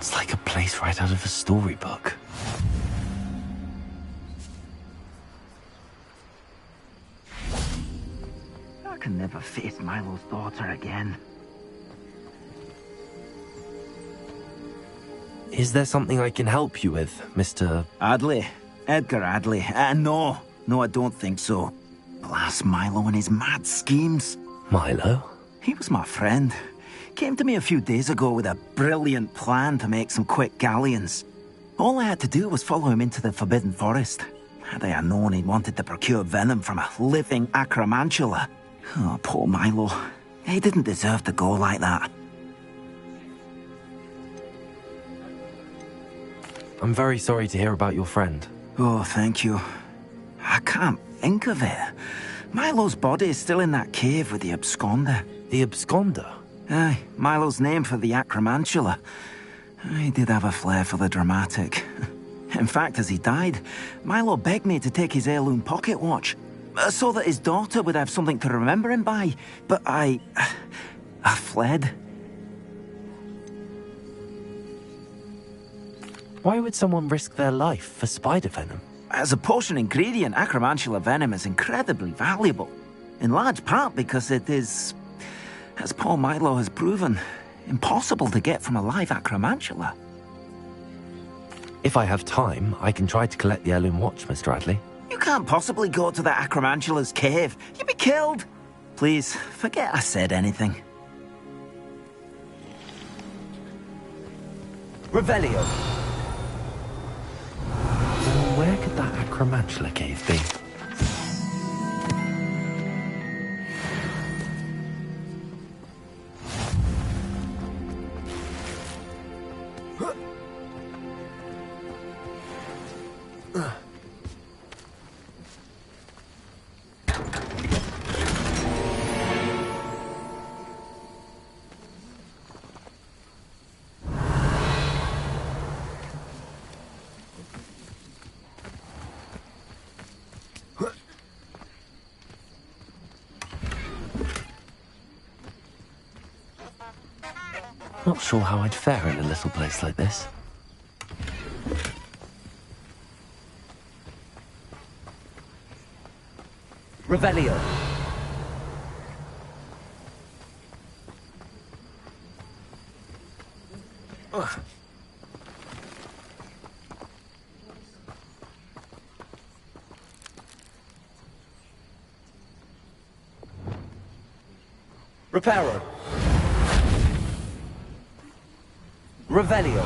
It's like a place right out of a storybook. I can never face Milo's daughter again. Is there something I can help you with, Mr. Adley. Edgar Adley. No, I don't think so. Blast Milo and his mad schemes. Milo? He was my friend. Came to me a few days ago with a brilliant plan to make some quick galleons. All I had to do was follow him into the Forbidden Forest. Had I known he wanted to procure venom from a living acromantula. Oh, poor Milo. He didn't deserve to go like that. I'm very sorry to hear about your friend. Oh, thank you. I can't think of it. Milo's body is still in that cave with the absconder. The absconder? Aye, Milo's name for the acromantula. He did have a flair for the dramatic. In fact, as he died, Milo begged me to take his heirloom pocket watch, so that his daughter would have something to remember him by. But I fled. Why would someone risk their life for spider venom? As a potion ingredient, acromantula venom is incredibly valuable. In large part because it is, as Paul Milo has proven, impossible to get from a live acromantula. If I have time, I can try to collect the heirloom watch, Mr. Adley. You can't possibly go to the acromantula's cave. You'd be killed. Please, forget I said anything. Revelio. Where could that acromantula cave be? Not sure how I'd fare in a little place like this. Revelio. Reparo. Revelio.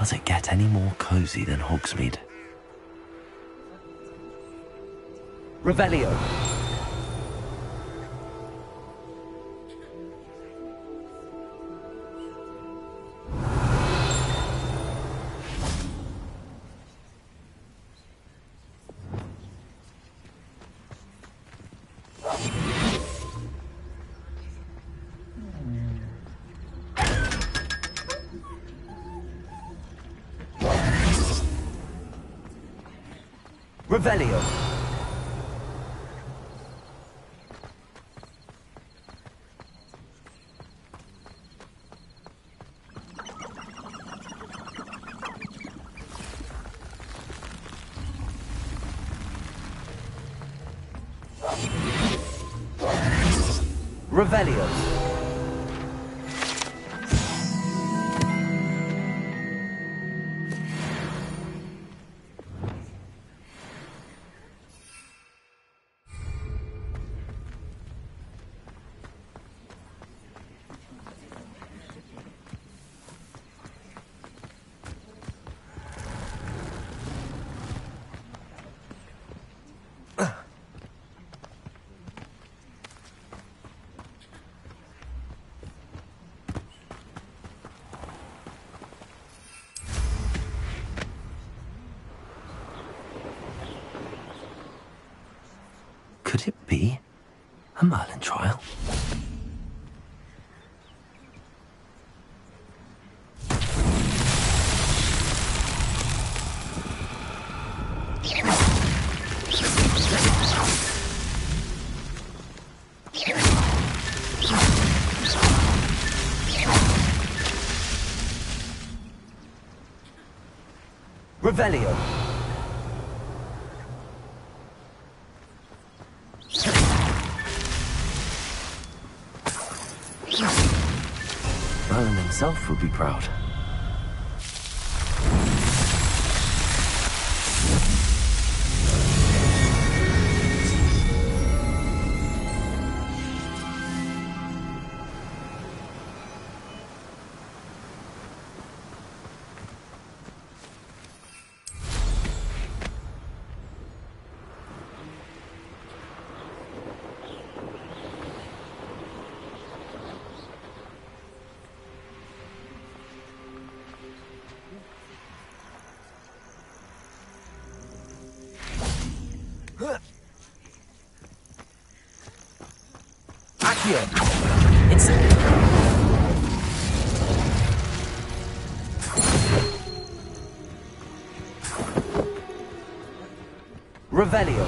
Does it get any more cozy than Hogsmeade? Revelio. Revelio. Revelio. Could it be a Merlin trial? Revelio. Merlin himself would be proud. Accio. It's Revelio.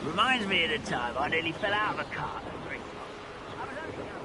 Reminds me of the time I nearly fell out of a cart at Bristol. I was only young.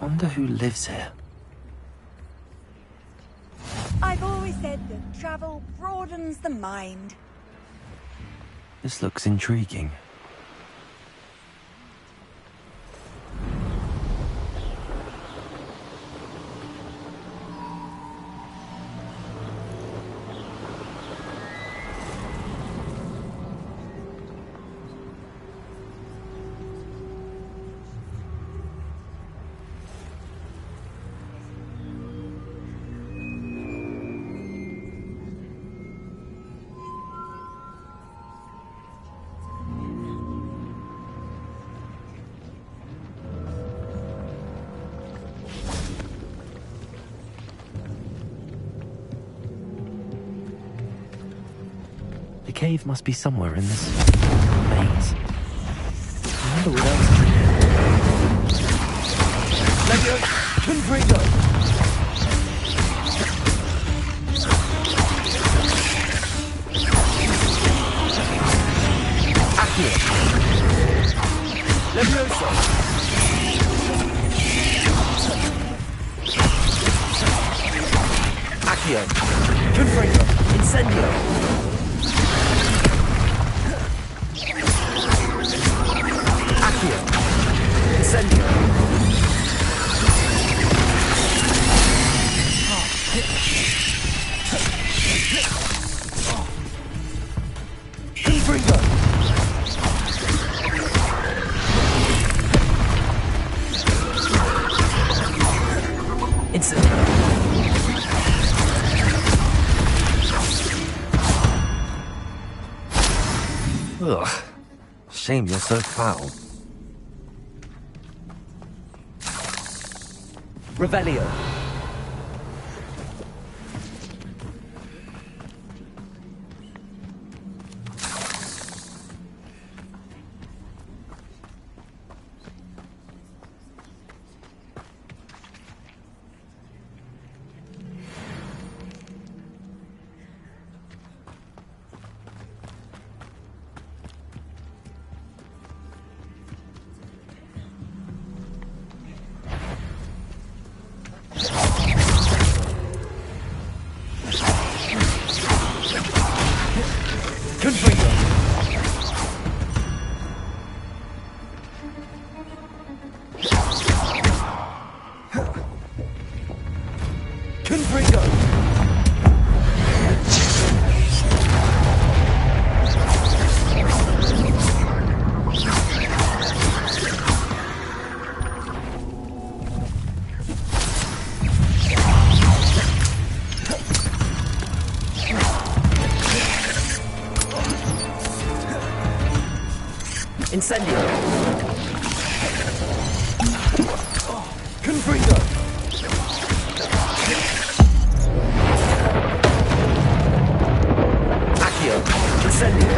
Wonder who lives here. I've always said that travel broadens the mind. This looks intriguing. The cave must be somewhere in this maze. I wonder what else is in here. Legio Confringo! Accio! Levioso! Accio! Confringo! Incendio! Accio! Incendio! Confringo! Incendio! Ugh. Shame you're so foul. Revelio. Confringo. Confringo. Incendio. Confringo. Accio. Incendio.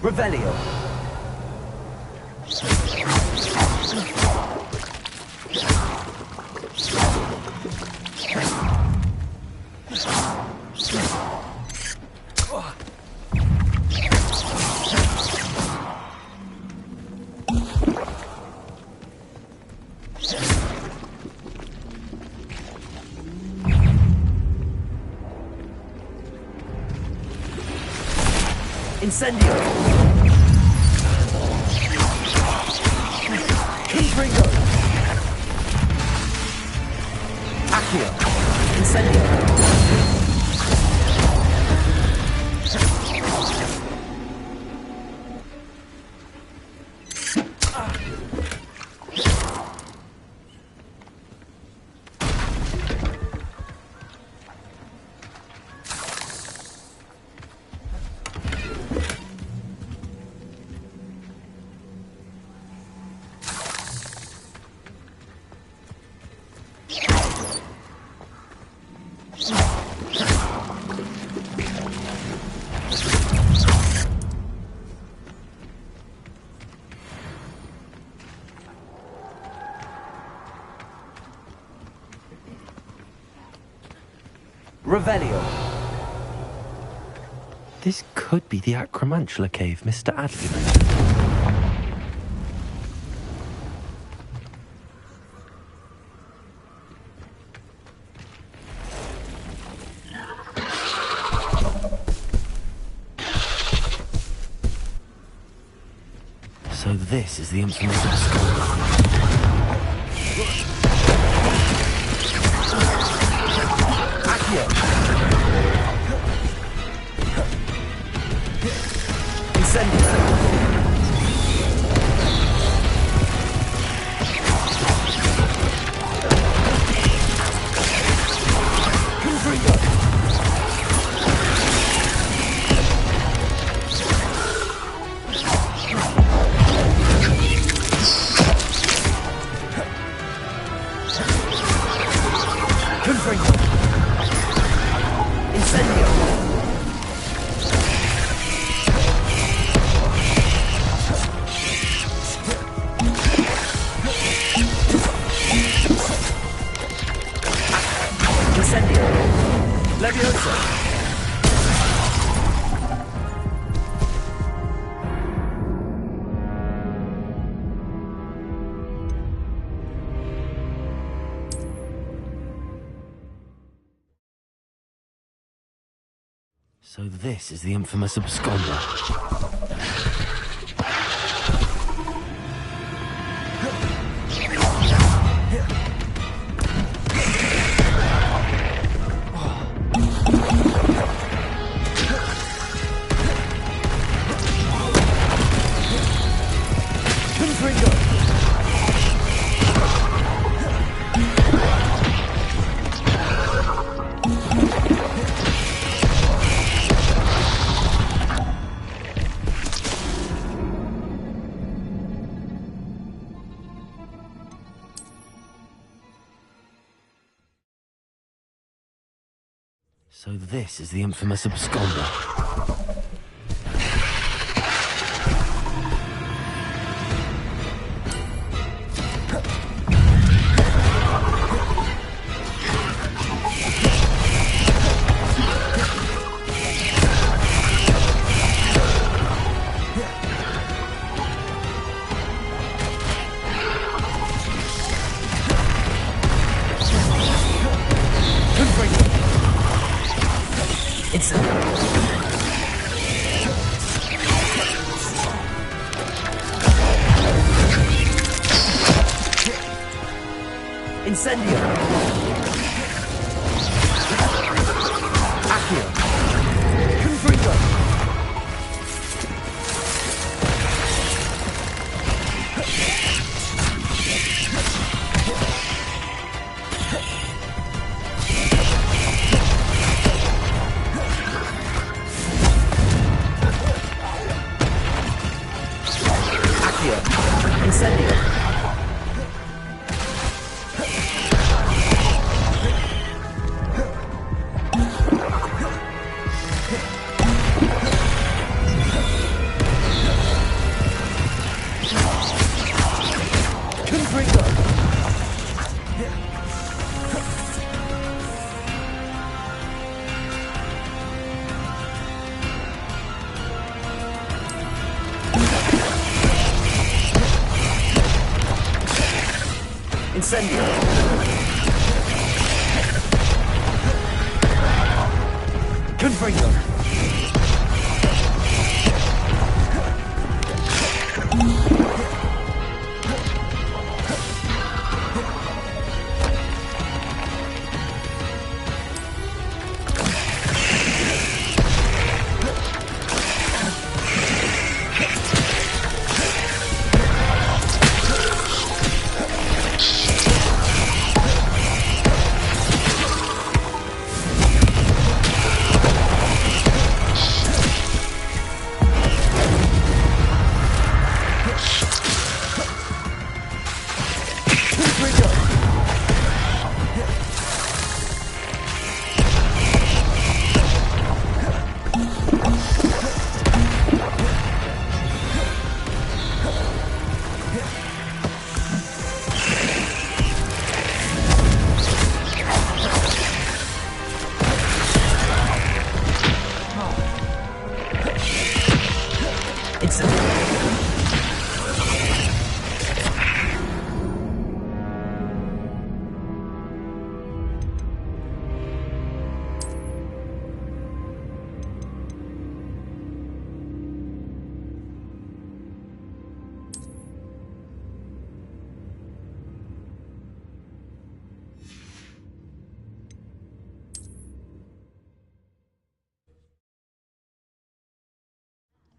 Revelio. Incendio. Confringo. Accio. Incendio. Revelio. This could be the Acromantula cave Mr. Adley mentioned. So this is the infamous skull. Incendio. So this is the infamous absconder. So this is the infamous absconder. Incendio. Accio. Confringo. Accio. Incendio. Incendio. Confringo.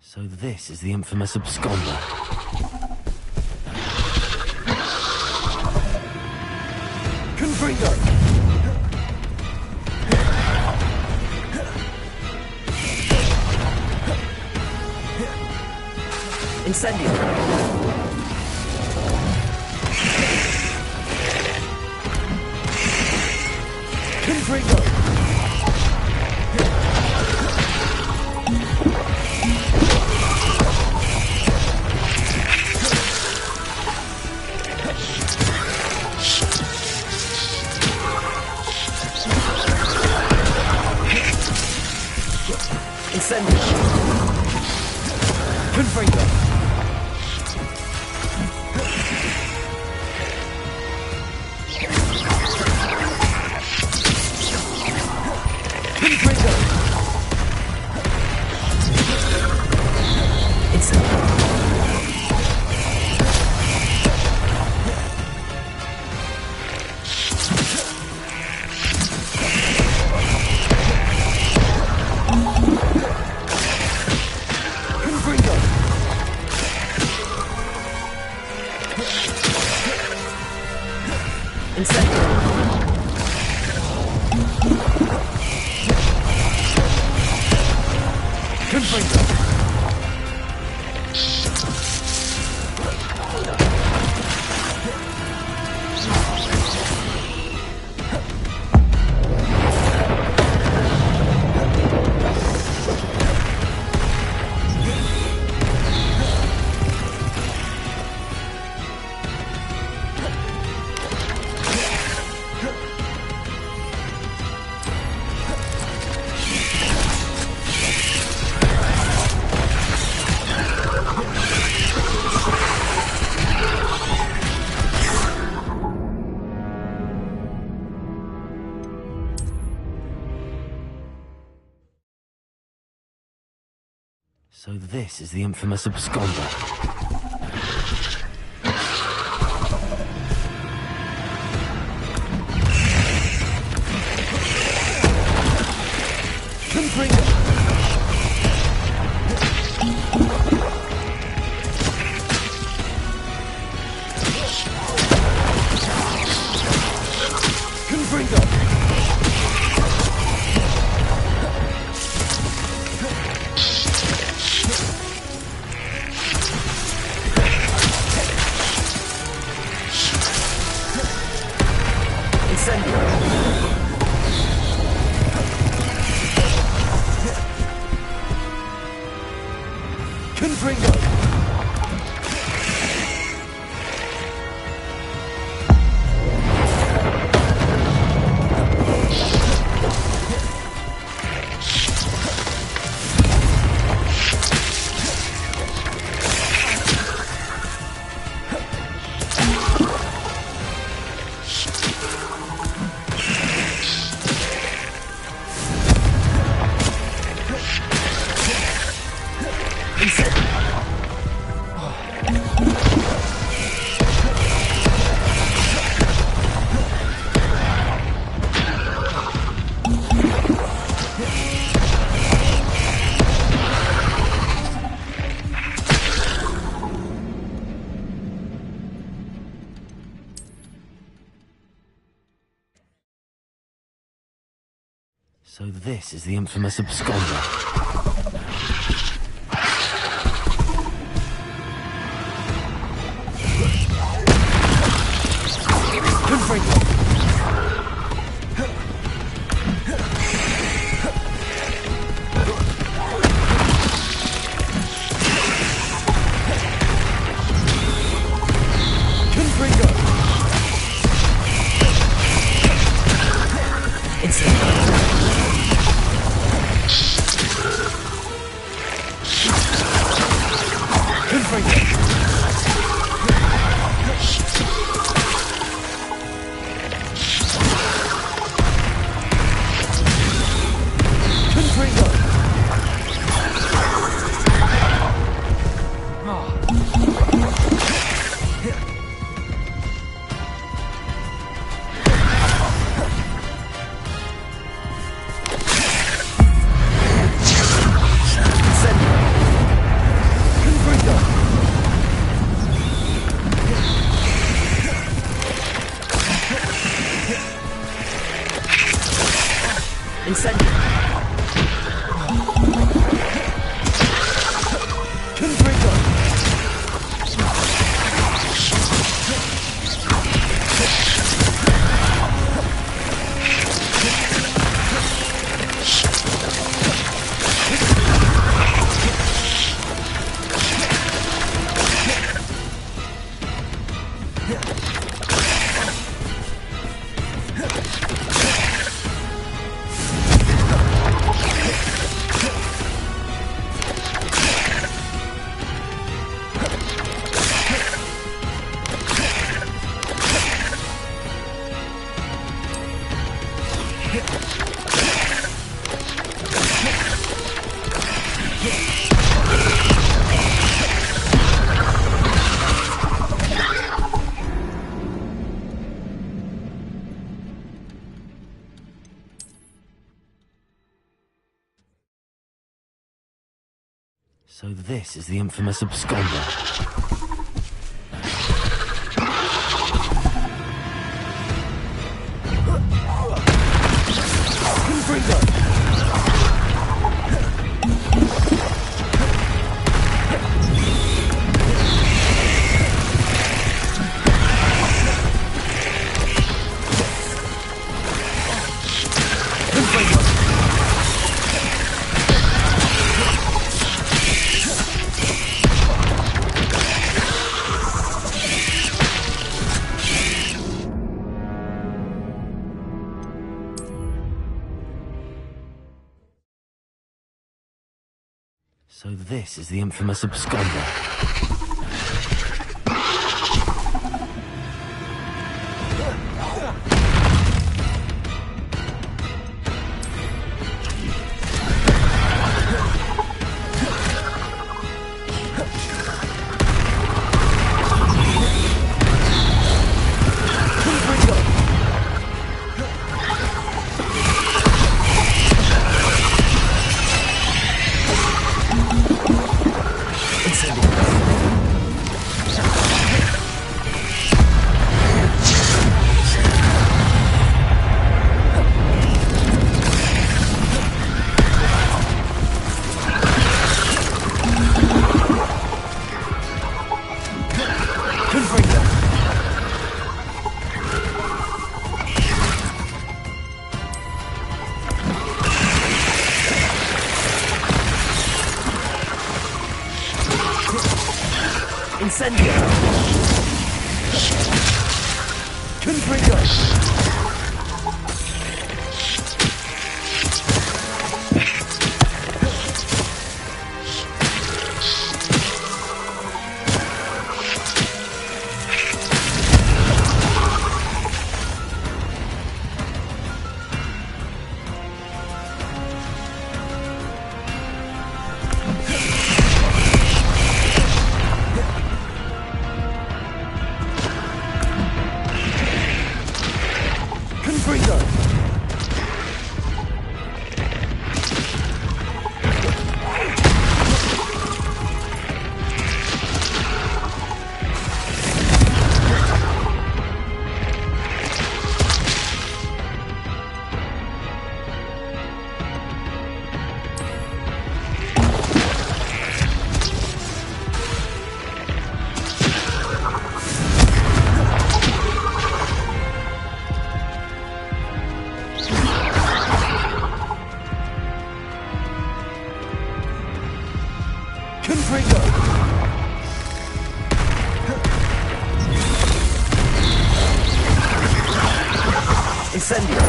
So this is the infamous absconder. Confringo! Incendio! Confringo! Incendio! Confringo! Confringo! Incendio! So this is the infamous absconder. So this is the infamous absconder. Incendio! Confringo! So this is the infamous absconder. So this is the infamous absconder. Incendio! Confringo! Incendio! Confringo! Incendio!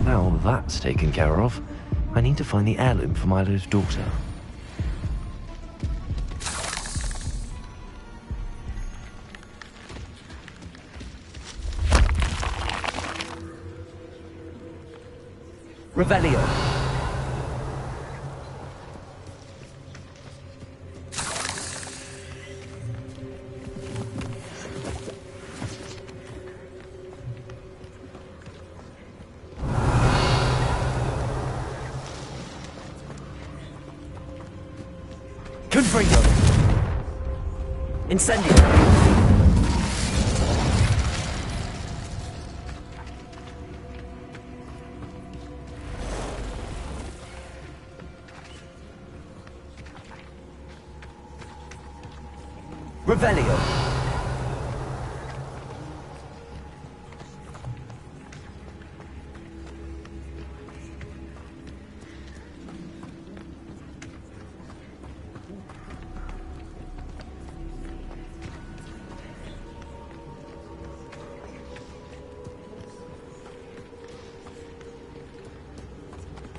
Now that's taken care of, I need to find the heirloom for Milo's daughter. Revelio. Confringo. Incendio. Revelio.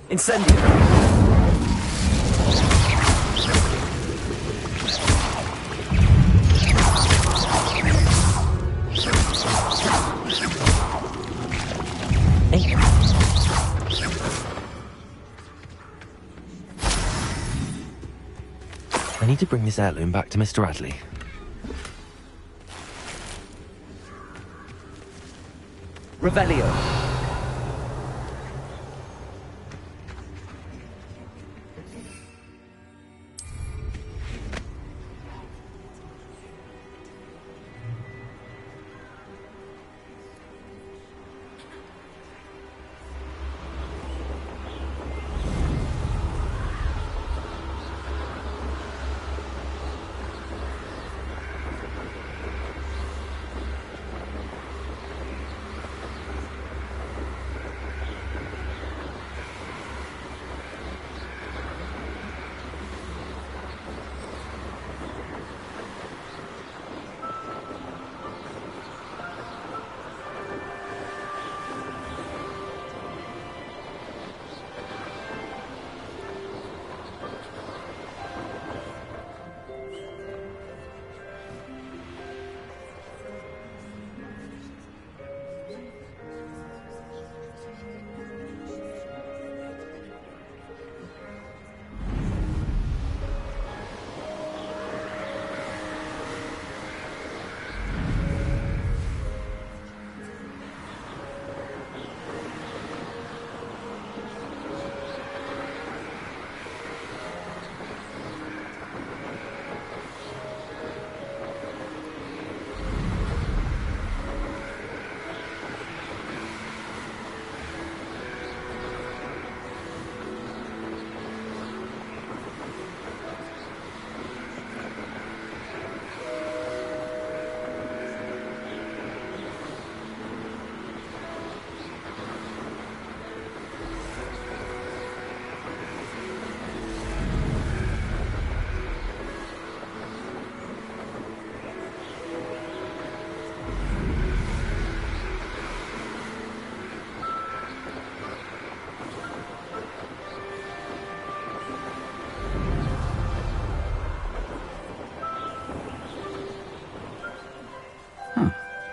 Incendio. I need to bring this heirloom back to Mr. Adley. Revelio.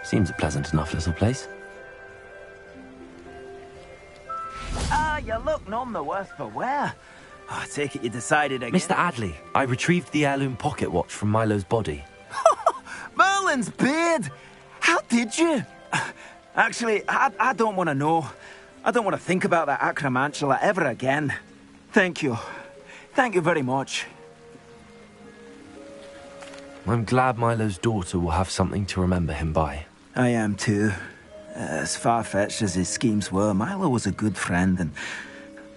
Seems a pleasant enough little place. Ah, you look none the worse for wear. Oh, I take it you decided again. Mr. Adley, I retrieved the heirloom pocket watch from Milo's body. Merlin's beard! How did you? Actually, I don't want to know. I don't want to think about that acromantula ever again. Thank you. Thank you very much. I'm glad Milo's daughter will have something to remember him by. I am too. As far-fetched as his schemes were, Milo was a good friend, and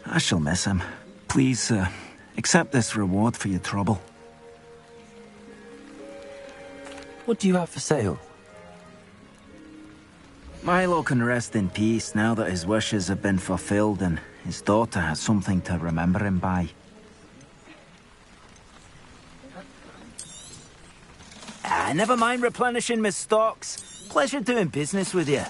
I shall miss him. Please, accept this reward for your trouble. What do you have for sale? Milo can rest in peace now that his wishes have been fulfilled and his daughter has something to remember him by. Never mind replenishing my stocks. Pleasure doing business with you.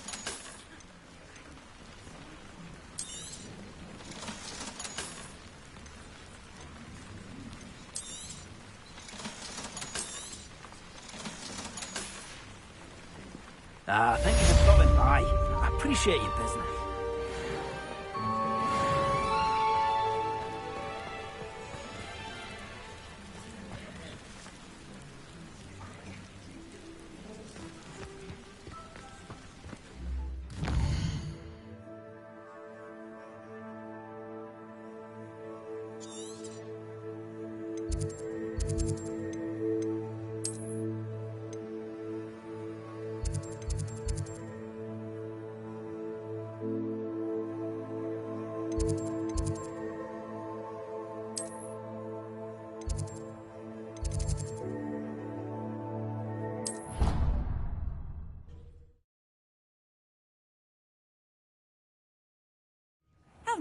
Thank you for stopping by. I appreciate your business.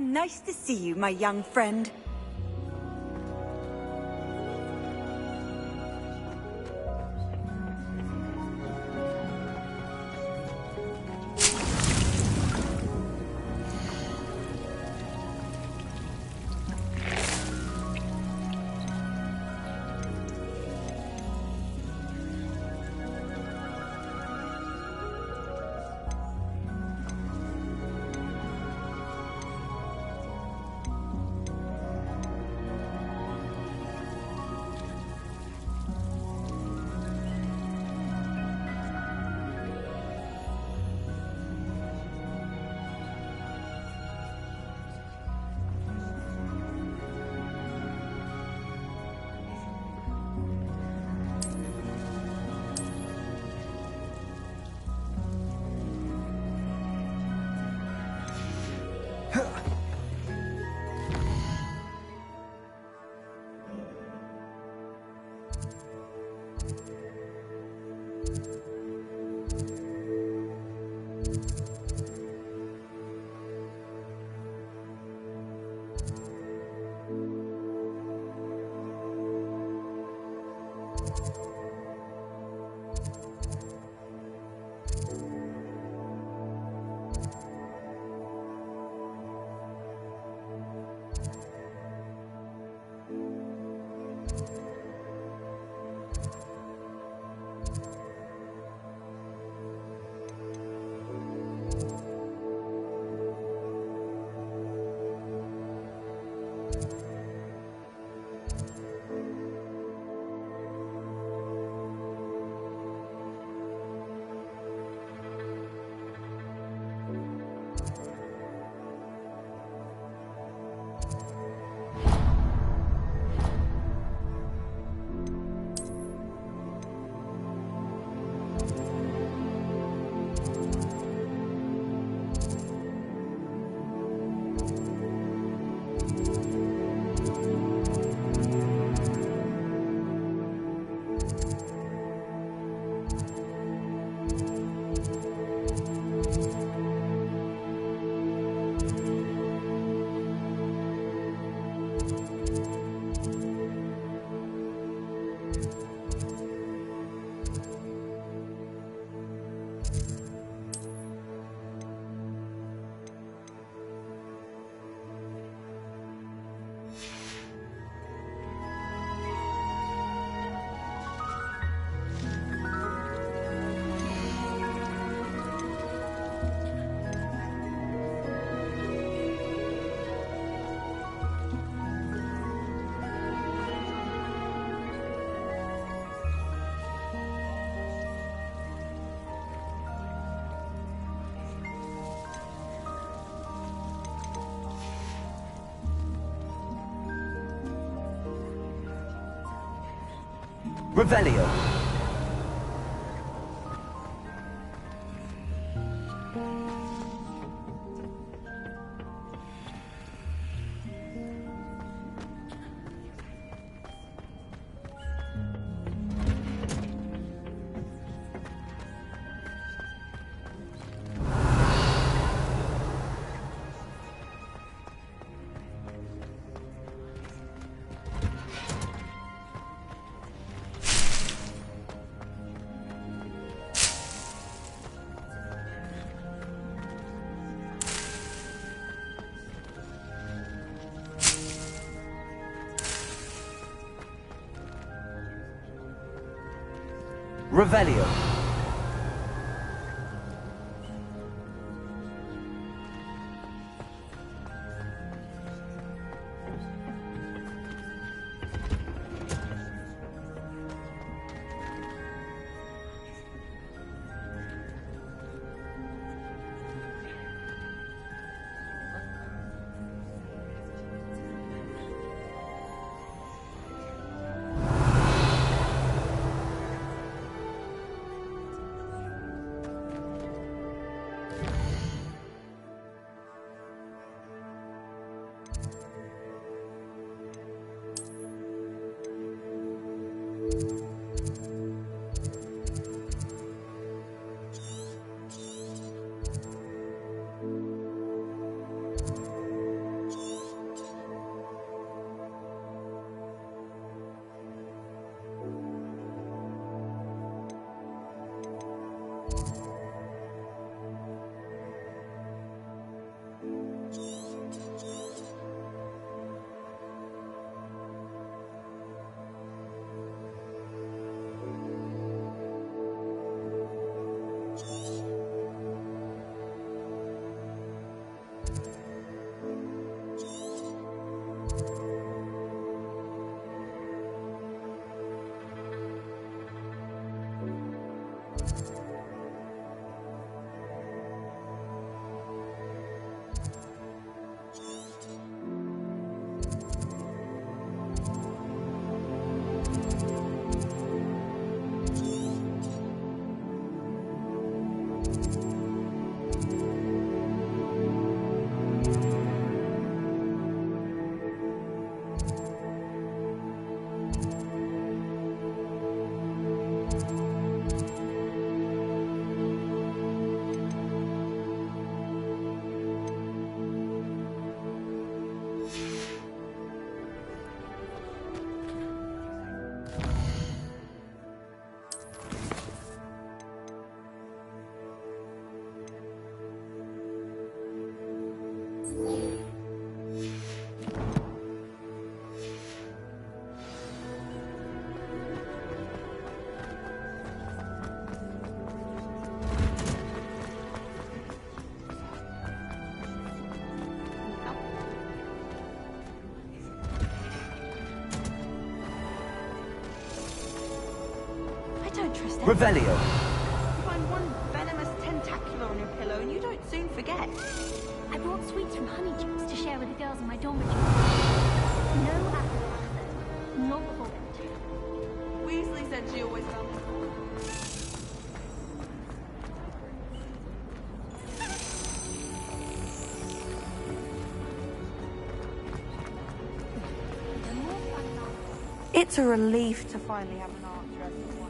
nice to see you, my young friend. Revelio. Revelio. I don't trust them. Revelio. You find one venomous tentacular on your pillow and you don't soon forget. I brought sweets from Honeydukes to share with the girls in my dormitory. No apple pie, not before bedtime. Weasley said she always found this. It's a relief to finally have an answer as to why.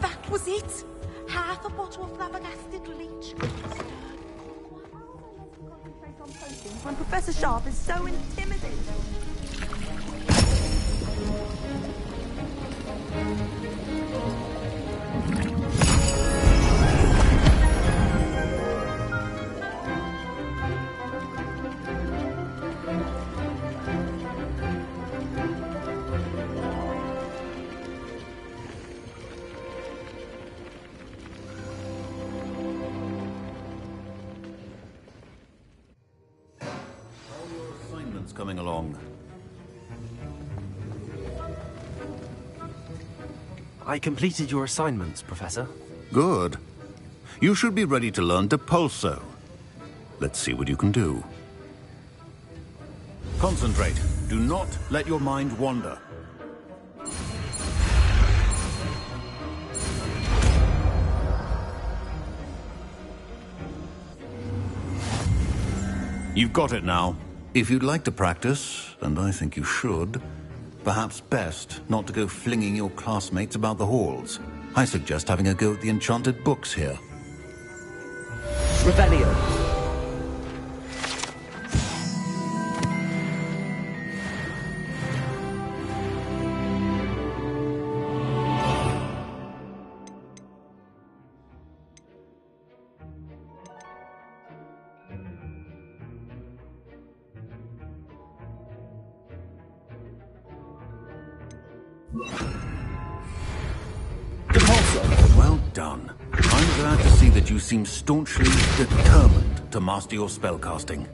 That was it! Half a bottle of flabbergasted leech. When Professor Sharp is so intimidating. Coming along. I completed your assignments, Professor. Good. You should be ready to learn Depulso. Let's see what you can do. Concentrate. Do not let your mind wander. You've got it now. If you'd like to practice, and I think you should, perhaps best not to go flinging your classmates about the halls. I suggest having a go at the enchanted books here. Revelio. Well done. I'm glad to see that you seem staunchly determined to master your spellcasting.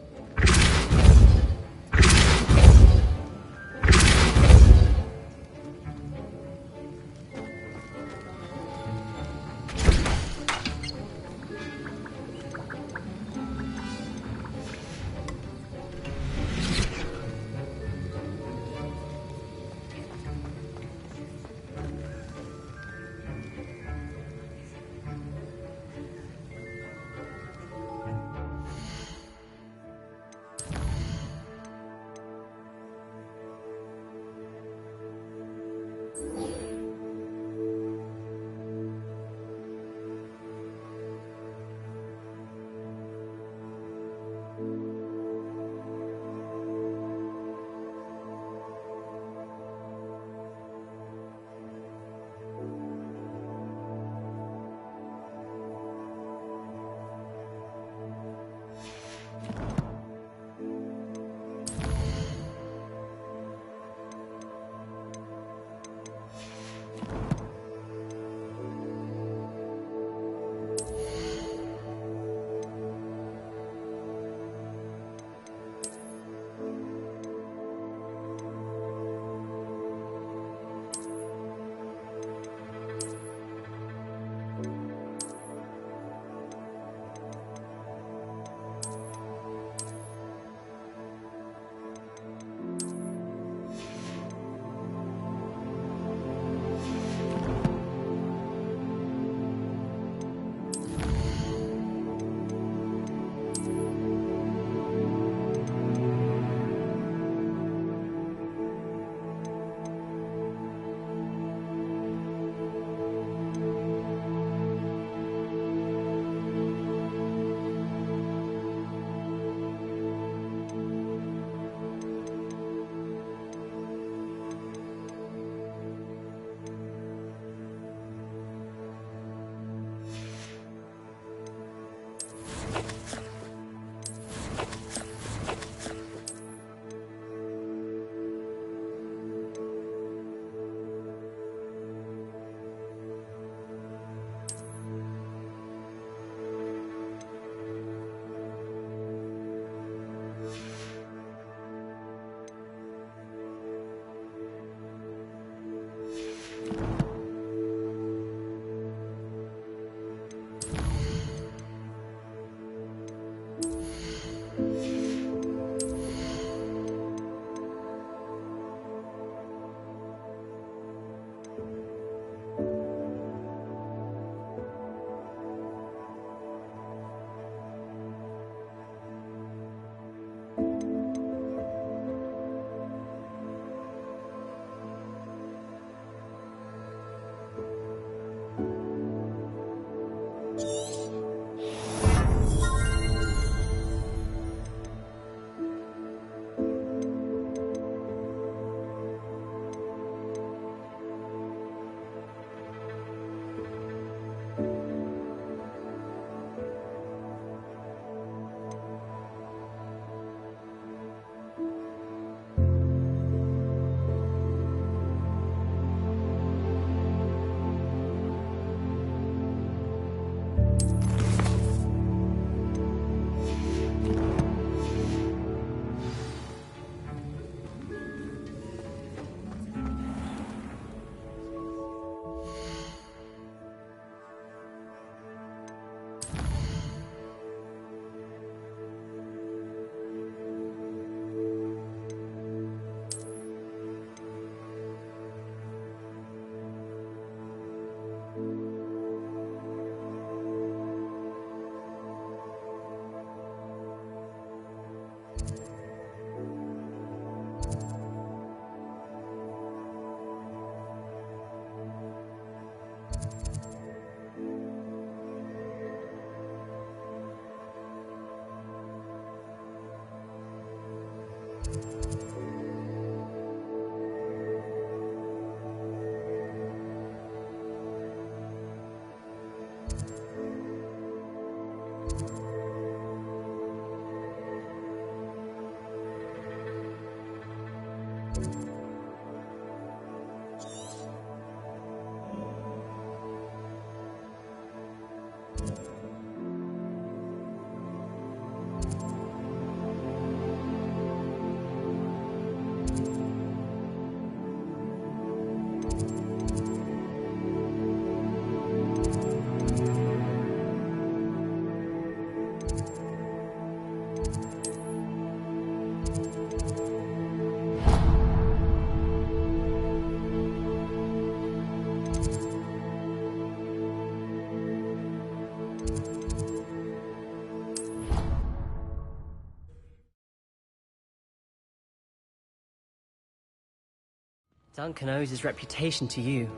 Duncan owes his reputation to you.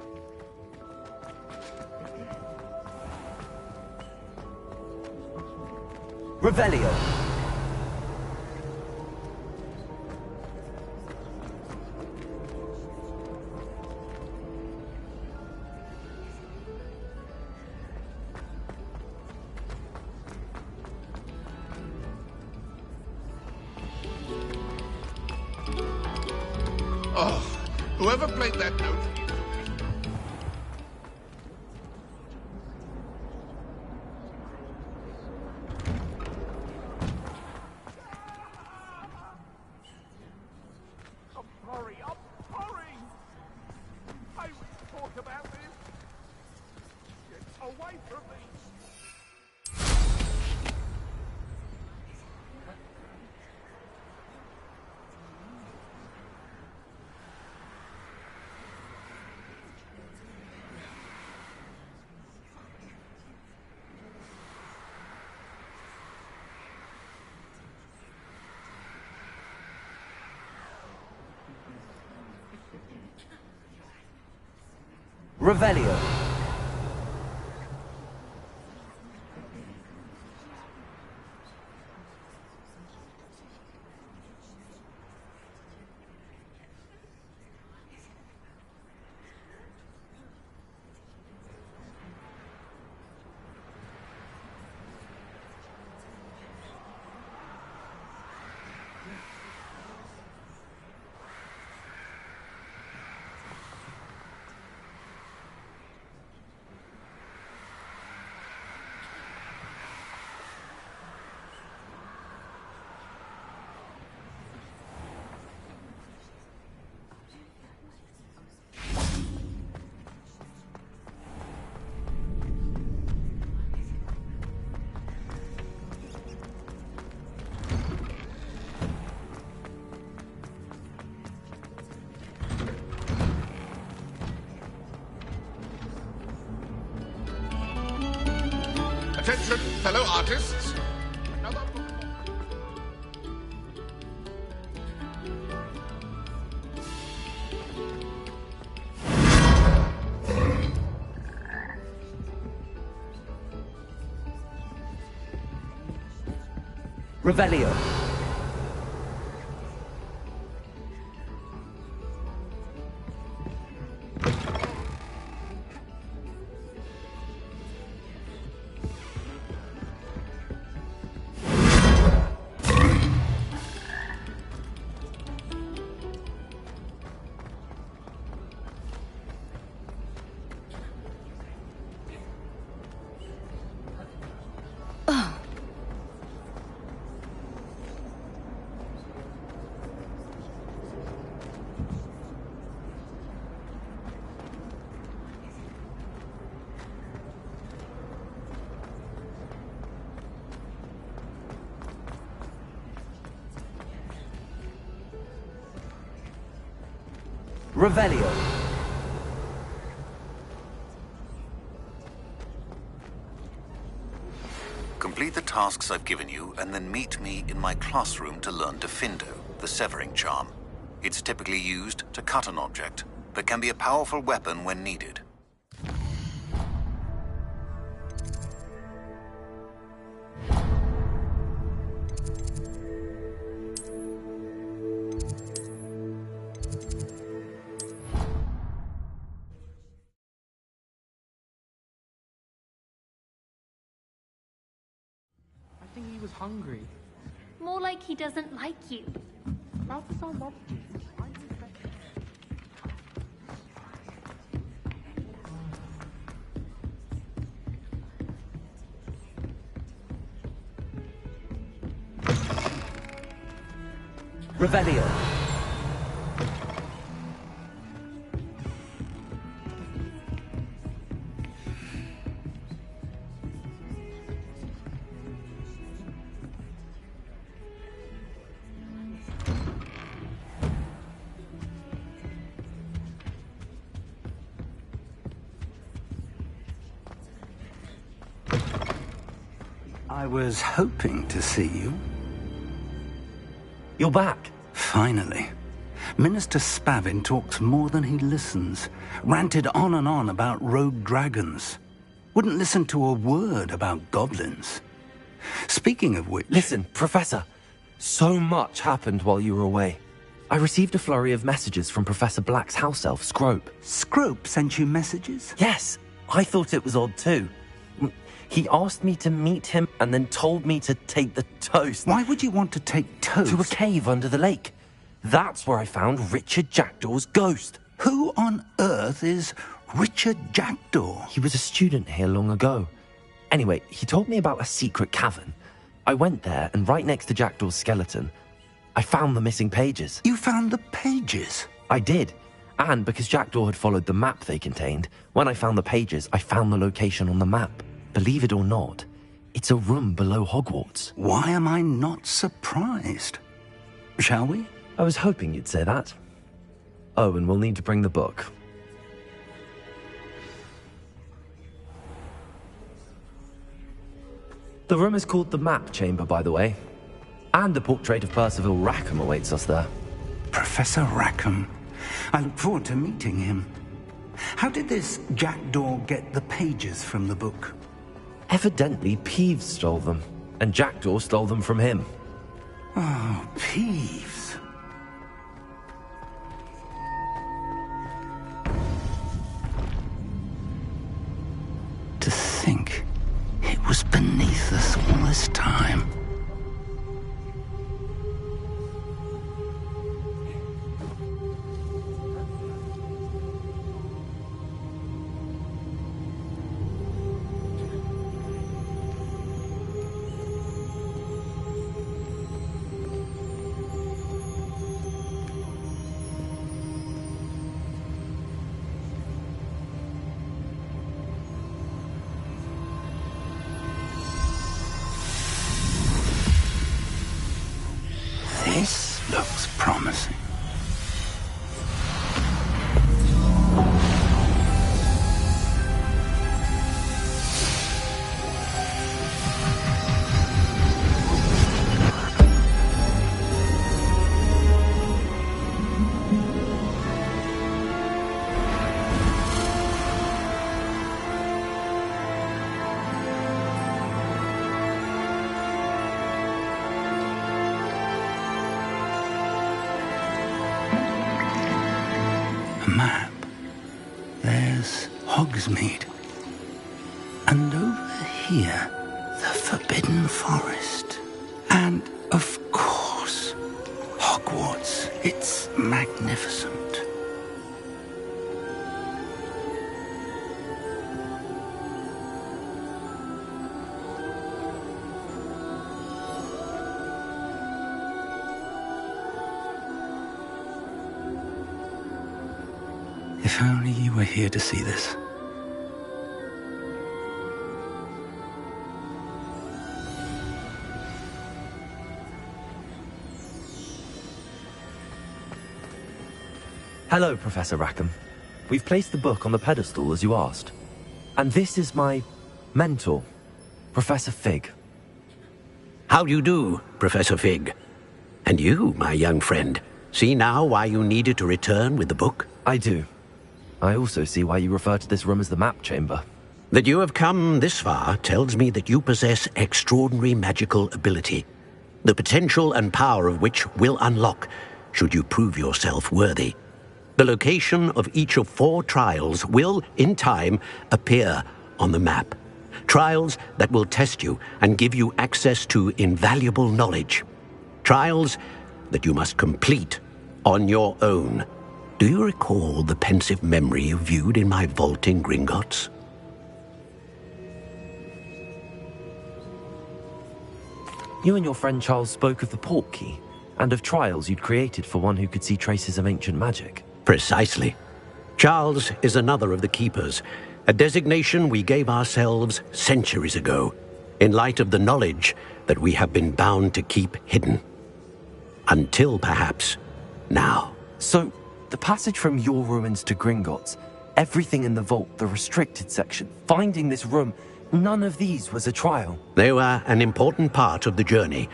Revelio. Oh, whoever played that note. I'm sorry. I will talk about this. Get away from me. Revelio. Attention, fellow artists. Another Revelio. Revelio. Complete the tasks I've given you, and then meet me in my classroom to learn Diffindo, the severing charm. It's typically used to cut an object, but can be a powerful weapon when needed. hungry. More like he doesn't like you. Balthazar loves you. Revelio. I was hoping to see you. You're back. Finally. Minister Spavin talks more than he listens. Ranted on and on about rogue dragons. Wouldn't listen to a word about goblins. Speaking of which... Listen, Professor. So much happened while you were away. I received a flurry of messages from Professor Black's house elf, Scrope. Scrope sent you messages? Yes. I thought it was odd too. He asked me to meet him and then told me to take the toast. Why would you want to take toast? To a cave under the lake. That's where I found Richard Jackdaw's ghost. Who on earth is Richard Jackdaw? He was a student here long ago. Anyway, he told me about a secret cavern. I went there, and right next to Jackdaw's skeleton, I found the missing pages. You found the pages? I did. And because Jackdaw had followed the map they contained, when I found the pages, I found the location on the map. Believe it or not, it's a room below Hogwarts. Why am I not surprised? Shall we? I was hoping you'd say that. Oh, and we'll need to bring the book. The room is called the Map Chamber, by the way. And a portrait of Percival Rackham awaits us there. Professor Rackham. I look forward to meeting him. How did this Jackdaw get the pages from the book? Evidently, Peeves stole them, and Jackdaw stole them from him. Oh, Peeves. To think it was beneath us all this time. This looks promising. Map. There's Hogsmeade. And over here, the Forbidden Forest. And, of course, Hogwarts. It's magnificent. If only you were here to see this. Hello, Professor Rackham. We've placed the book on the pedestal as you asked. And this is my mentor, Professor Fig. How do you do, Professor Fig? And you, my young friend, see now why you needed to return with the book? I do. I also see why you refer to this room as the Map Chamber. That you have come this far tells me that you possess extraordinary magical ability, the potential and power of which will unlock should you prove yourself worthy. The location of each of 4 trials will, in time, appear on the map. Trials that will test you and give you access to invaluable knowledge. Trials that you must complete on your own. Do you recall the pensive memory you viewed in my vault in Gringotts? You and your friend Charles spoke of the port key, and of trials you'd created for one who could see traces of ancient magic. Precisely. Charles is another of the Keepers, a designation we gave ourselves centuries ago, in light of the knowledge that we have been bound to keep hidden. Until, perhaps, now. So, the passage from your ruins to Gringotts, everything in the vault, the restricted section, finding this room, none of these was a trial. They were an important part of the journey,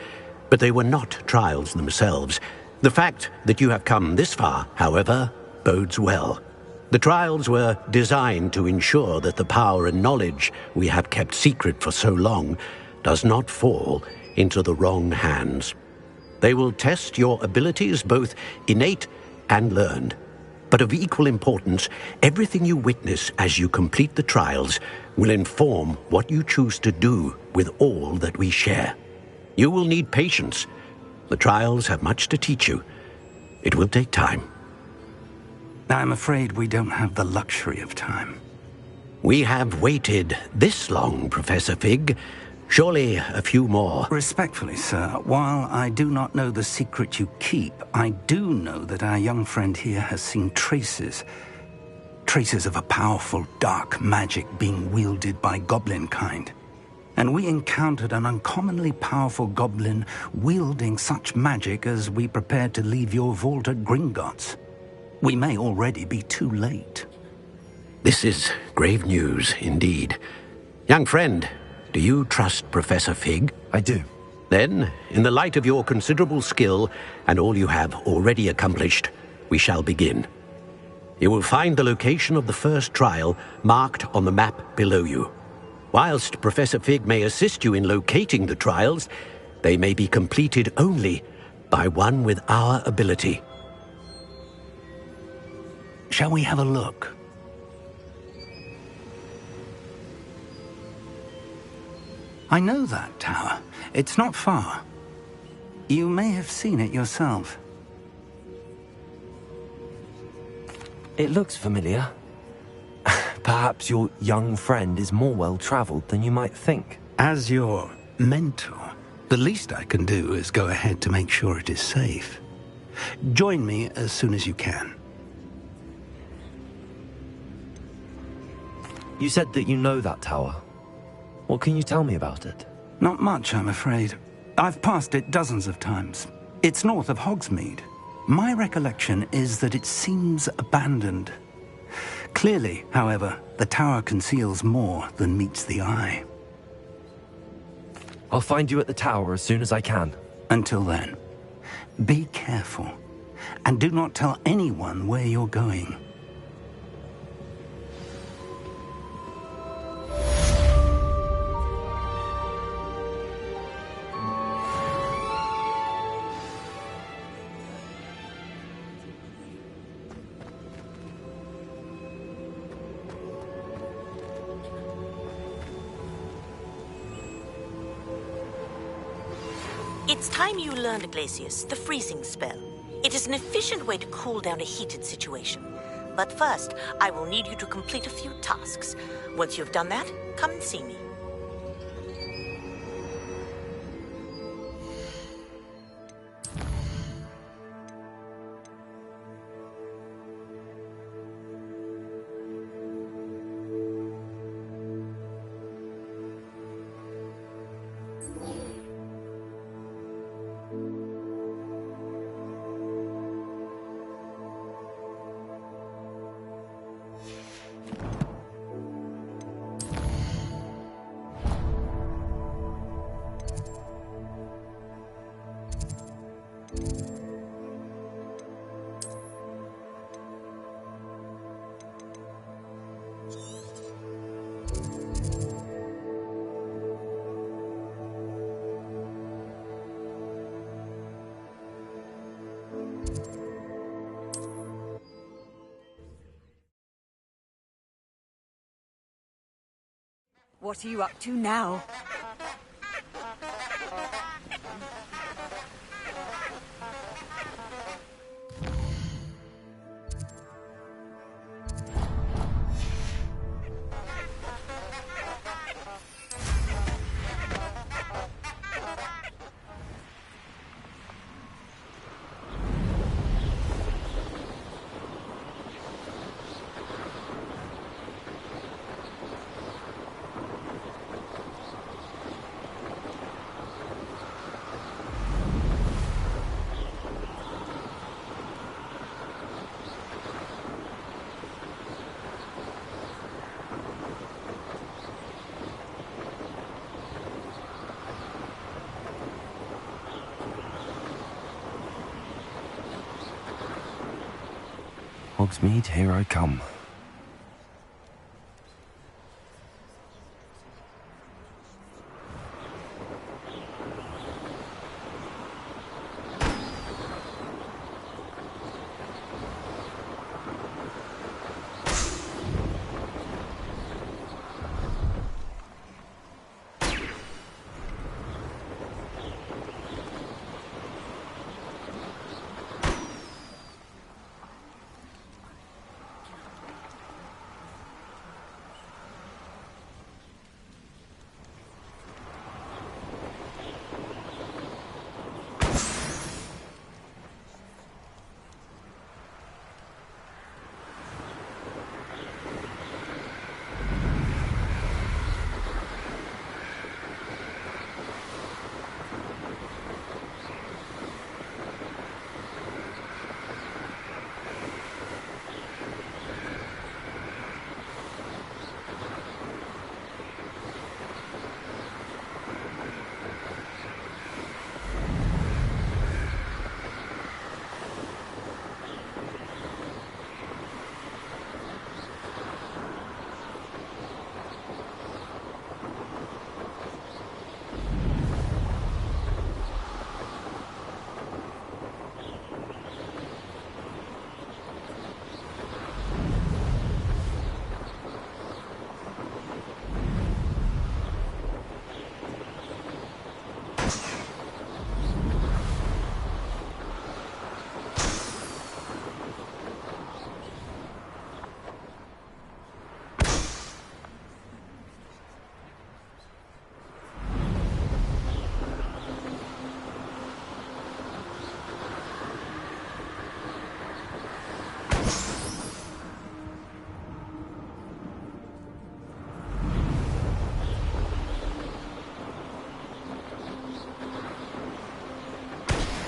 but they were not trials themselves. The fact that you have come this far, however, bodes well. The trials were designed to ensure that the power and knowledge we have kept secret for so long does not fall into the wrong hands. They will test your abilities, both innate and learned. But of equal importance, everything you witness as you complete the trials will inform what you choose to do with all that we share. You will need patience. The trials have much to teach you. It will take time. I'm afraid we don't have the luxury of time. We have waited this long, Professor Fig. Surely a few more. Respectfully, sir, while I do not know the secret you keep, I do know that our young friend here has seen traces of a powerful dark magic being wielded by goblin kind. And we encountered an uncommonly powerful goblin wielding such magic as we prepared to leave your vault at Gringotts. We may already be too late. This is grave news, indeed. Young friend, do you trust Professor Fig? I do. Then, in the light of your considerable skill and all you have already accomplished, we shall begin. You will find the location of the first trial marked on the map below you. Whilst Professor Fig may assist you in locating the trials, they may be completed only by one with our ability. Shall we have a look? I know that tower. It's not far. You may have seen it yourself. It looks familiar. Perhaps your young friend is more well-traveled than you might think. As your mentor, the least I can do is go ahead to make sure it is safe. Join me as soon as you can. You said that you know that tower. What can you tell me about it? Not much, I'm afraid. I've passed it dozens of times. It's north of Hogsmeade. My recollection is that it seems abandoned. Clearly, however, the tower conceals more than meets the eye. I'll find you at the tower as soon as I can. Until then, be careful, and do not tell anyone where you're going. It's time you learned, Glacius, the freezing spell. It is an efficient way to cool down a heated situation. But first, I will need you to complete a few tasks. Once you've done that, come and see me. What are you up to now? Hogsmeade, here I come.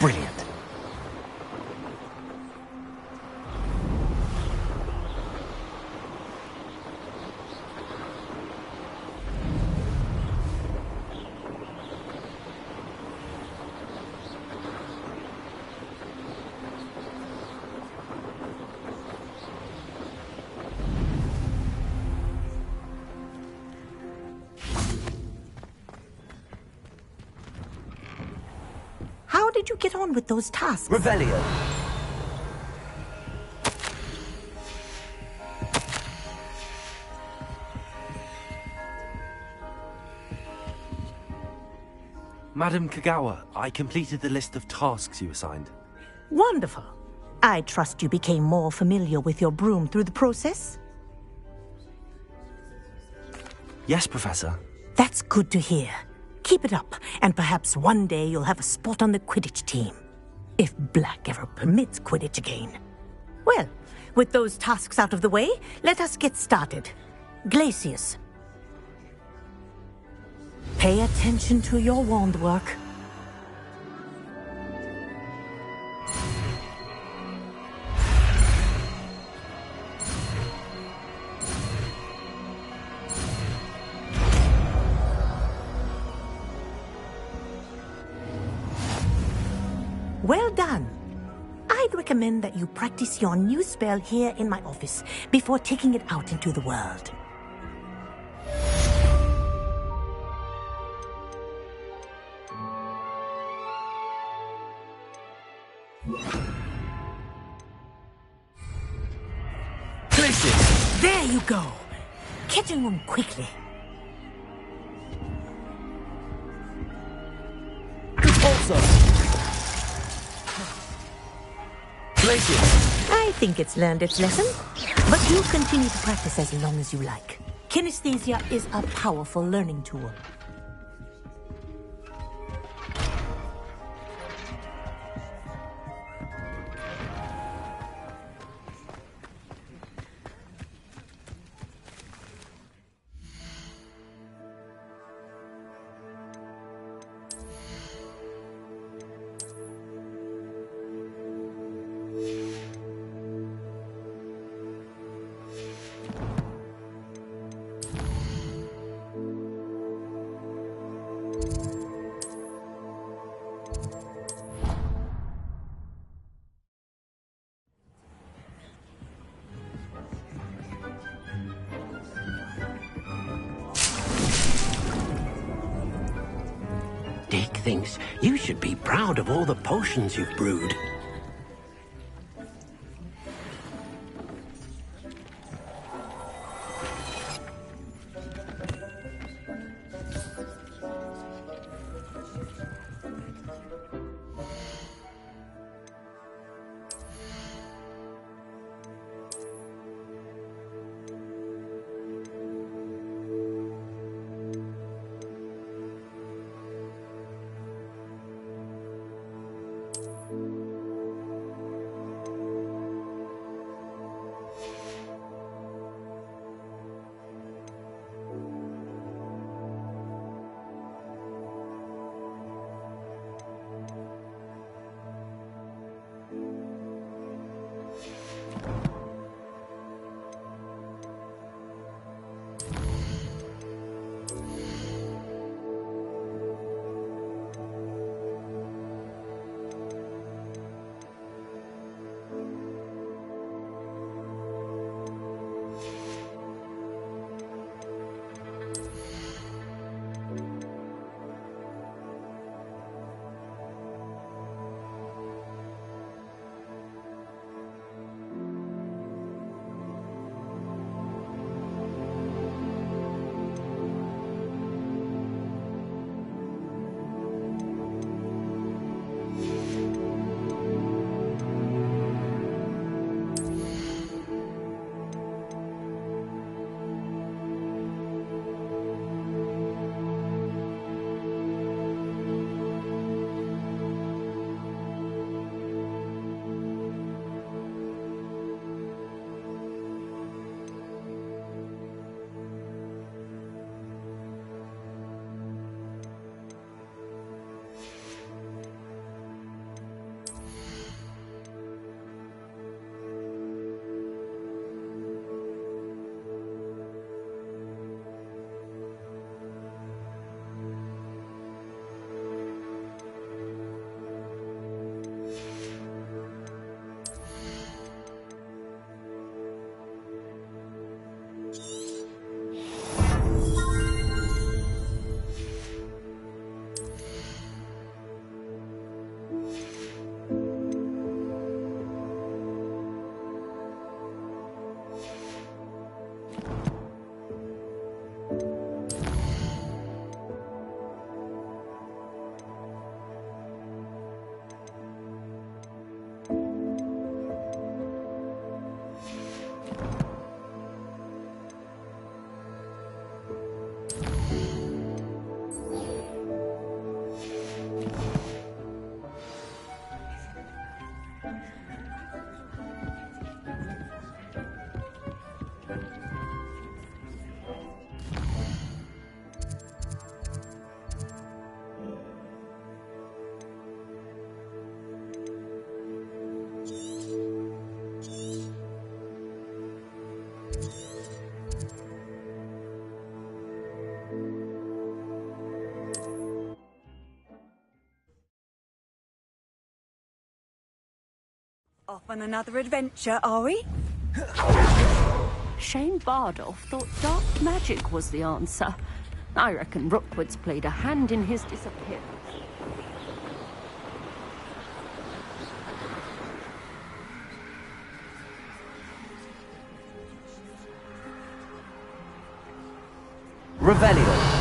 Brilliant. How did you get on with those tasks? Revelio. Madam Kagawa, I completed the list of tasks you assigned. Wonderful. I trust you became more familiar with your broom through the process? Yes, Professor. That's good to hear. Keep it up, and perhaps one day you'll have a spot on the Quidditch team. If Black ever permits Quidditch again. Well, with those tasks out of the way, let us get started. Glacius. Pay attention to your wand work. Well done. I'd recommend that you practice your new spell here in my office before taking it out into the world. Glacius! There you go. Catching them quickly. sir. Glacius! I think it's learned its lesson. But do continue to practice as long as you like. Kinesthesia is a powerful learning tool. Dick thinks you should be proud of all the potions you've brewed. Off on another adventure, are we? Shane Bardolph thought dark magic was the answer. I reckon Rookwood's played a hand in his disappearance. Revelio.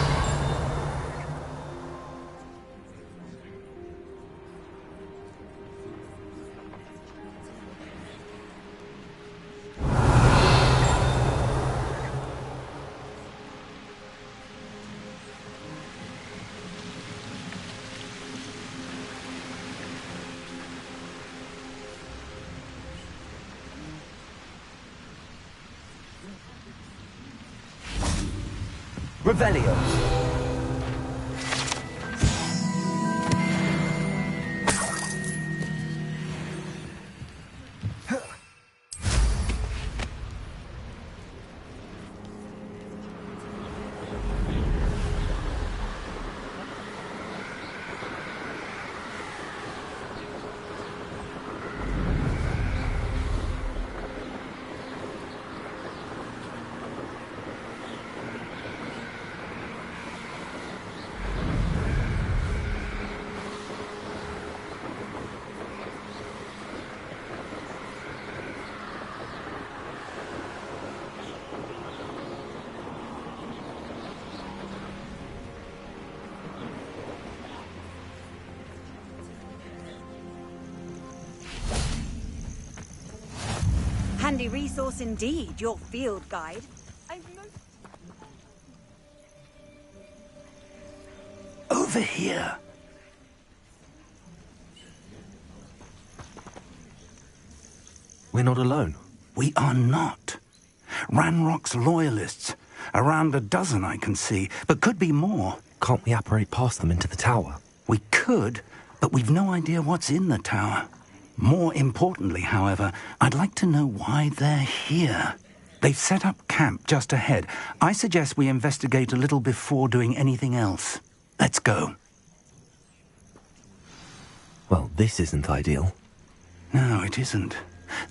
Revelio. Handy resource indeed, your field guide. Over here. We're not alone. We are not. Ranrock's loyalists. Around a dozen I can see, but could be more. Can't we apparate past them into the tower? We could, but we've no idea what's in the tower. More importantly, however, I'd like to know why they're here. They've set up camp just ahead. I suggest we investigate a little before doing anything else. Let's go. Well, this isn't ideal. No, it isn't.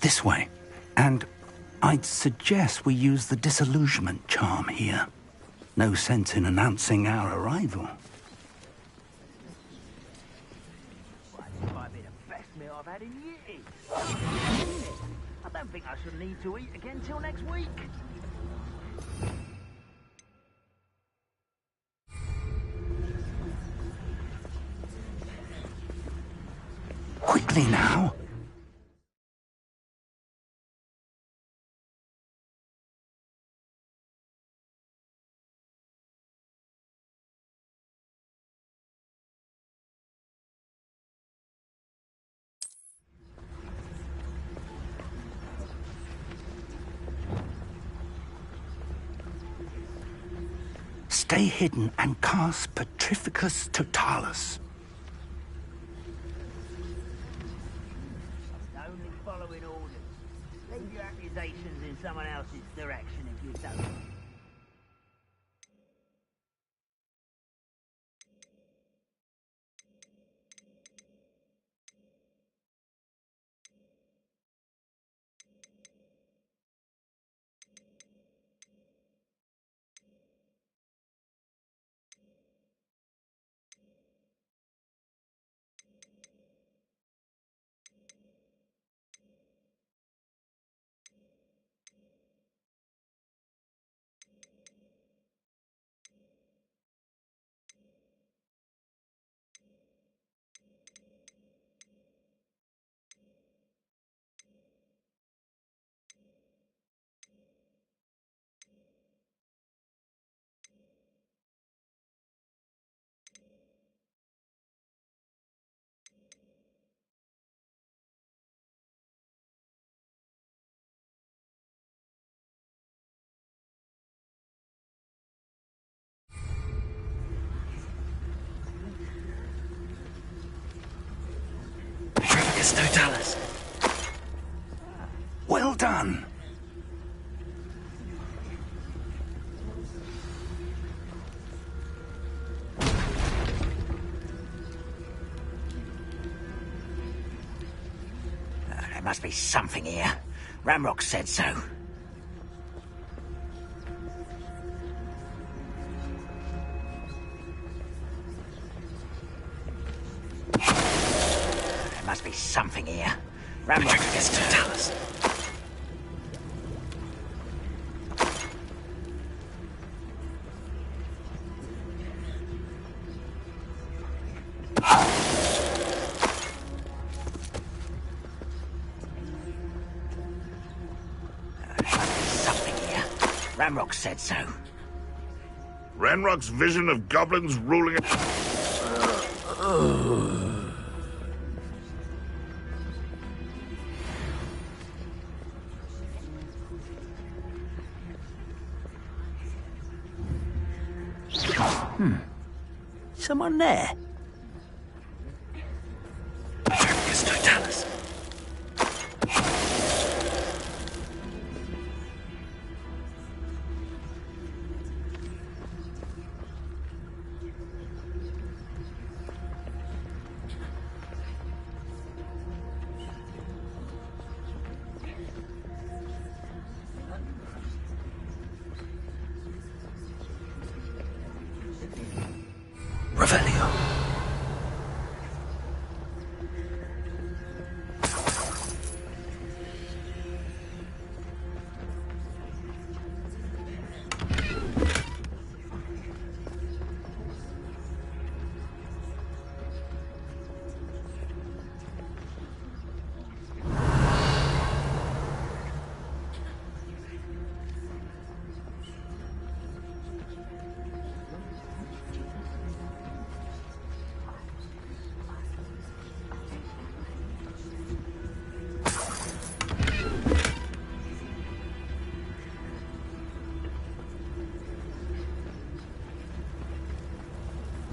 This way. And I'd suggest we use the disillusionment charm here. No sense in announcing our arrival. I've had in years. I don't think I shall need to eat again till next week. Quickly now. Stay hidden and cast Petrificus Totalis. Only following orders. Leave your accusations in someone else's direction if you don't. Totalis. Well done. There must be something here. Ranrock said so. There must be something here. Ranrock said so. Totalis. Ranrock said so. Ranrock's vision of goblins ruling... Someone there? Focus, Totalis. Revelio.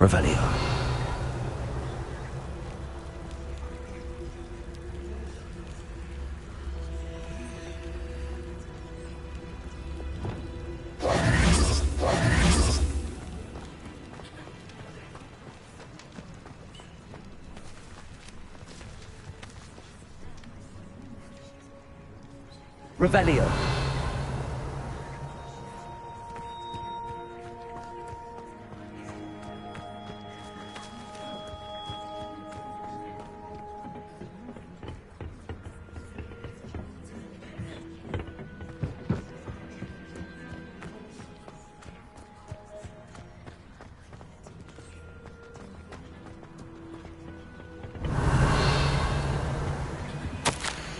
Revelio. Revelio.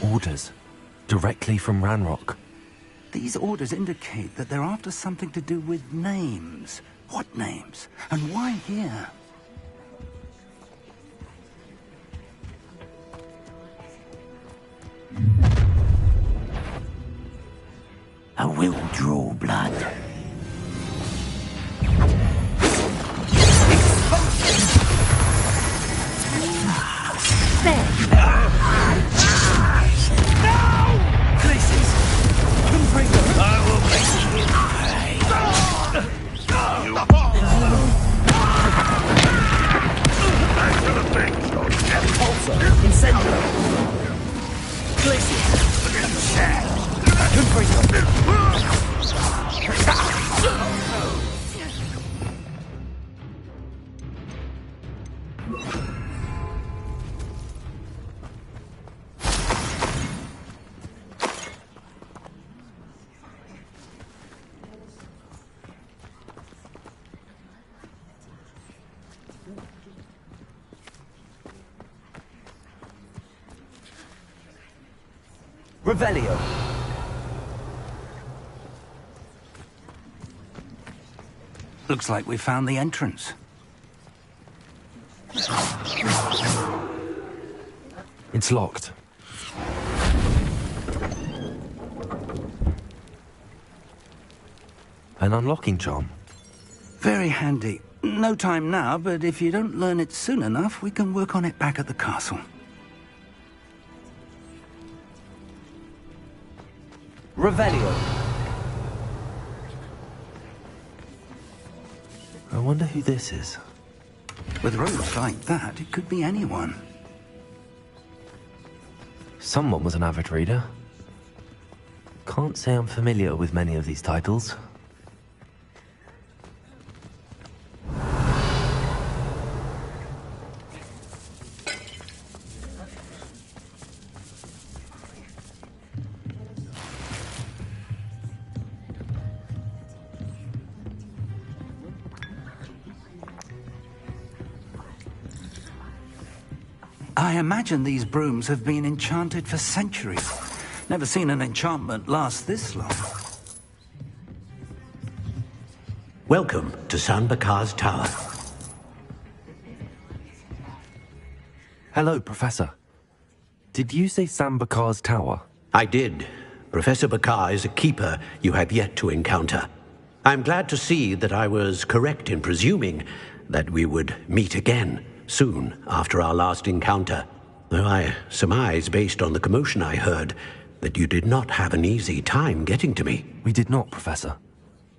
Orders. Directly from Ranrock. These orders indicate that they're after something to do with names. What names? And why here? I will draw blood. Revelio. Looks like we found the entrance. It's locked. An unlocking charm. Very handy. No time now, but if you don't learn it soon enough, we can work on it back at the castle. Revelio. I wonder who this is. With robes like that, it could be anyone. Someone was an avid reader. Can't say I'm familiar with many of these titles. I imagine these brooms have been enchanted for centuries. Never seen an enchantment last this long. Welcome to San Bakar's Tower. Hello, Professor. Did you say San Bakar's Tower? I did. Professor Bakar is a keeper you have yet to encounter. I'm glad to see that I was correct in presuming that we would meet again soon after our last encounter. Though I surmise, based on the commotion I heard, that you did not have an easy time getting to me. We did not, Professor.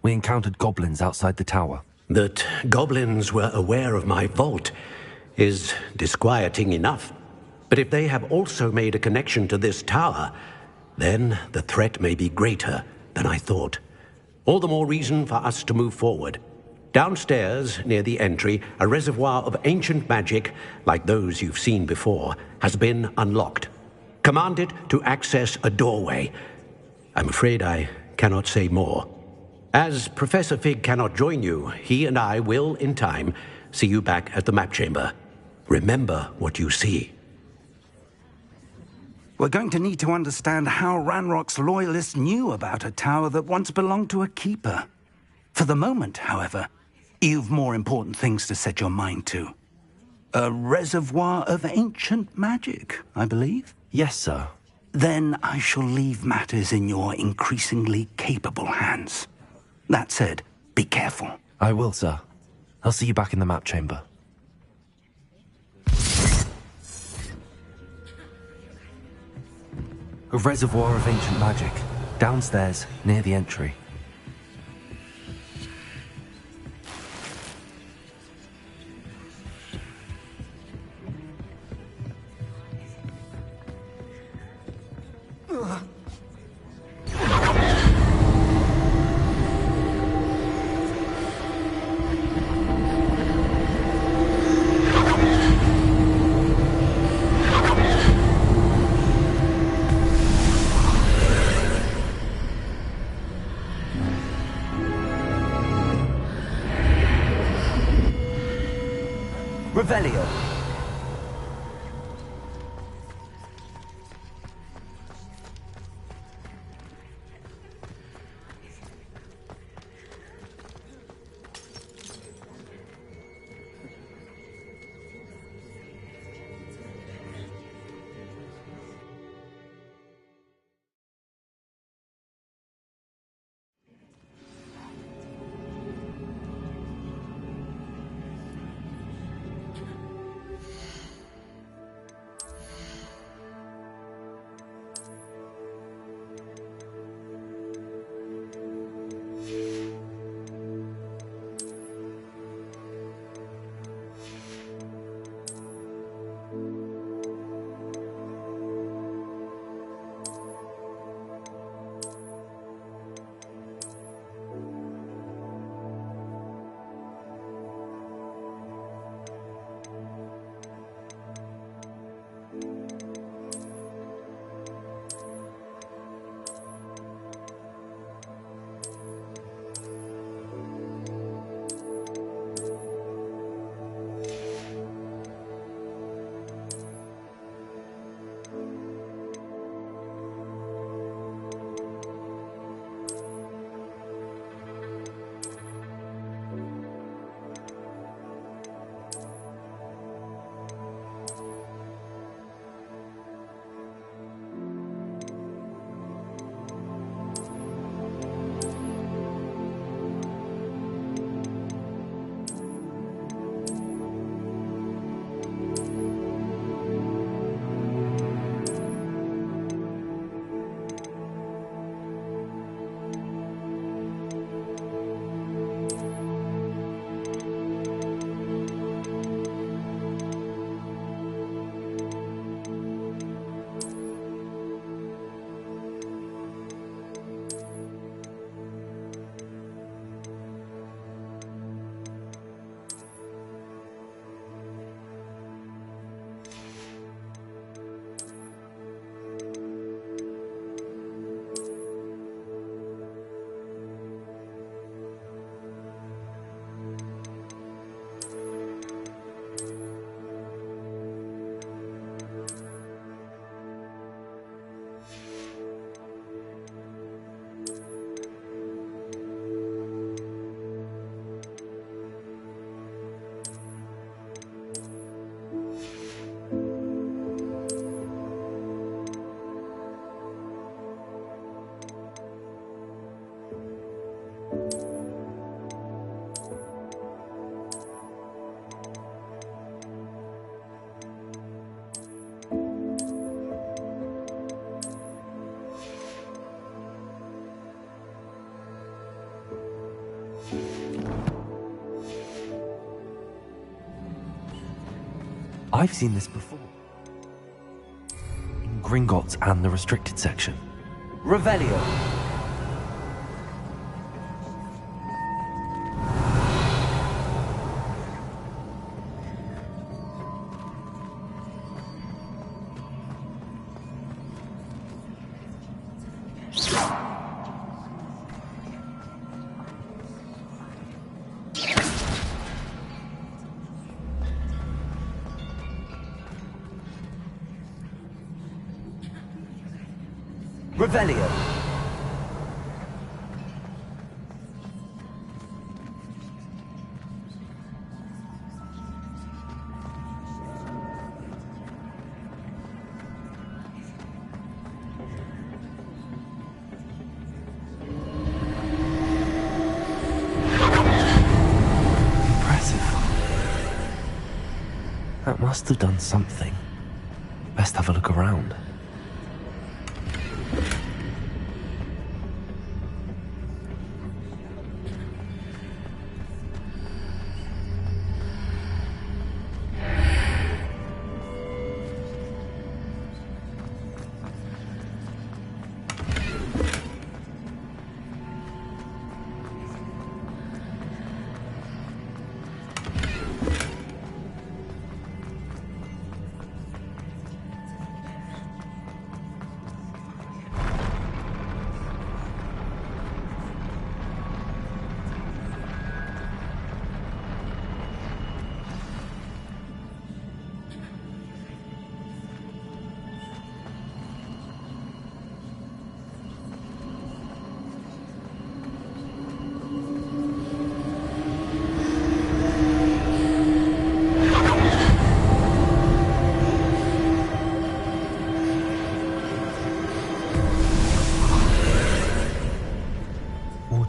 We encountered goblins outside the tower. That goblins were aware of my vault is disquieting enough. But if they have also made a connection to this tower, then the threat may be greater than I thought. All the more reason for us to move forward. Downstairs, near the entry, a reservoir of ancient magic, like those you've seen before, has been unlocked. Command it to access a doorway. I'm afraid I cannot say more. As Professor Fig cannot join you, he and I will, in time, see you back at the map chamber. Remember what you see. We're going to need to understand how Ranrock's loyalists knew about a tower that once belonged to a keeper. For the moment, however, you've more important things to set your mind to. A reservoir of ancient magic, I believe? Yes, sir. Then I shall leave matters in your increasingly capable hands. That said, be careful. I will, sir. I'll see you back in the map chamber. A reservoir of ancient magic, downstairs, near the entry. Revelio. I've seen this before. In Gringotts and the restricted section. Revelio. Revelio. Impressive. That must have done something. Best have a look around.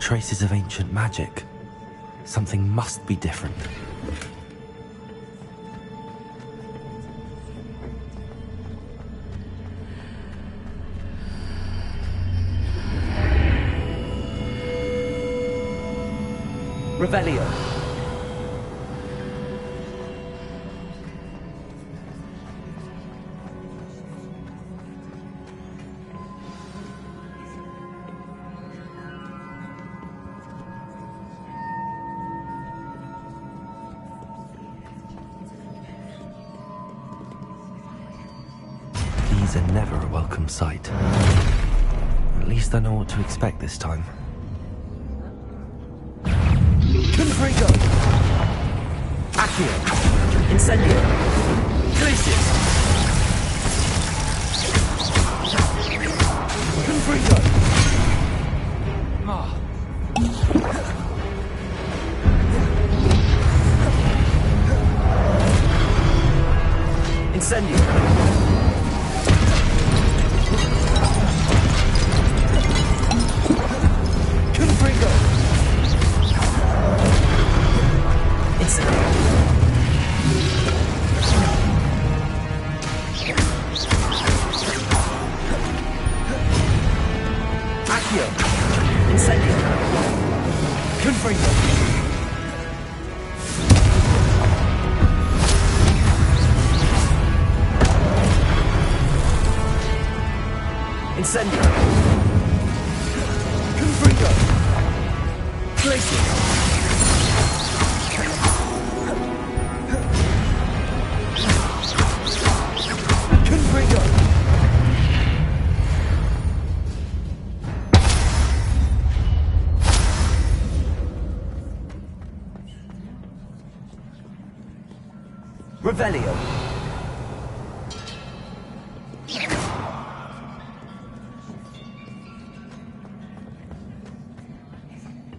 Traces of ancient magic. Something must be different. Revelio. These are never a welcome sight. At least I know what to expect this time. Confringo. Accio. Incendio. Glacius. Confringo. Incendio. Confringo. Incendio. Accio. Incendio. Confringo. Incendio. Confringo. Glacius. Confringo. Revelio.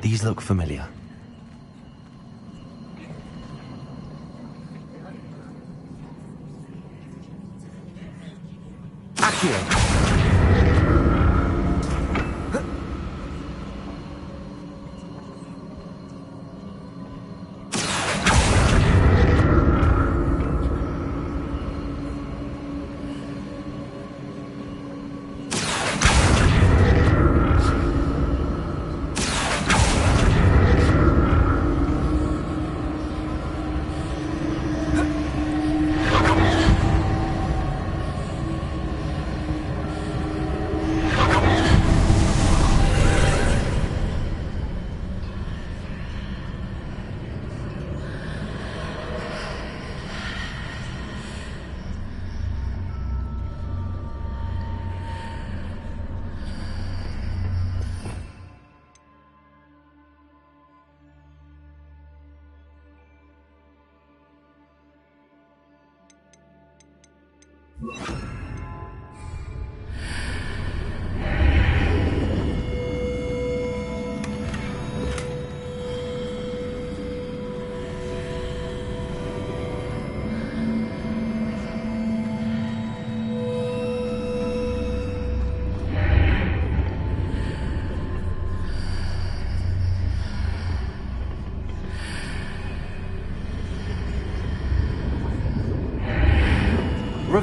These look familiar. Accio.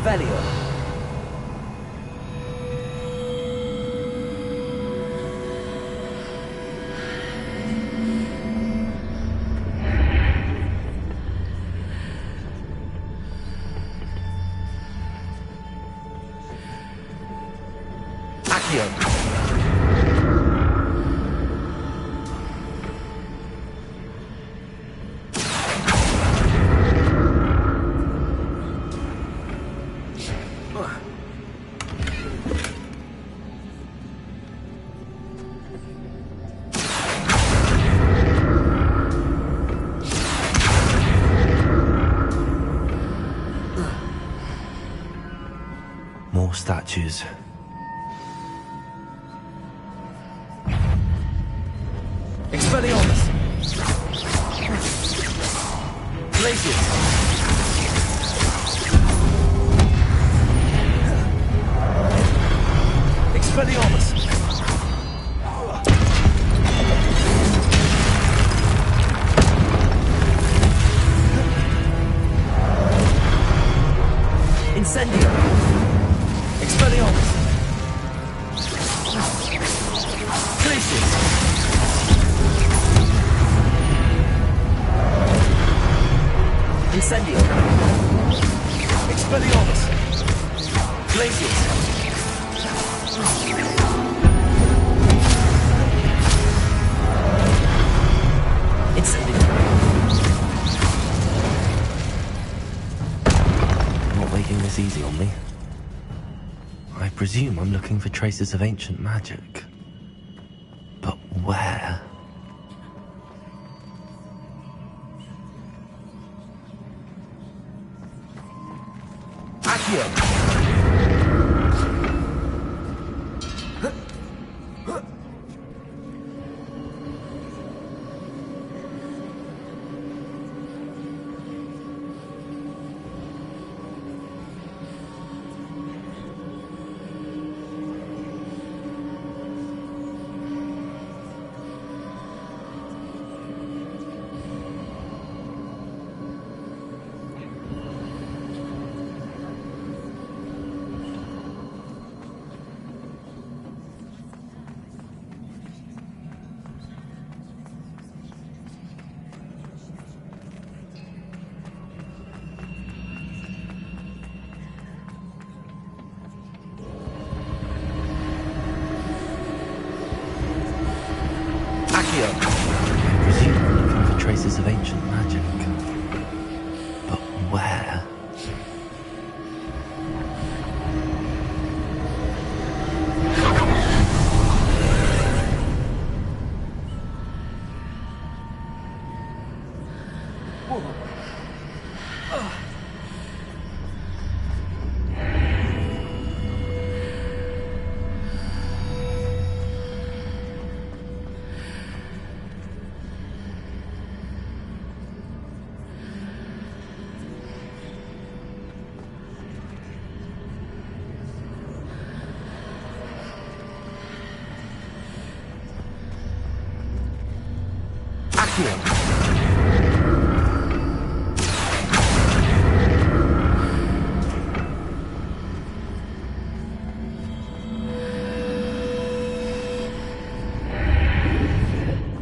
Revelio. Accio. More statues. Expelliarmus! Glacius! Expelliarmus! Incendio! Expelliarmus! Glacius! Incendio! Expelliarmus! Glacius! Incendio! Not making this easy on me. I presume I'm looking for traces of ancient magic. But where? Accio! I presume I'm looking for traces of ancient magic. But where?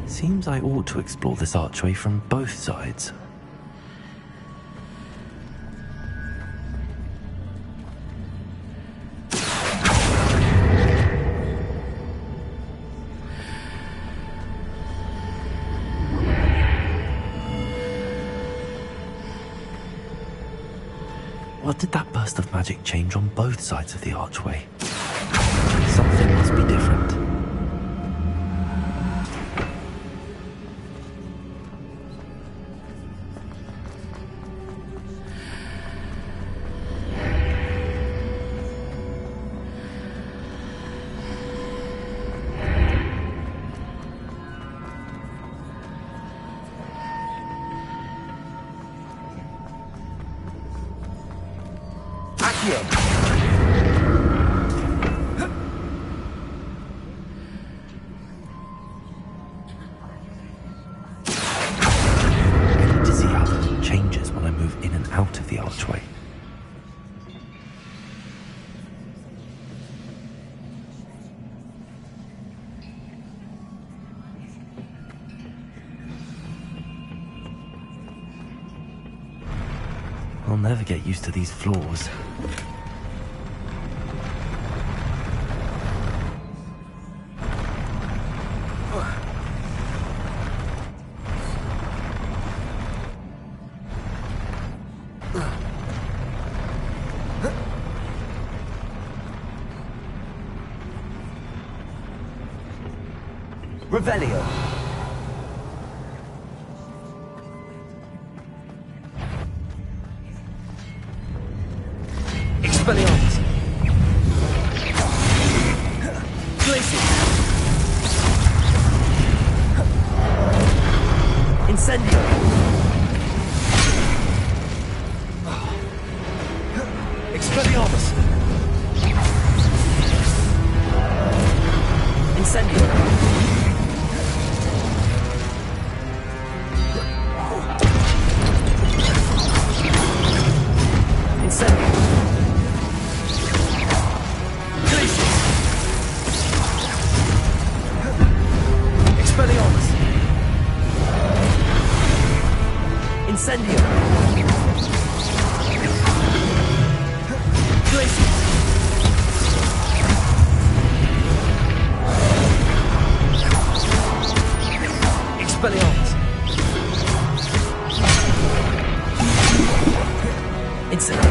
Seems I ought to explore this archway from both sides. What did that burst of magic change on both sides of the archway? Something must be different. never get used to these floors. Revelio. Expelliarmus. Glacius. Incendio. Expelliarmus. Incendio. Incendio. Glacius. Expelliarmus. Incendio.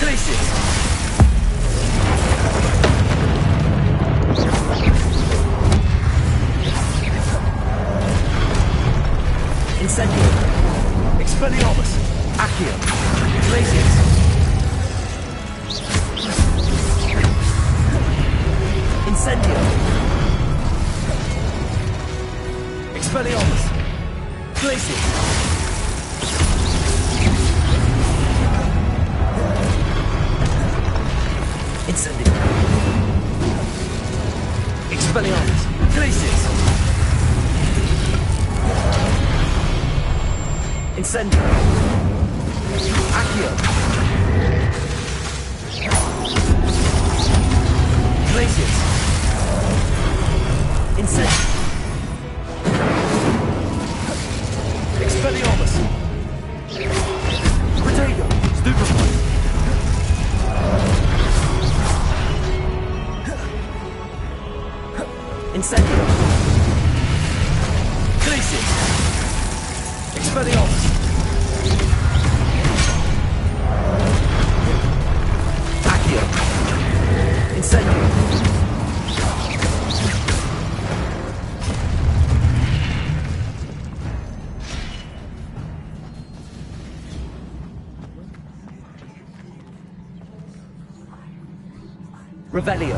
Glacius. Incendio. Expelliarmus. Accio. Glacius. Incendio. Expelliarmus. Glacius. Incendio. Expelliarmus. Glacius. Incendio. Accio. Glacius. Incendio. Expelliarmus. Protego. Stupefy. Incendio. Glacius. Expelliarmus. Accio. Incendio. Revelio.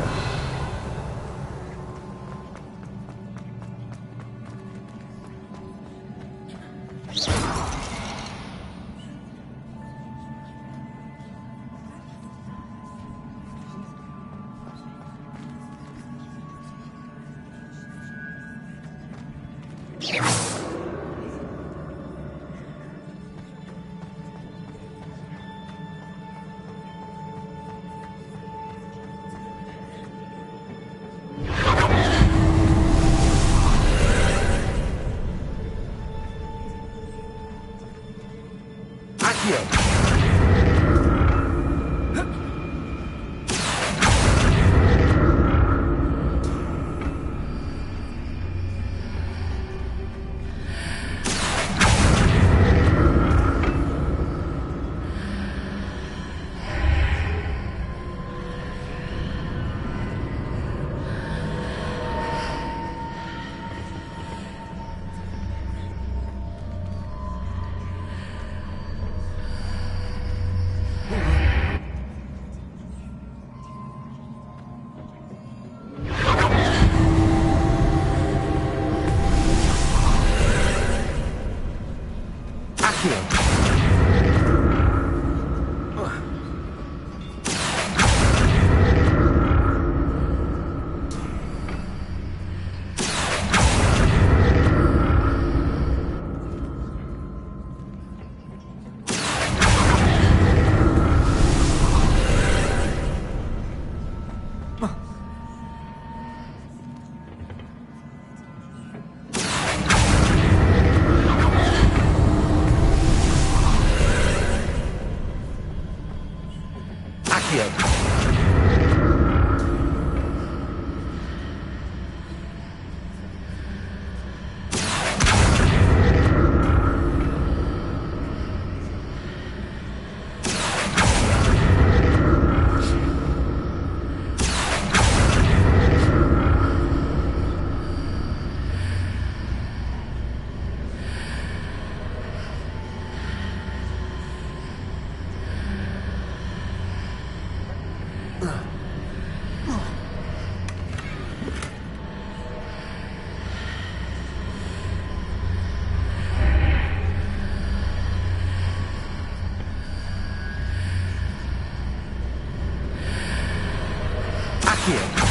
Accio.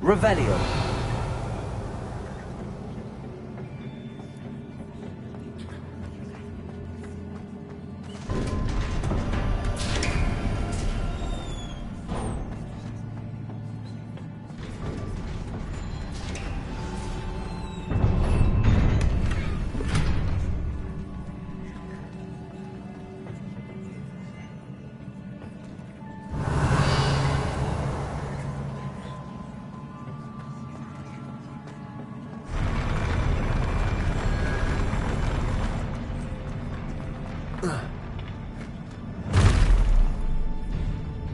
Revelio.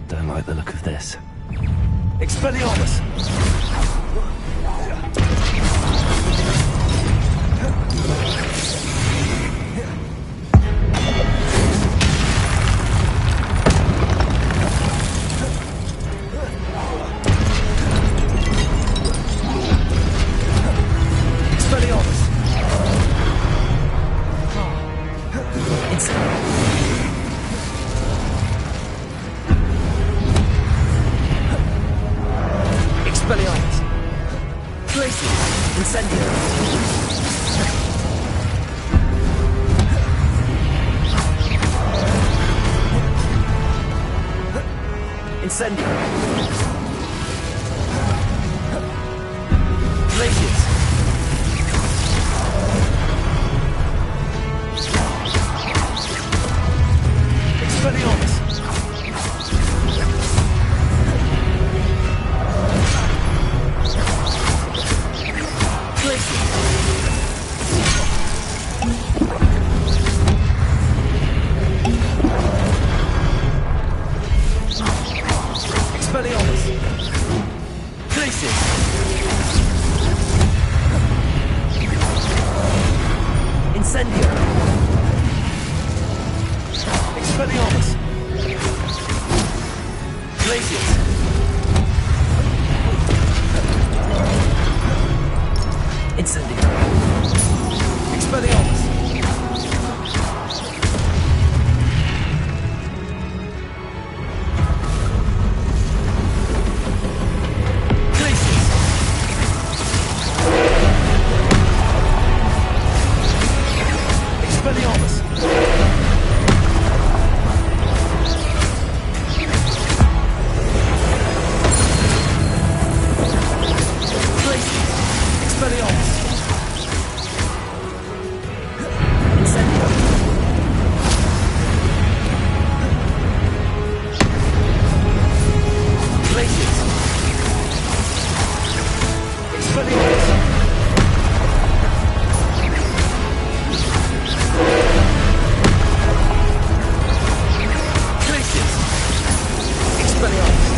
Don't like the look of this. Expelliarmus! Incendio. Glacius. Expelliarmus. Glacius. Expelliarmus! Glacius! Incendio! Expelliarmus! Glacius! Incendio! Expelliarmus! Expelliarmus! Expelliarmus! Incendio! Glacius! Expelliarmus! Expelliarmus!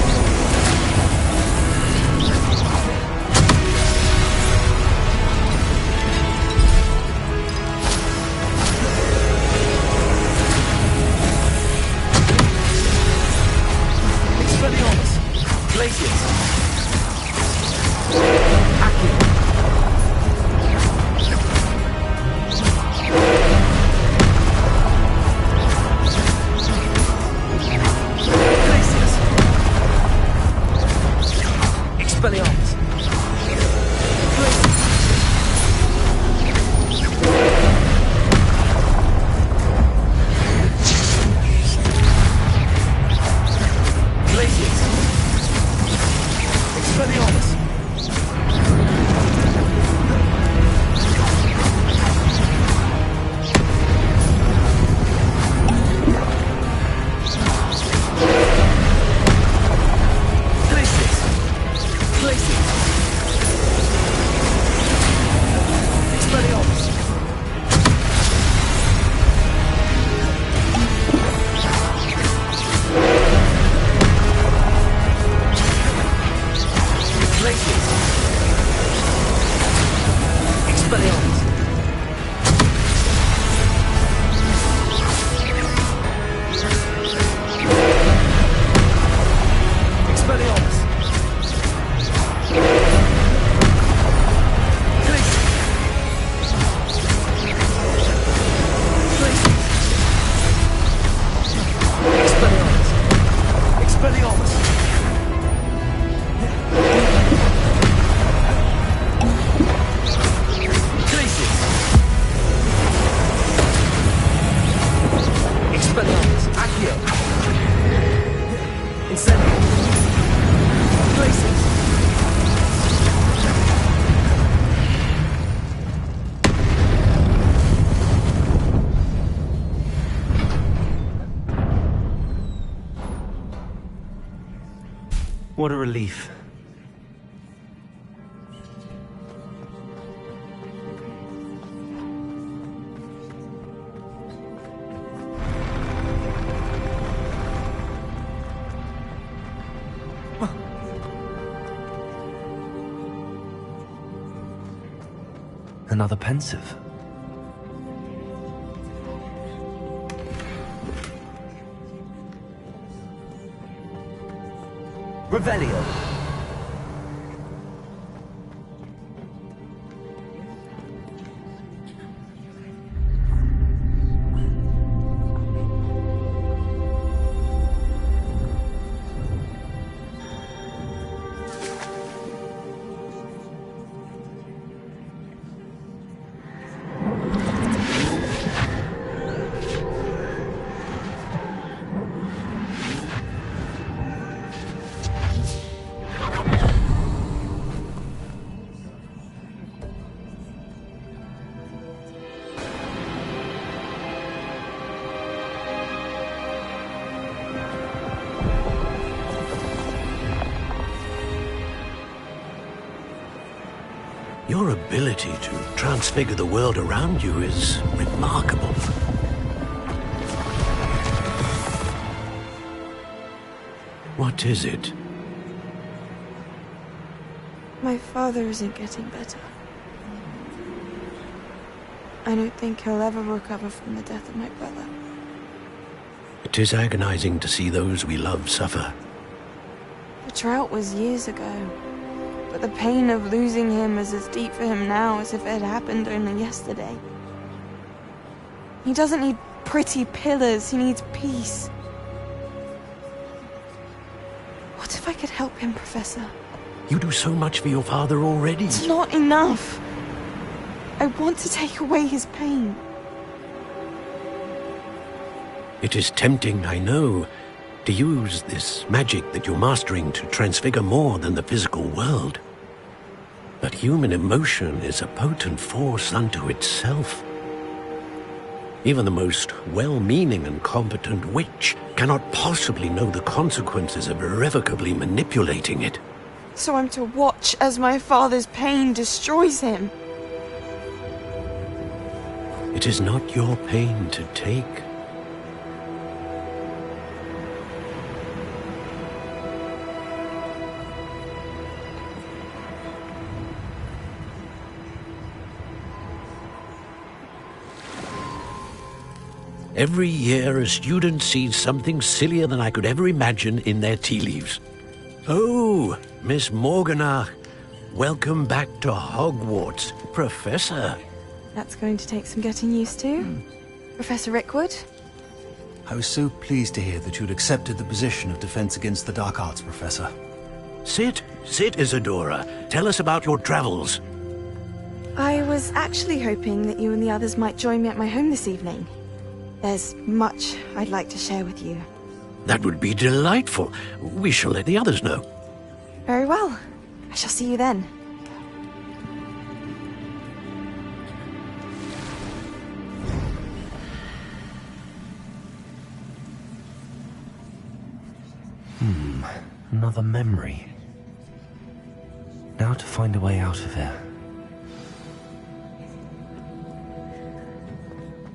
What a relief. Another pensive. Revelio. Your ability to transfigure the world around you is remarkable. What is it? My father isn't getting better. I don't think he'll ever recover from the death of my brother. It is agonizing to see those we love suffer. The drought was years ago, but the pain of losing him is as deep for him now as if it had happened only yesterday. He doesn't need pretty pillars, he needs peace. What if I could help him, Professor? You do so much for your father already. It's not enough. I want to take away his pain. It is tempting, I know, to use this magic that you're mastering to transfigure more than the physical world. But human emotion is a potent force unto itself. Even the most well-meaning and competent witch cannot possibly know the consequences of irrevocably manipulating it. So I'm to watch as my father's pain destroys him. It is not your pain to take. Every year, a student sees something sillier than I could ever imagine in their tea leaves. Oh, Miss Morganach, welcome back to Hogwarts, Professor. That's going to take some getting used to. Professor Rickwood? I was so pleased to hear that you'd accepted the position of Defense Against the Dark Arts, Professor. Sit, Isadora. Tell us about your travels. I was actually hoping that you and the others might join me at my home this evening. There's much I'd like to share with you. That would be delightful. We shall let the others know. Very well. I shall see you then. Another memory. Now to find a way out of here.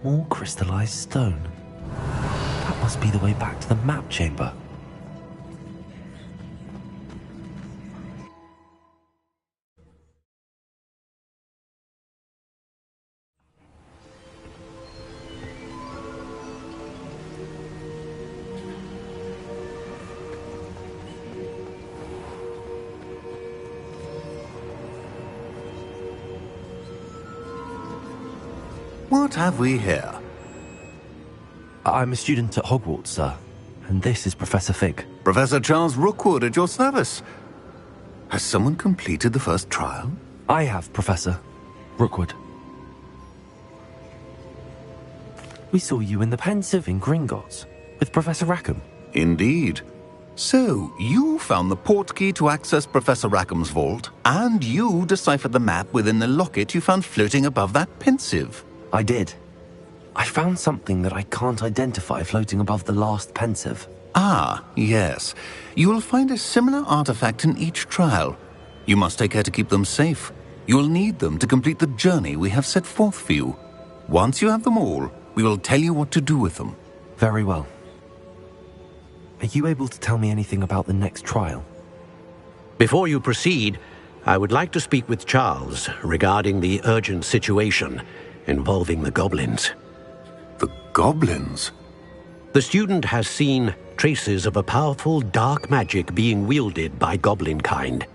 More crystallized stone. That must be the way back to the map chamber. What have we here? I'm a student at Hogwarts, sir. And this is Professor Fig. Professor Charles Rookwood at your service. Has someone completed the first trial? I have, Professor Rookwood. We saw you in the Pensieve in Gringotts with Professor Rackham. Indeed. So, you found the portkey to access Professor Rackham's vault, and you deciphered the map within the locket you found floating above that Pensieve. I did. I found something that I can't identify floating above the last Pensieve. Ah, yes. You will find a similar artifact in each trial. You must take care to keep them safe. You will need them to complete the journey we have set forth for you. Once you have them all, we will tell you what to do with them. Very well. Are you able to tell me anything about the next trial? Before you proceed, I would like to speak with Charles regarding the urgent situation involving the goblins. The goblins? The student has seen traces of a powerful dark magic being wielded by goblin kind.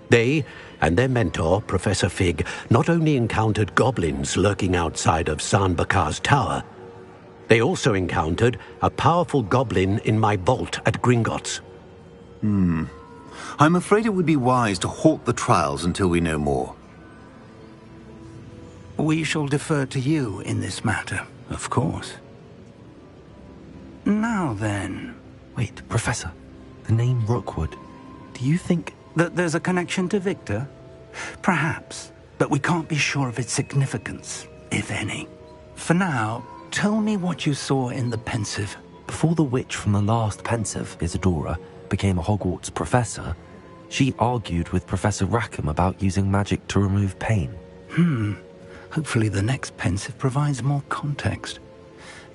They and their mentor, Professor Fig, not only encountered goblins lurking outside of San Bakar's tower, they also encountered a powerful goblin in my vault at Gringotts. I'm afraid it would be wise to halt the trials until we know more. We shall defer to you in this matter, of course. Now then... Wait, Professor. The name Rookwood. Do you think... that there's a connection to Victor? Perhaps, but we can't be sure of its significance, if any. For now, tell me what you saw in the Pensieve. Before the witch from the last Pensieve, Isadora, became a Hogwarts professor, she argued with Professor Rackham about using magic to remove pain. Hopefully the next Pensieve provides more context.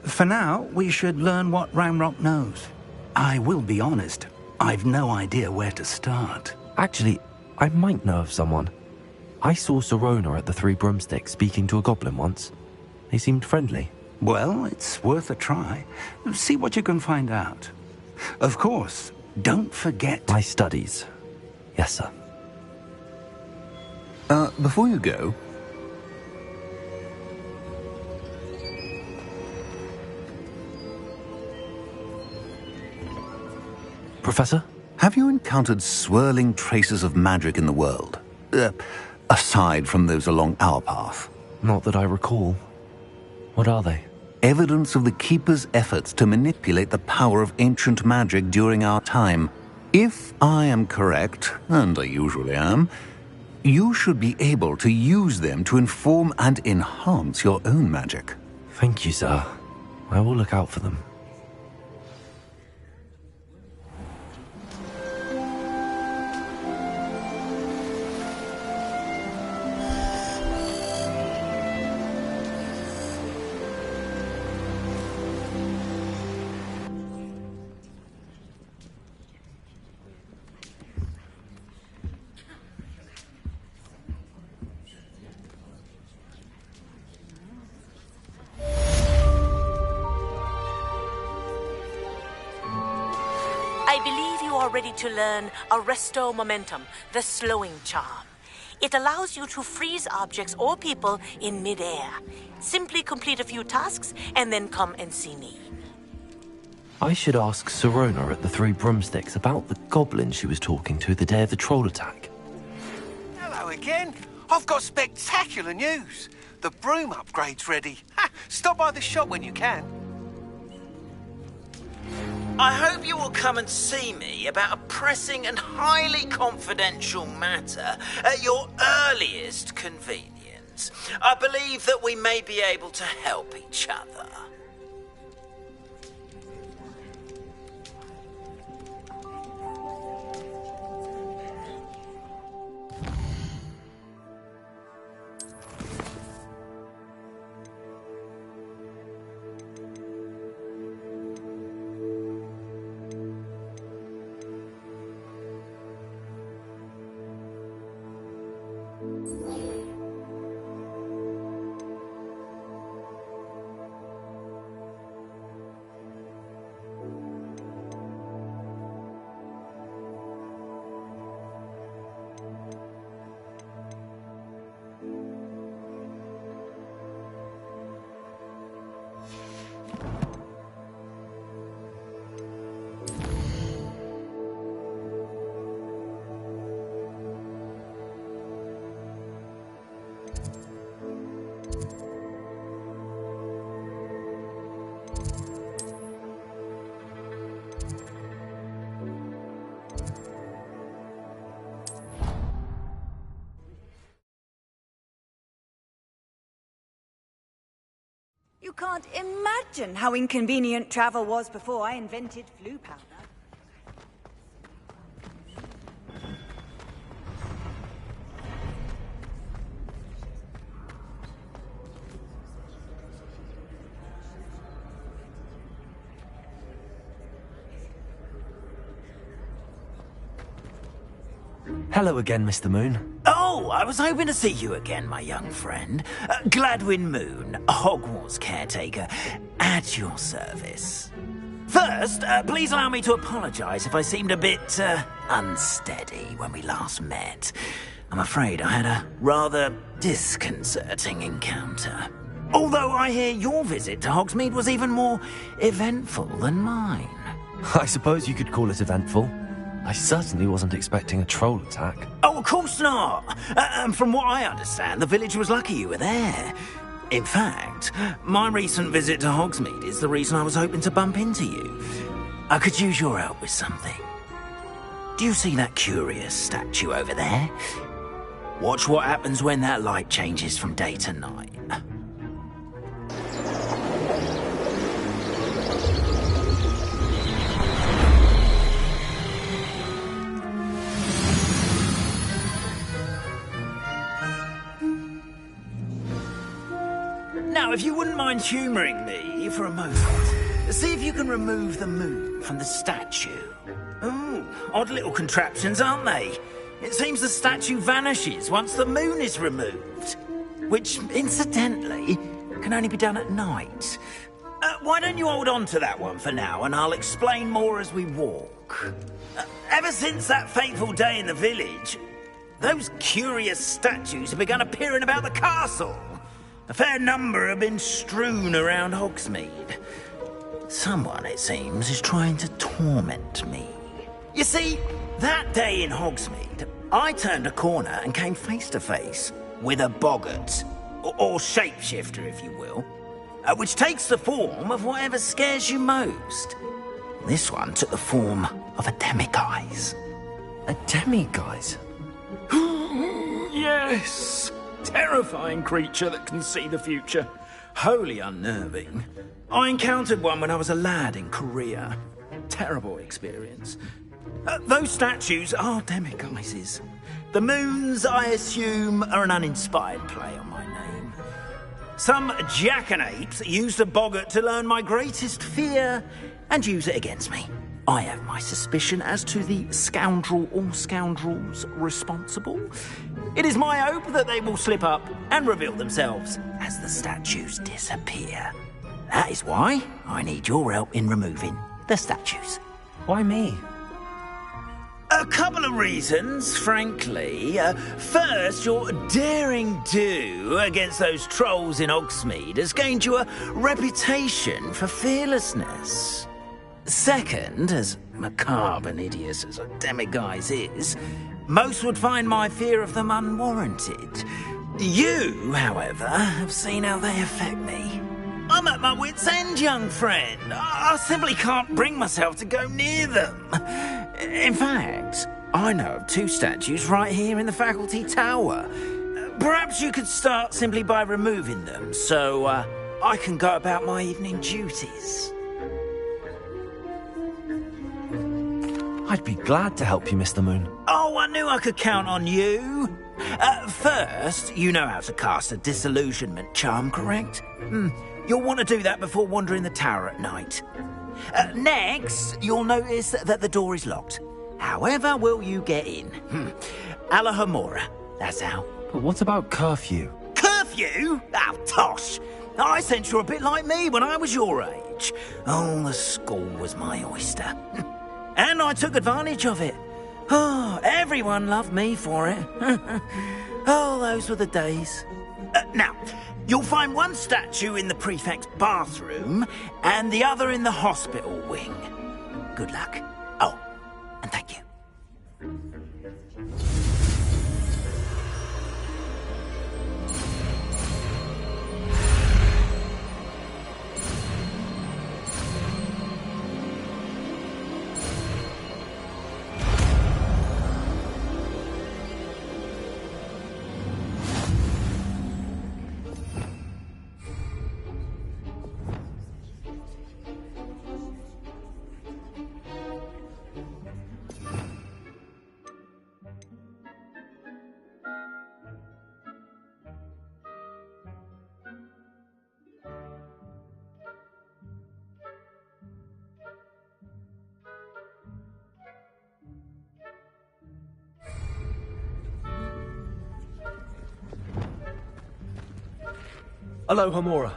For now, we should learn what Ranrock knows. I will be honest, I've no idea where to start. Actually, I might know of someone. I saw Sirona at the Three Broomsticks speaking to a goblin once. They seemed friendly. Well, it's worth a try. See what you can find out. Of course, don't forget... my studies. Yes, sir. Before you go... Professor? Have you encountered swirling traces of magic in the world? Aside from those along our path? Not that I recall. What are they? Evidence of the Keeper's efforts to manipulate the power of ancient magic during our time. If I am correct, and I usually am, you should be able to use them to inform and enhance your own magic. Thank you, sir. I will look out for them. I believe you are ready to learn Arresto Momentum, the slowing charm. It allows you to freeze objects or people in midair. Simply complete a few tasks and then come and see me. I should ask Sirona at the Three Broomsticks about the goblin she was talking to the day of the troll attack. Hello again. I've got spectacular news. The broom upgrade's ready. Stop by the shop when you can. I hope you will come and see me about a pressing and highly confidential matter at your earliest convenience. I believe that we may be able to help each other. You can't imagine how inconvenient travel was before I invented flu powder. Hello again, Mr. Moon. Oh, I was hoping to see you again, my young friend. Gladwin Moon, Hogwarts caretaker, at your service. First, please allow me to apologise if I seemed a bit, unsteady when we last met. I'm afraid I had a rather disconcerting encounter. Although I hear your visit to Hogsmeade was even more eventful than mine. I suppose you could call it eventful. I certainly wasn't expecting a troll attack. Oh, of course not. From what I understand, the village was lucky you were there. In fact, my recent visit to Hogsmeade is the reason I was hoping to bump into you. I could use your help with something. Do you see that curious statue over there? Watch what happens when that light changes from day to night. Now, if you wouldn't mind humouring me for a moment, see if you can remove the moon from the statue. Ooh, odd little contraptions, aren't they? It seems the statue vanishes once the moon is removed. Which, incidentally, can only be done at night. Why don't you hold on to that one for now, and I'll explain more as we walk. Ever since that fateful day in the village, those curious statues have begun appearing about the castle. A fair number have been strewn around Hogsmeade. Someone, it seems, is trying to torment me. You see, that day in Hogsmeade, I turned a corner and came face to face with a boggart, or shapeshifter, if you will, which takes the form of whatever scares you most. This one took the form of a demiguise. A demiguise? Yes! Terrifying creature that can see the future. Wholly unnerving. I encountered one when I was a lad in Korea. Terrible experience. Those statues are demiguises. The moons, I assume, are an uninspired play on my name. Some jackanapes used a boggart to learn my greatest fear and use it against me. I have my suspicion as to the scoundrel or scoundrels responsible. It is my hope that they will slip up and reveal themselves as the statues disappear. That is why I need your help in removing the statues. Why me? A couple of reasons, frankly. First, your daring do against those trolls in Hogsmeade has gained you a reputation for fearlessness. Second, as macabre and hideous as a demiguise is, most would find my fear of them unwarranted. You, however, have seen how they affect me. I'm at my wit's end, young friend. I simply can't bring myself to go near them. In fact, I know of two statues right here in the faculty tower. Perhaps you could start simply by removing them, so I can go about my evening duties. I'd be glad to help you, Mr. Moon. Oh, I knew I could count on you. First, you know how to cast a disillusionment charm, correct? You'll want to do that before wandering the tower at night. Next, you'll notice that the door is locked. However will you get in? Alohomora, that's how. But what about curfew? Curfew? Oh, tosh. I sense you're a bit like me when I was your age. Oh, the school was my oyster. And I took advantage of it. Oh, everyone loved me for it. Oh, those were the days. Now, you'll find one statue in the prefect's bathroom and the other in the hospital wing. Good luck. Oh, and thank you. Aloha Mora.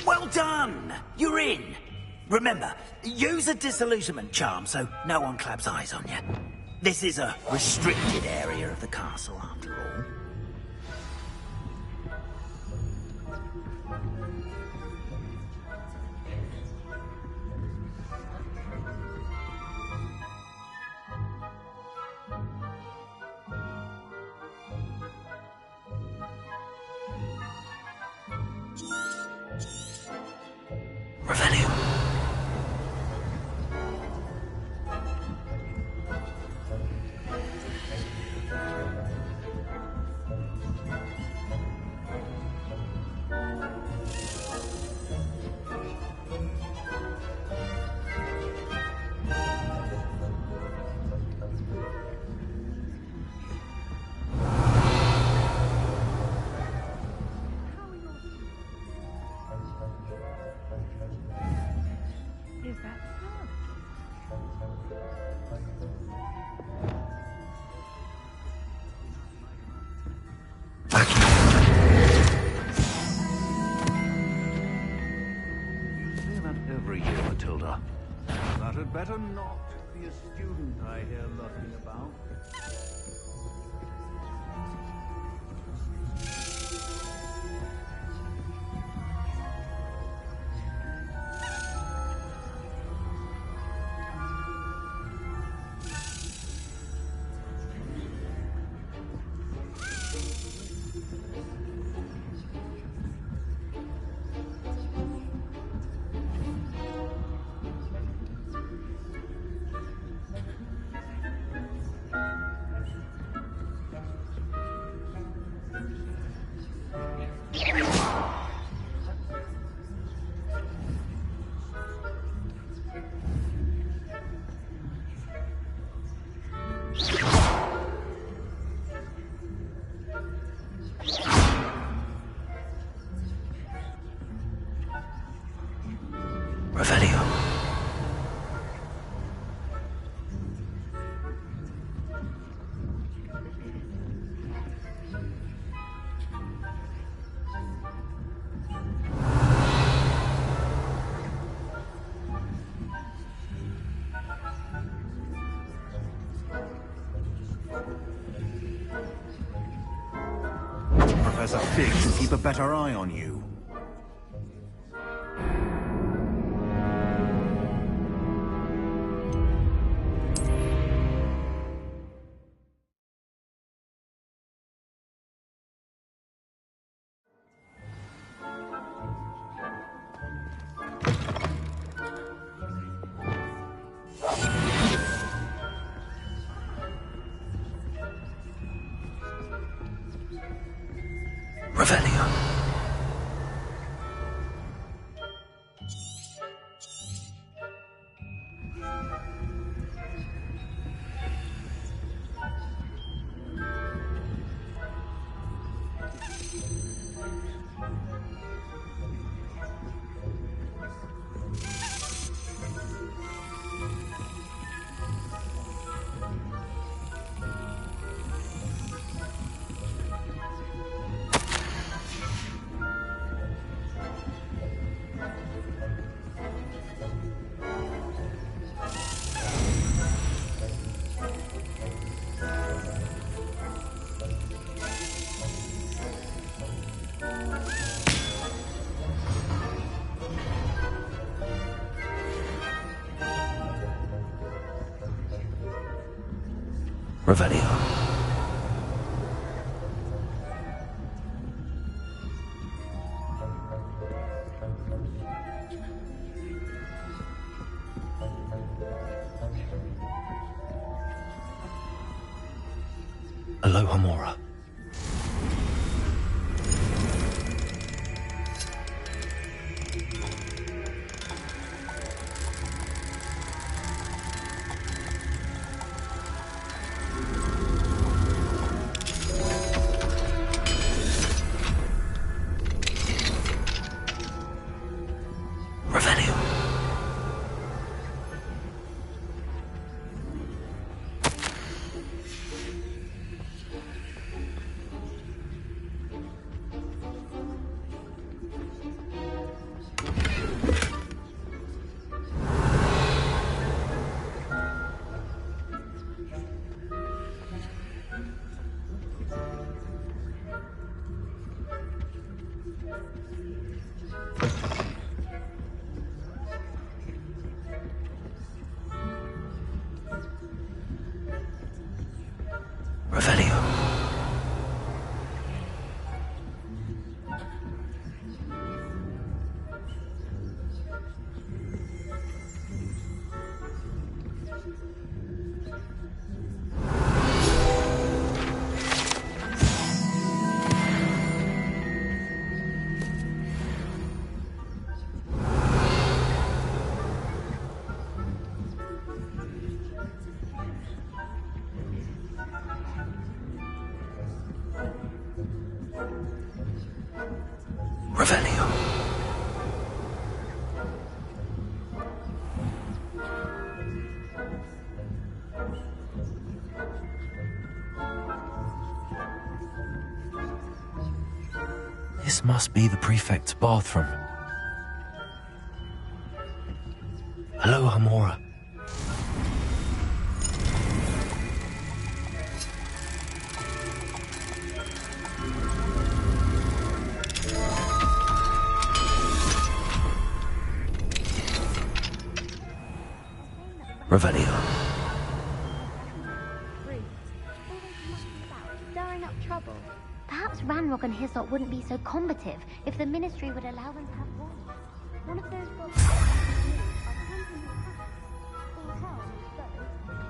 Well done! You're in. Remember, use a disillusionment charm so no one claps eyes on you. This is a restricted area of the castle, after all. That had better not be a student I hear lurking about. Professor Fig can keep a better eye on you. Revelio. Alohomora. This must be the prefect's bathroom. Alohomora. Revelio. Stirring up trouble. Perhaps Ranrock and Hislop wouldn't be so combative if the Ministry would allow them to have war. One of those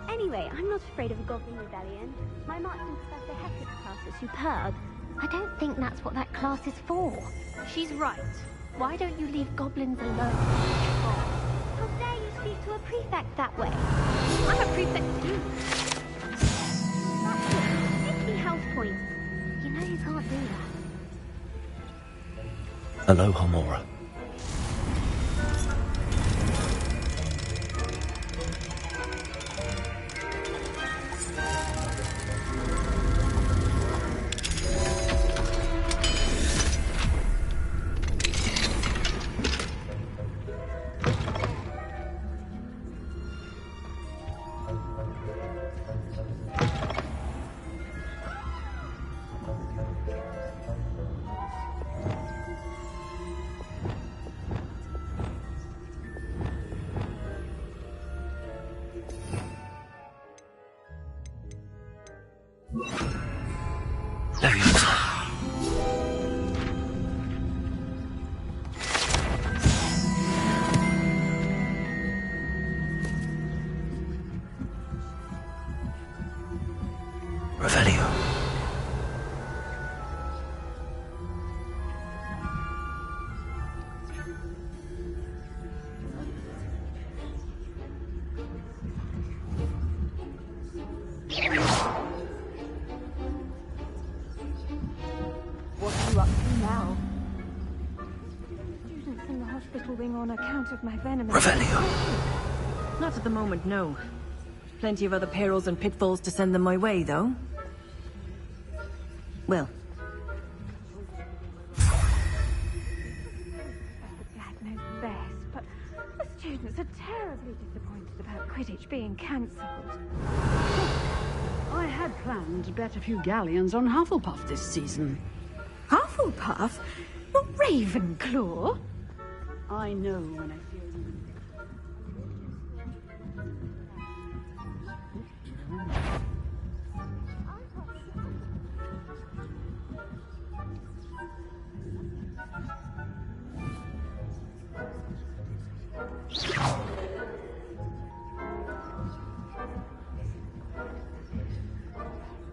Anyway, I'm not afraid of a Goblin rebellion. My Marching Professor Hector's class is superb. I don't think that's what that class is for. She's right. Why don't you leave goblins alone? How dare you speak to a prefect that way? I'm a prefect too. That's it. 50 house points. You know you can't do that. Alohomora. What are you up to now? Students in the hospital wing on account of my venom. Revelio. Not at the moment, no. Plenty of other perils and pitfalls to send them my way, though. Well. Dad knows best, but the students are terribly disappointed about Quidditch being cancelled. I had planned to bet a few galleons on Hufflepuff this season. Hufflepuff? Not Ravenclaw? I know when I feel you.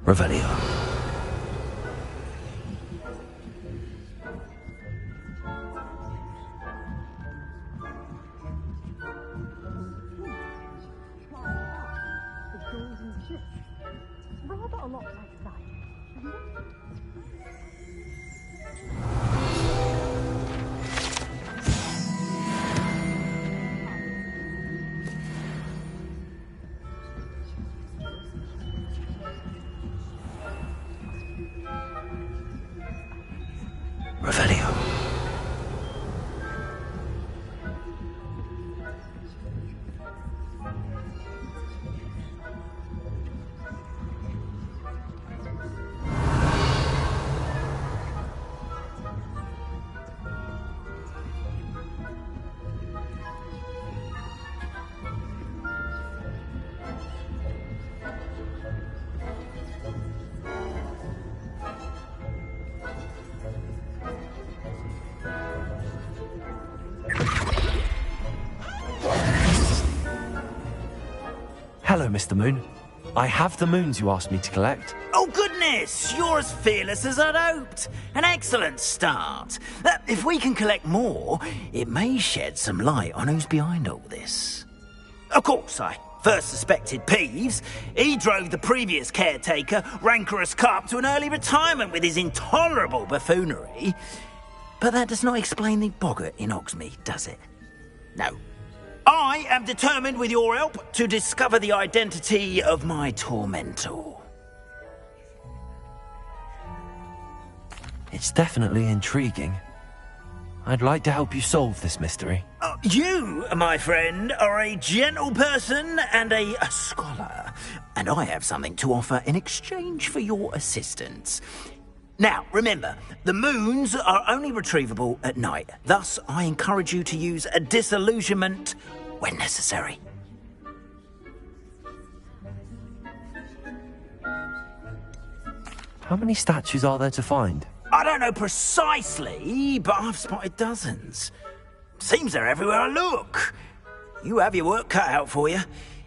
Revelio. Rather a lot like that. Revelio. Hello, Mr. Moon. I have the moons you asked me to collect. Oh, goodness! You're as fearless as I'd hoped. An excellent start. If we can collect more, it may shed some light on who's behind all this. Of course, I first suspected Peeves. He drove the previous caretaker, Rancorous Carp, to an early retirement with his intolerable buffoonery. But that does not explain the boggart in Hogsmeade, does it? No. I am determined, with your help, to discover the identity of my tormentor. It's definitely intriguing. I'd like to help you solve this mystery. You, my friend, are a gentle person and a scholar, and I have something to offer in exchange for your assistance. Now, remember, the moons are only retrievable at night. Thus, I encourage you to use a disillusionment when necessary. How many statues are there to find? I don't know precisely, but I've spotted dozens. Seems they're everywhere I look. You have your work cut out for you,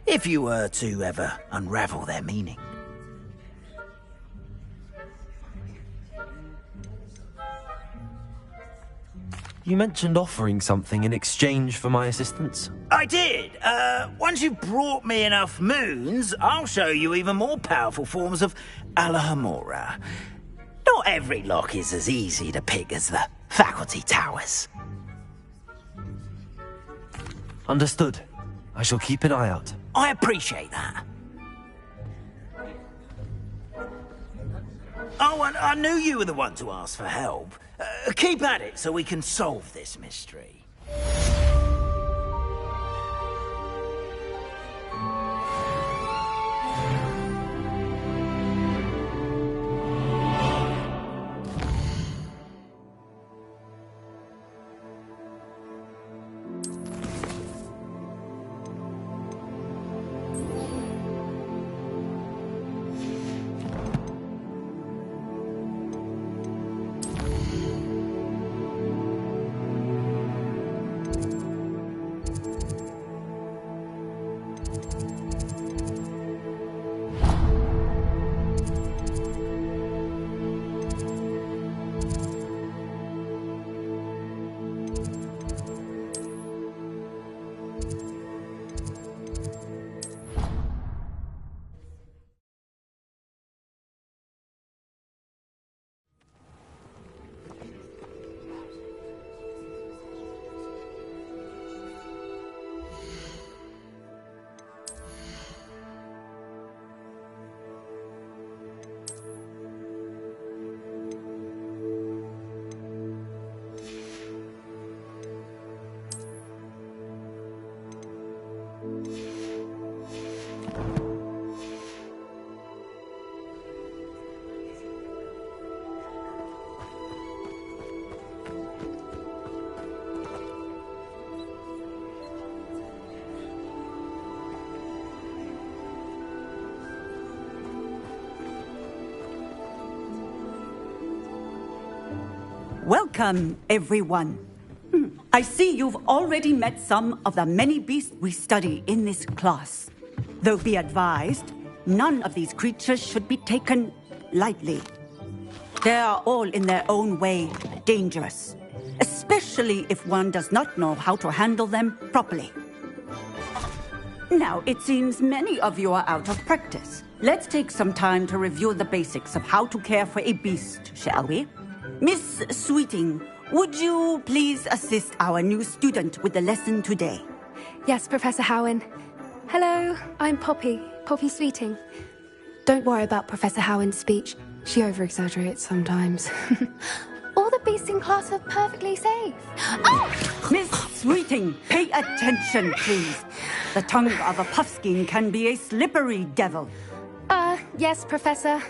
if you were to ever unravel their meaning. You mentioned offering something in exchange for my assistance. I did. Once you've brought me enough moons, I'll show you even more powerful forms of Alohomora. Not every lock is as easy to pick as the faculty towers. Understood. I shall keep an eye out. I appreciate that. Oh, and I knew you were the one to ask for help. Keep at it so we can solve this mystery. Welcome, everyone. I see you've already met some of the many beasts we study in this class. Though be advised, none of these creatures should be taken lightly. They are all in their own way dangerous, especially if one does not know how to handle them properly. Now, it seems many of you are out of practice. Let's take some time to review the basics of how to care for a beast, shall we? Miss Sweeting, would you please assist our new student with the lesson today? Yes, Professor Howen. Hello, I'm Poppy Sweeting. Don't worry about Professor Howen's speech. She over-exaggerates sometimes. All the beasts in class are perfectly safe. Oh! Miss Sweeting, pay attention, please. The tongue of a puffskein can be a slippery devil. Yes, Professor.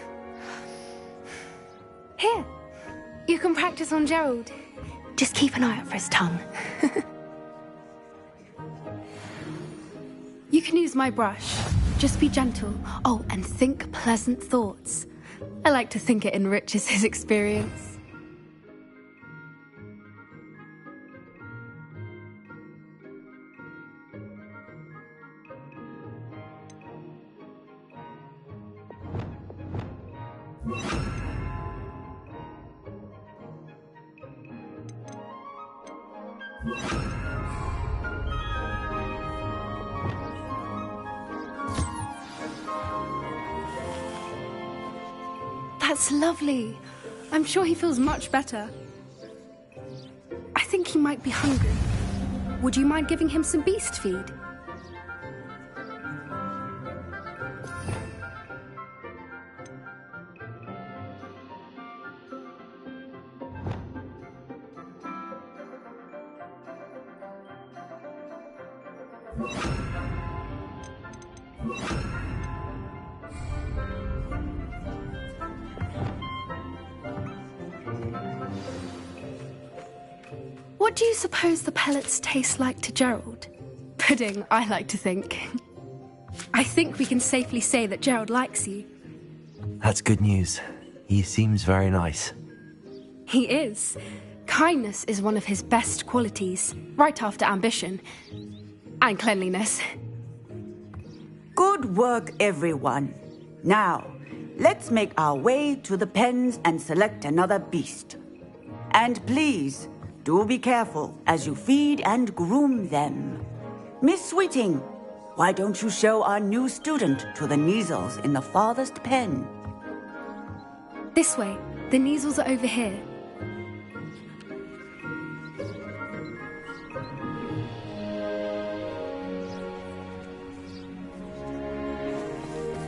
Here, you can practice on Gerald. Just keep an eye out for his tongue. You can use my brush. Just be gentle. Oh, and think pleasant thoughts. I like to think it enriches his experience. That's lovely. I'm sure he feels much better. I think he might be hungry. Would you mind giving him some beast feed? What do you suppose the pellets taste like to Gerald? Pudding, I like to think. I think we can safely say that Gerald likes you. That's good news. He seems very nice. He is. Kindness is one of his best qualities, right after ambition. And cleanliness. Good work, everyone. Now, let's make our way to the pens and select another beast. And please, do be careful as you feed and groom them. Miss Sweeting, why don't you show our new student to the Kneazles in the farthest pen? This way. The Kneazles are over here.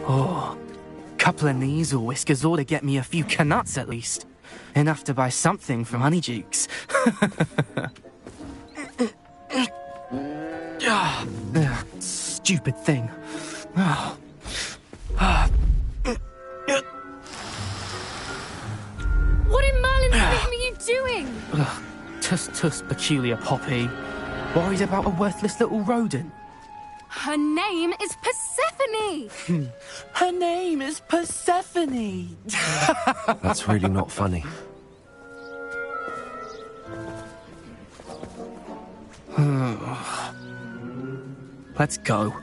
Oh, couple of Kneazle whiskers ought to get me a few canuts at least. Enough to buy something from Honeydukes. Stupid thing. What in Merlin's name are you doing? Tuss, peculiar Poppy. Worried about a worthless little rodent. Her name is Persephone! Her name is Persephone! That's really not funny. Let's go.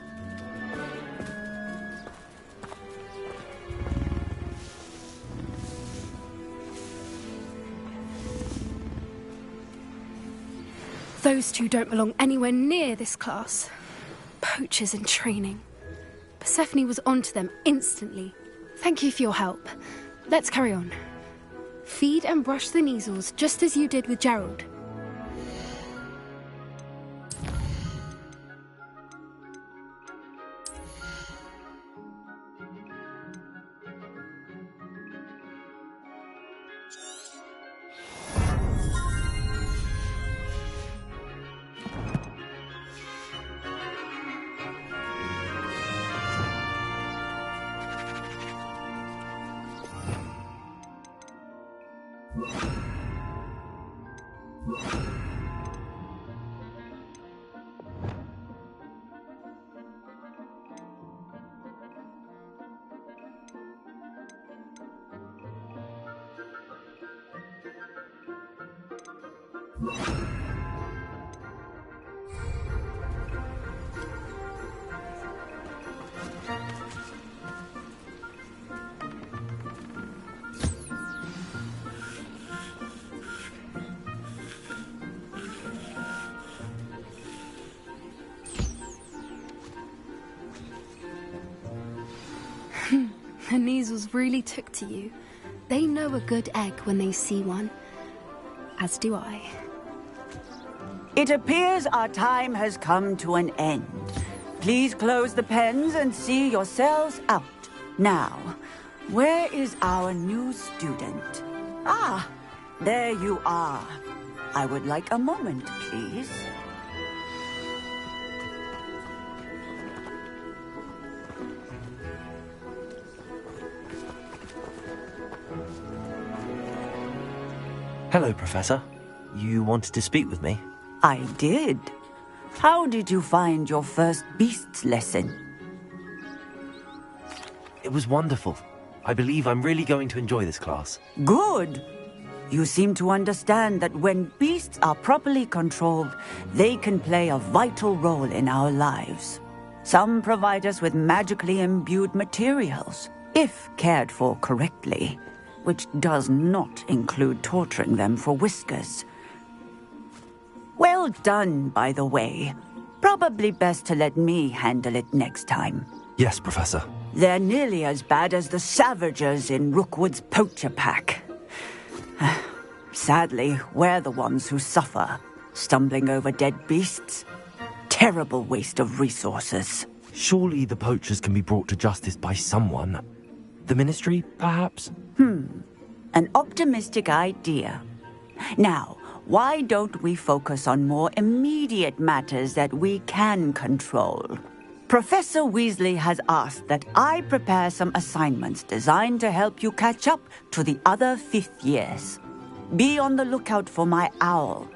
Those two don't belong anywhere near this class. Poachers in training. Persephone was onto them instantly. Thank you for your help. Let's carry on. Feed and brush the Kneazles just as you did with Gerald. The Kneazles really took to you. They know a good egg when they see one. As do I. It appears our time has come to an end. Please close the pens and see yourselves out. Now, where is our new student? Ah, there you are. I would like a moment, please. Hello, Professor. You wanted to speak with me? I did. How did you find your first beasts lesson? It was wonderful. I believe I'm really going to enjoy this class. Good. You seem to understand that when beasts are properly controlled, they can play a vital role in our lives. Some provide us with magically imbued materials, if cared for correctly, which does not include torturing them for whiskers. Well done, by the way. Probably best to let me handle it next time. Yes, Professor. They're nearly as bad as the Savagers in Rookwood's poacher pack. Sadly, we're the ones who suffer, stumbling over dead beasts. Terrible waste of resources. Surely the poachers can be brought to justice by someone. The Ministry, perhaps? An optimistic idea. Now, why don't we focus on more immediate matters that we can control? Professor Weasley has asked that I prepare some assignments designed to help you catch up to the other 5th years. Be on the lookout for my owl.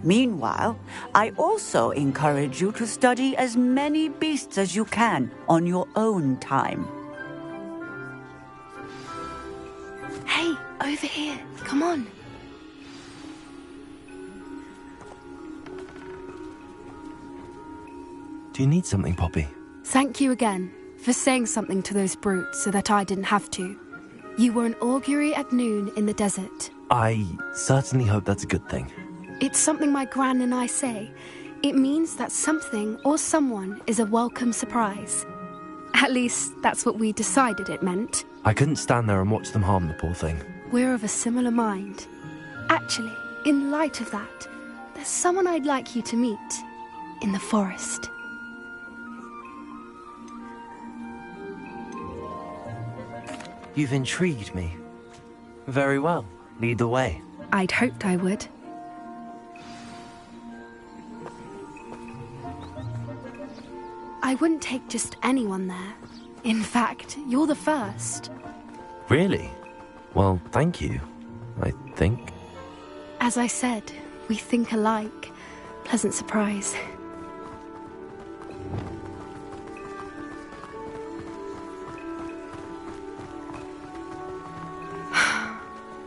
Meanwhile, I also encourage you to study as many beasts as you can on your own time. Hey, over here. Come on. Do you need something, Poppy? Thank you again for saying something to those brutes so that I didn't have to. You were an augury at noon in the desert. I certainly hope that's a good thing. It's something my gran and I say. It means that something or someone is a welcome surprise. At least, that's what we decided it meant. I couldn't stand there and watch them harm the poor thing. We're of a similar mind. Actually, in light of that, there's someone I'd like you to meet. In the forest. You've intrigued me. Very well. Lead the way. I'd hoped I would. I wouldn't take just anyone there. In fact, you're the first. Really? Well, thank you, I think. As I said, we think alike. Pleasant surprise.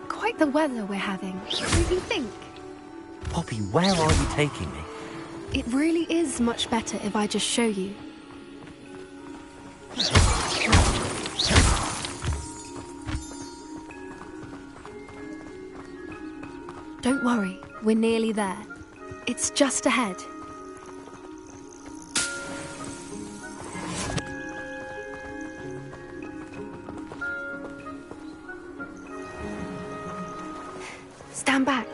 Quite the weather we're having. What do you think? Poppy, where are you taking me? It really is much better if I just show you. Don't worry, we're nearly there. It's just ahead. Stand back.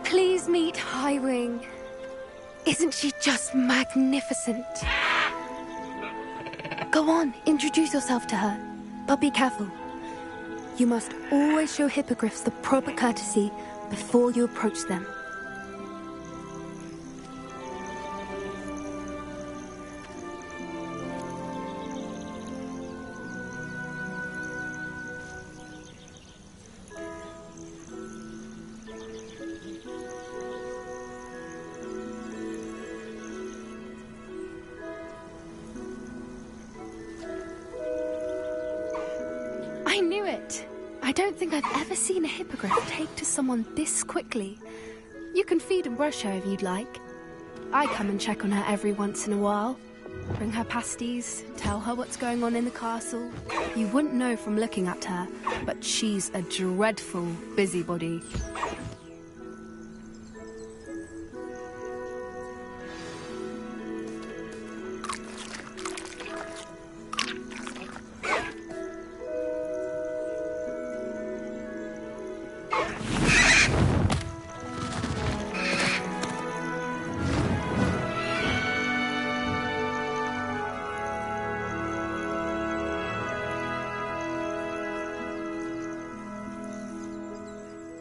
Please meet Highwing. Isn't she just magnificent? Go on, introduce yourself to her. But be careful. You must always show hippogriffs the proper courtesy before you approach them. I knew it! I don't think I've ever seen a hippogriff take to someone this quickly. You can feed and brush her if you'd like. I come and check on her every once in a while. Bring her pasties, tell her what's going on in the castle. You wouldn't know from looking at her, but she's a dreadful busybody.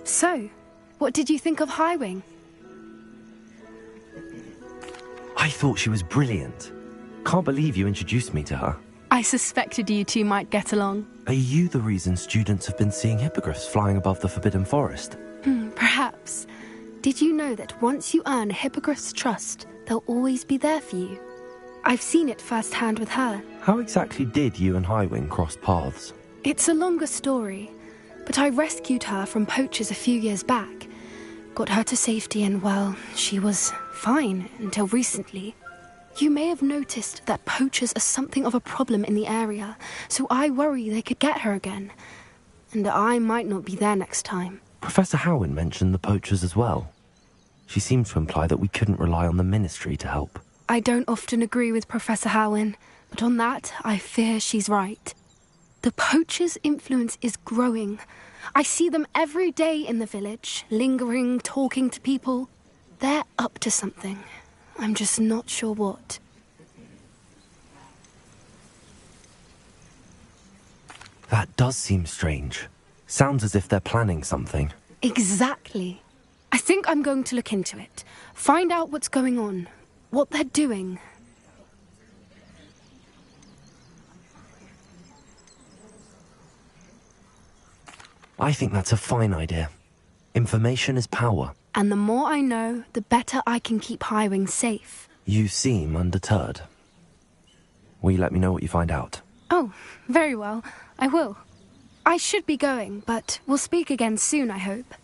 So, what did you think of Highwing? I thought she was brilliant. Can't believe you introduced me to her. I suspected you two might get along. Are you the reason students have been seeing hippogriffs flying above the Forbidden Forest? Perhaps. Did you know that once you earn a hippogriff's trust, they'll always be there for you? I've seen it firsthand with her. How exactly did you and Highwing cross paths? It's a longer story, but I rescued her from poachers a few years back. Got her to safety and, well, she was fine until recently. You may have noticed that poachers are something of a problem in the area, so I worry they could get her again. And I might not be there next time. Professor Howin mentioned the poachers as well. She seemed to imply that we couldn't rely on the Ministry to help. I don't often agree with Professor Howin, but on that, I fear she's right. The poachers' influence is growing. I see them every day in the village, lingering, talking to people. They're up to something. I'm just not sure what. That does seem strange. Sounds as if they're planning something. Exactly. I think I'm going to look into it. Find out what's going on, what they're doing. I think that's a fine idea. Information is power. And the more I know, the better I can keep Highwing safe. You seem undeterred. Will you let me know what you find out? Oh, very well. I will. I should be going, but we'll speak again soon, I hope.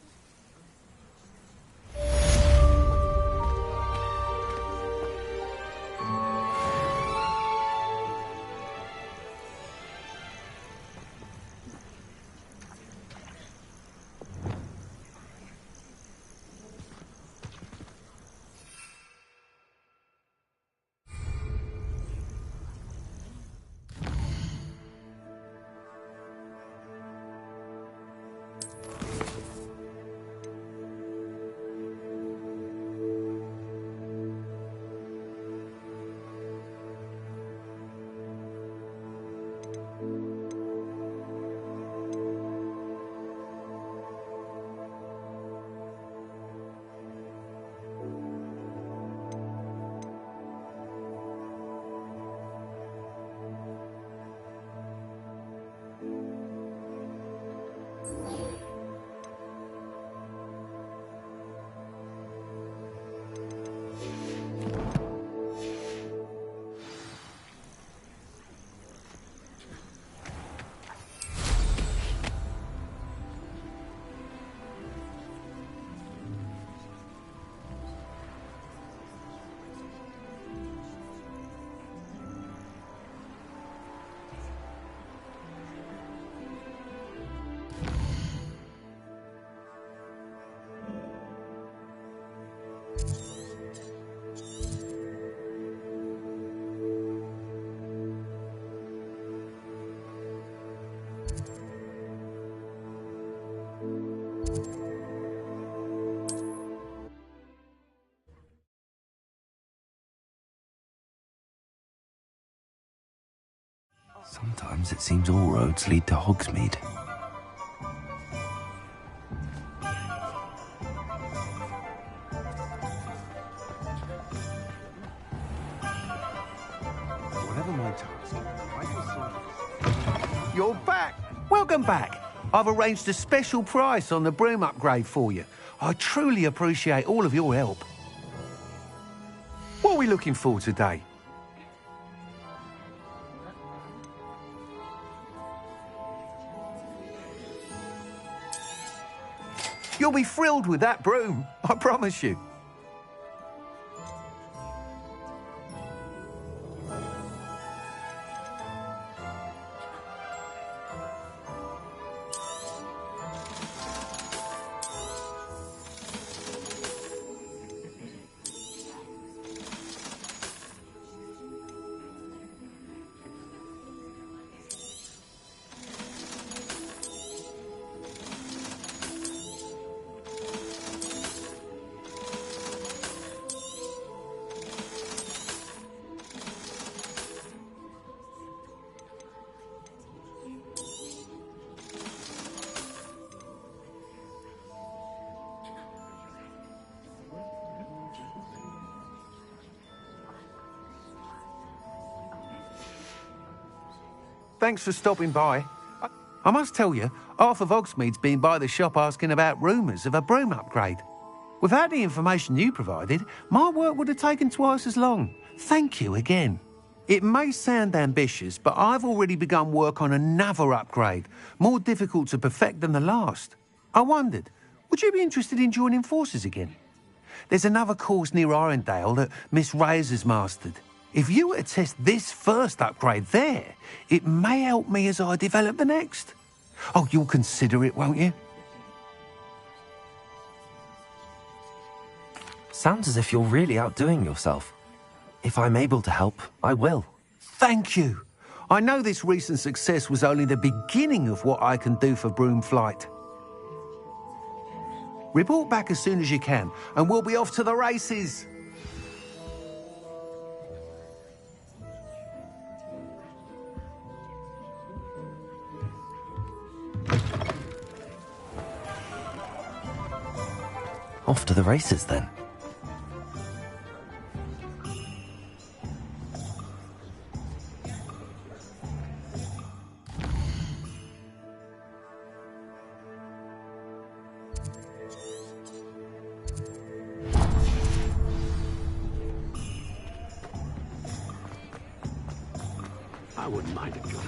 Sometimes it seems all roads lead to Hogsmeade. Whatever my task, You're back! Welcome back! I've arranged a special price on the broom upgrade for you. I truly appreciate all of your help. What are we looking for today? You'll be thrilled with that broom, I promise you. Thanks for stopping by. I must tell you, half of Hogsmeade's been by the shop asking about rumours of a broom upgrade. Without the information you provided, my work would have taken twice as long. Thank you again. It may sound ambitious, but I've already begun work on another upgrade, more difficult to perfect than the last. I wondered, would you be interested in joining forces again? There's another course near Arendelle that Miss Reyes has mastered. If you were to test this first upgrade there, it may help me as I develop the next. Oh, you'll consider it, won't you? Sounds as if you're really outdoing yourself. If I'm able to help, I will. Thank you. I know this recent success was only the beginning of what I can do for Broomflight. Report back as soon as you can, and we'll be off to the races. Off to the races, then. I wouldn't mind if you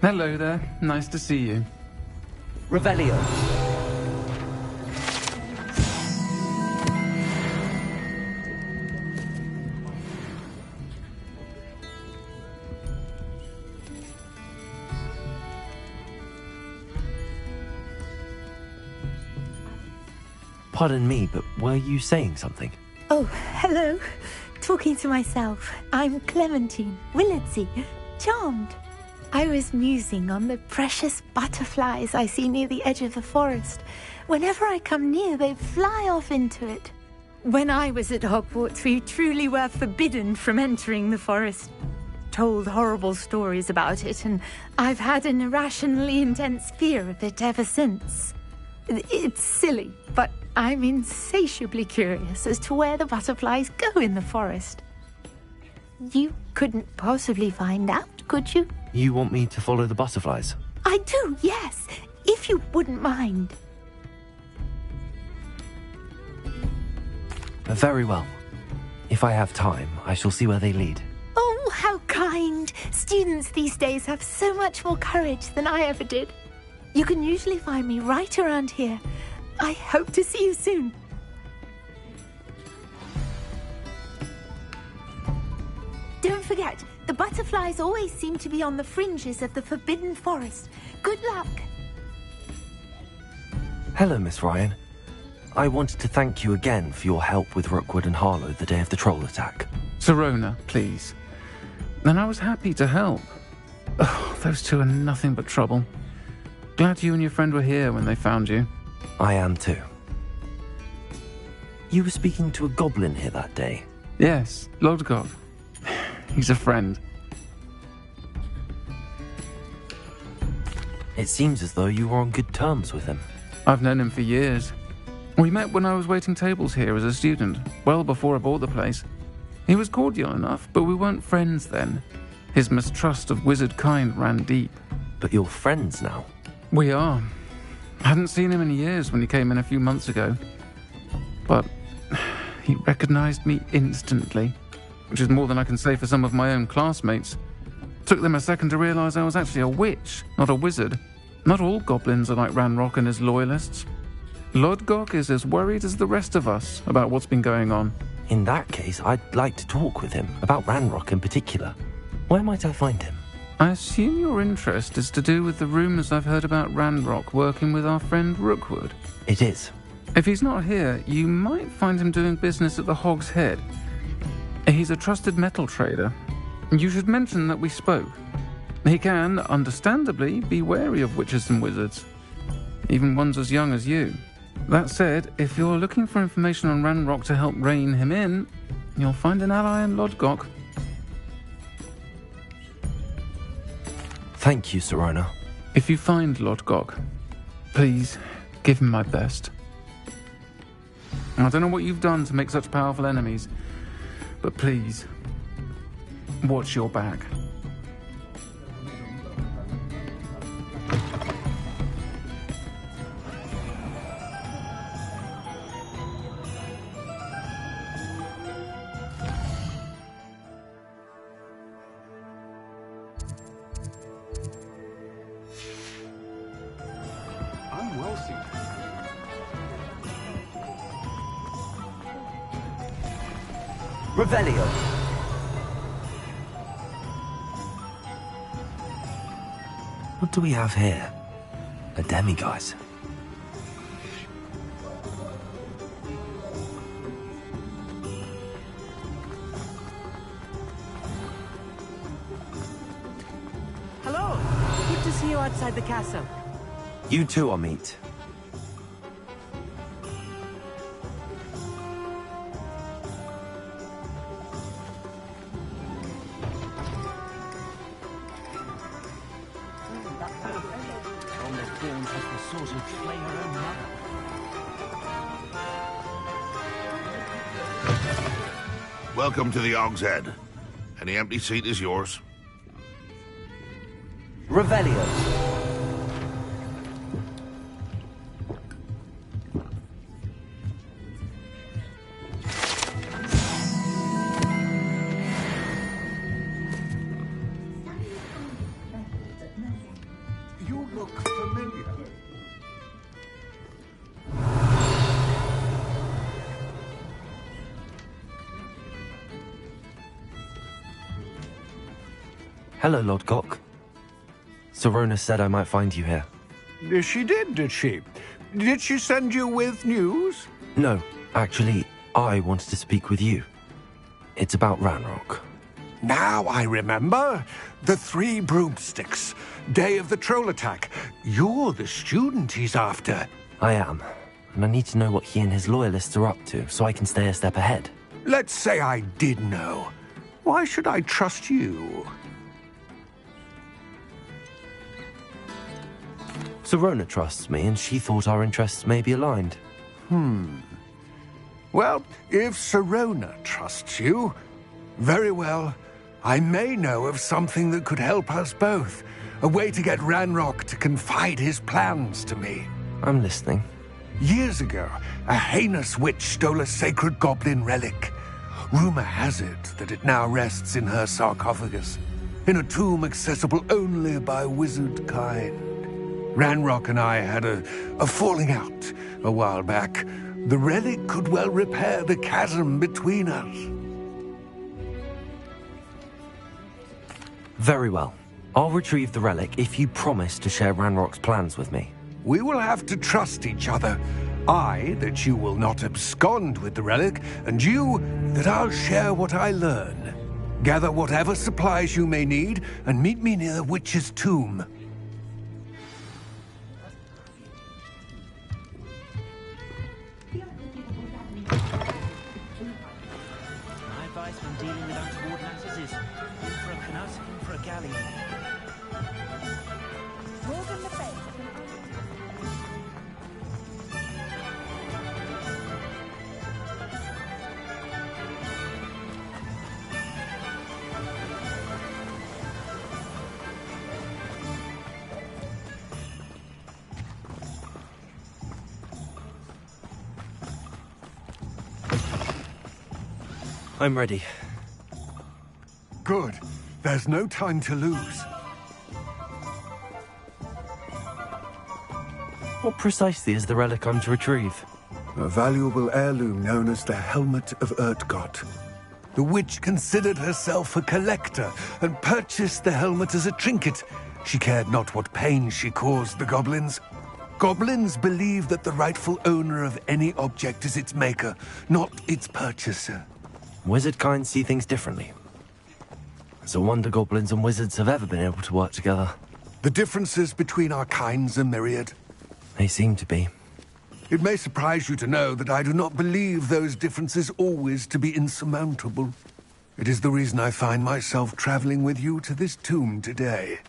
Hello there. Nice to see you. Revelio. Pardon me, but were you saying something? Oh, hello. Talking to myself. I'm Clementine Willardsey. Charmed. I was musing on the precious butterflies I see near the edge of the forest. Whenever I come near, they fly off into it. When I was at Hogwarts, we truly were forbidden from entering the forest. Told horrible stories about it, and I've had an irrationally intense fear of it ever since. It's silly, but I'm insatiably curious as to where the butterflies go in the forest. You couldn't possibly find out, could you? You want me to follow the butterflies? I do, yes, if you wouldn't mind. Very well. If I have time, I shall see where they lead. Oh, how kind. Students these days have so much more courage than I ever did. You can usually find me right around here. I hope to see you soon. Don't forget, the butterflies always seem to be on the fringes of the Forbidden Forest. Good luck. Hello, Miss Ryan. I wanted to thank you again for your help with Rookwood and Harlow the day of the troll attack. Sirona, please. And I was happy to help. Oh, those two are nothing but trouble. Glad you and your friend were here when they found you. I am too. You were speaking to a goblin here that day? Yes, Lodgok. He's a friend. It seems as though you were on good terms with him. I've known him for years. We met when I was waiting tables here as a student, well before I bought the place. He was cordial enough, but we weren't friends then. His mistrust of wizard kind ran deep. But you're friends now? We are. I hadn't seen him in years when he came in a few months ago. But he recognized me instantly, which is more than I can say for some of my own classmates. Took them a second to realize I was actually a witch, not a wizard. Not all goblins are like Ranrock and his loyalists. Lodgok is as worried as the rest of us about what's been going on. In that case, I'd like to talk with him, about Ranrock in particular. Where might I find him? I assume your interest is to do with the rumors I've heard about Ranrock working with our friend Rookwood. It is. If he's not here, you might find him doing business at the Hog's Head. He's a trusted metal trader. You should mention that we spoke. He can, understandably, be wary of witches and wizards, even ones as young as you. That said, if you're looking for information on Ranrock to help rein him in, you'll find an ally in Lodgok. Thank you, Sirona. If you find Lodgok, please give him my best. I don't know what you've done to make such powerful enemies, But please, watch your back. I'm well suited. Revelio. What do we have here? A demiguise. Hello! Good to see you outside the castle. You too, Amit. Welcome to the Og's Head. Any empty seat is yours. Revelio. You look familiar. Hello, Lord Gok. Serona said I might find you here. She did she? Did she send you with news? No, actually, I wanted to speak with you. It's about Ranrock. Now I remember. The 3 broomsticks. Day of the troll attack. You're the student he's after. I am. And I need to know what he and his loyalists are up to, so I can stay a step ahead. Let's say I did know. Why should I trust you? Serona trusts me, and she thought our interests may be aligned. Well, if Serona trusts you, very well. I may know of something that could help us both. A way to get Ranrock to confide his plans to me. I'm listening. Years ago, a heinous witch stole a sacred goblin relic. Rumor has it that it now rests in her sarcophagus, in a tomb accessible only by wizard kind. Ranrock and I had a falling out a while back. The relic could well repair the chasm between us. Very well. I'll retrieve the relic if you promise to share Ranrock's plans with me. We will have to trust each other. I, that you will not abscond with the relic, and you, that I'll share what I learn. Gather whatever supplies you may need, and meet me near the witch's tomb. My advice when dealing with untoward matters is in for a canut, in for a galleon. More in the face. I'm ready. Good. There's no time to lose. What precisely is the relic I'm to retrieve? A valuable heirloom known as the Helmet of Urtgott. The witch considered herself a collector and purchased the helmet as a trinket. She cared not what pain she caused the goblins. Goblins believe that the rightful owner of any object is its maker, not its purchaser. Wizard kind see things differently. It's a wonder goblins and wizards have ever been able to work together. The differences between our kinds are myriad. They seem to be. It may surprise you to know that I do not believe those differences always to be insurmountable. It is the reason I find myself traveling with you to this tomb today.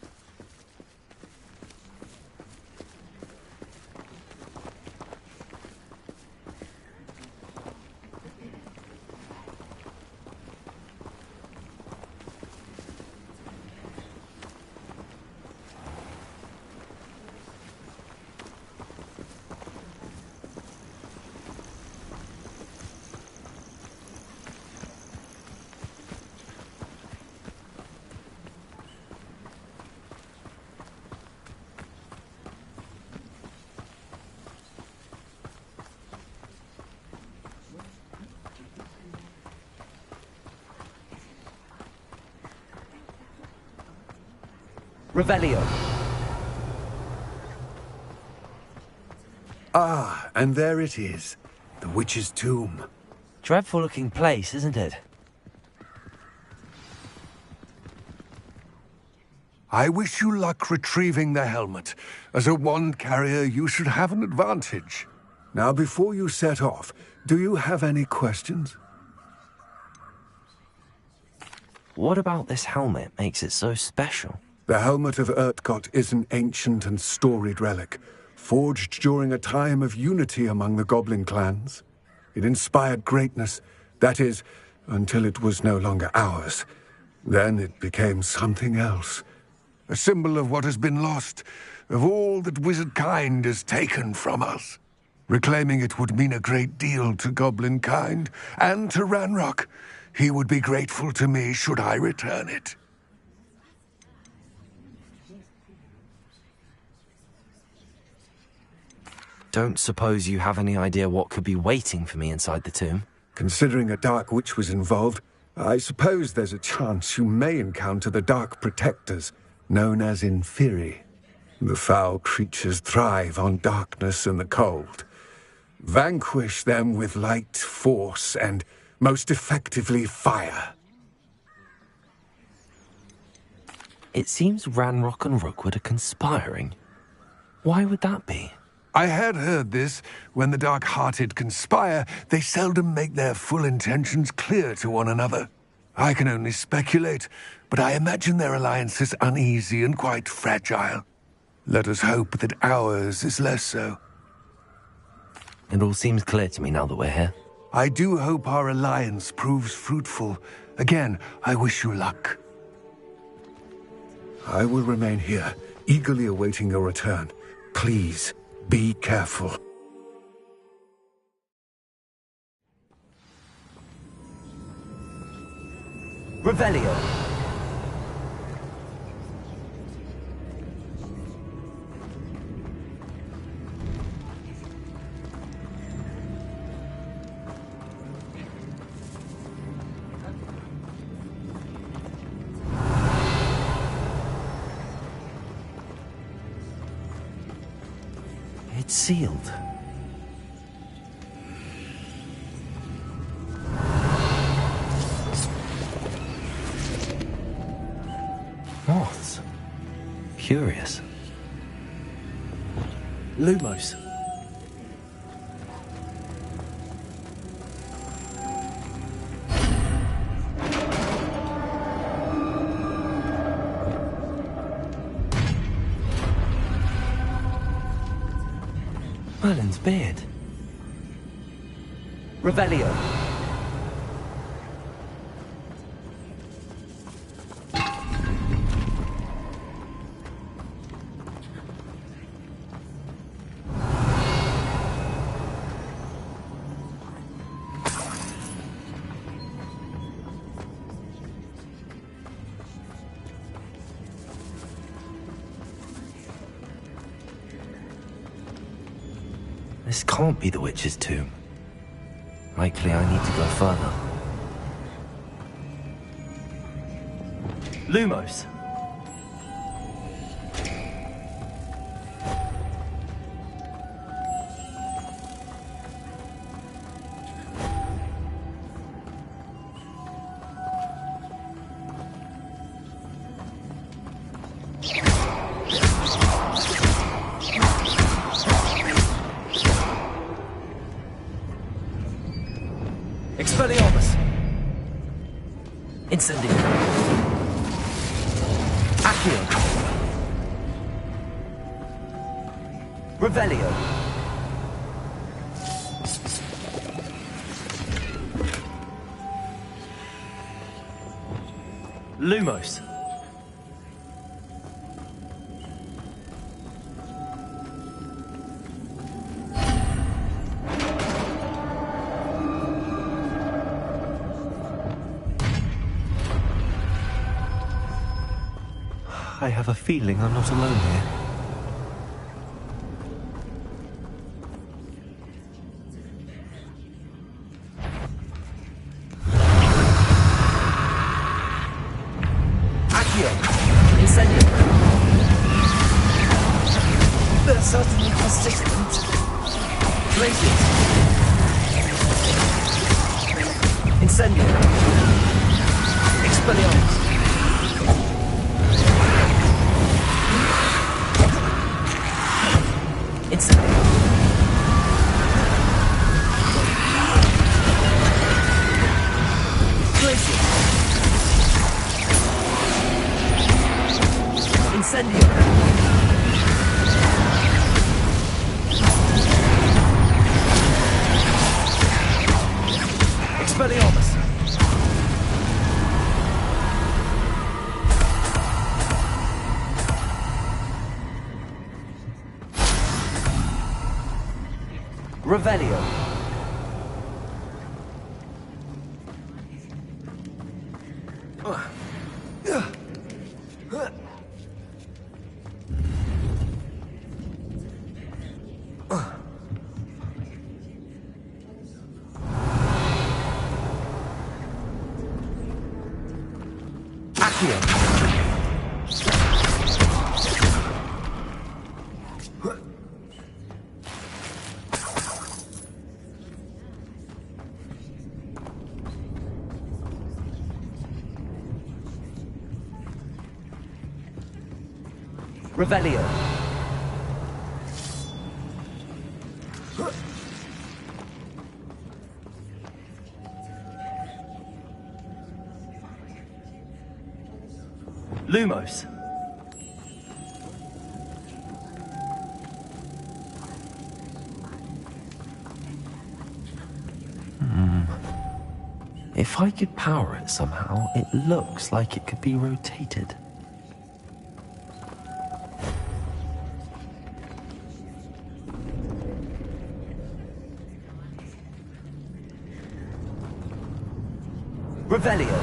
Revelio. Ah, and there it is. The witch's tomb. Dreadful looking place, isn't it? I wish you luck retrieving the helmet. As a wand carrier, you should have an advantage. Now, before you set off, do you have any questions? What about this helmet makes it so special? The helmet of Urtkot is an ancient and storied relic, forged during a time of unity among the goblin clans. It inspired greatness, that is, until it was no longer ours. Then it became something else. A symbol of what has been lost, of all that wizard kind has taken from us. Reclaiming it would mean a great deal to goblin kind, and to Ranrock. He would be grateful to me should I return it. Don't suppose you have any idea what could be waiting for me inside the tomb? Considering a Dark Witch was involved, I suppose there's a chance you may encounter the Dark Protectors, known as Inferi. The foul creatures thrive on darkness and the cold. Vanquish them with light, force, and, most effectively, fire. It seems Ranrock and Rookwood are conspiring. Why would that be? I had heard this. When the dark-hearted conspire, they seldom make their full intentions clear to one another. I can only speculate, but I imagine their alliance is uneasy and quite fragile. Let us hope that ours is less so. It all seems clear to me now that we're here. I do hope our alliance proves fruitful. Again, I wish you luck. I will remain here, eagerly awaiting your return. Please, be careful. Revelio. It's sealed. Moths. Curious. Lumos. Merlin's beard. Revelio. This can't be the witch's tomb. Likely I need to go further. Lumos. Expelliarmus! Incendio! Accio! Revelio. Lumos! I have a feeling I'm not alone here. Accio. Incendio. certainly persistent. Blazes. Incendio. Expelliarmus. Incendio. Blazes. Incendio. Expelliarmus. Revelio. Accio. Revelio. Lumos. If I could power it somehow, it looks like it could be rotated. Revelio.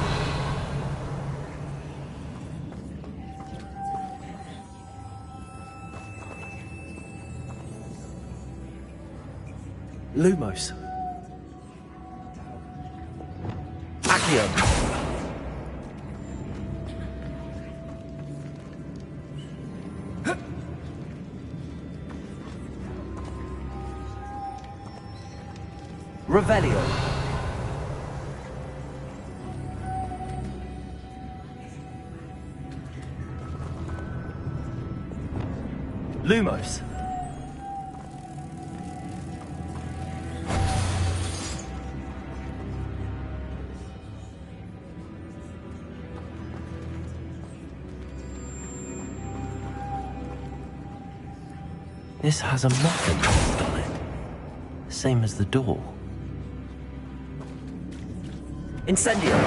Lumos. Accio. Revelio. Lumos. This has a muffin carved on it. Same as the door. Incendio.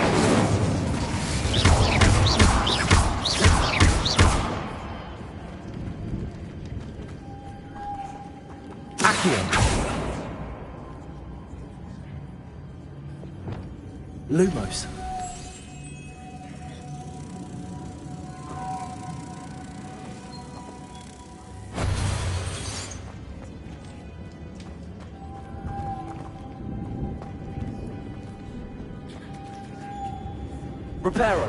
Accio. Lumos. Reparo.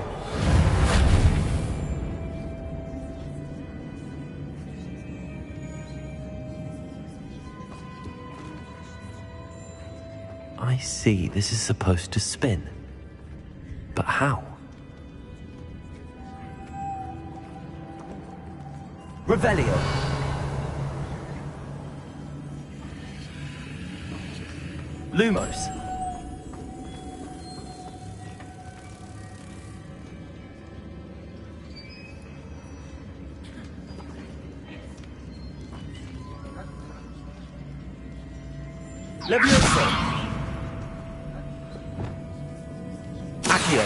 I see, this is supposed to spin. But how? Revelio. Lumos. Levioso. Accio.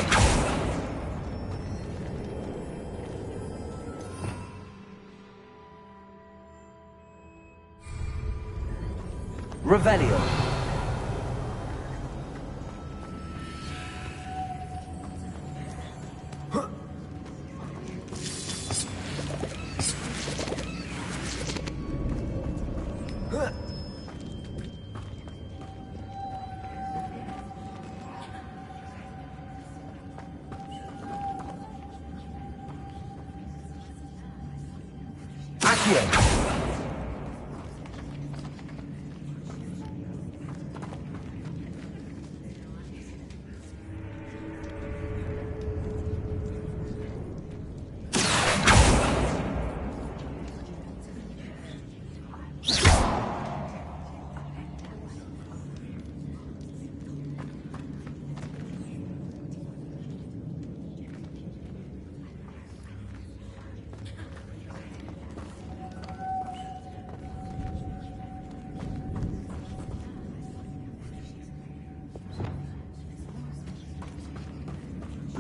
Revelio. Accio.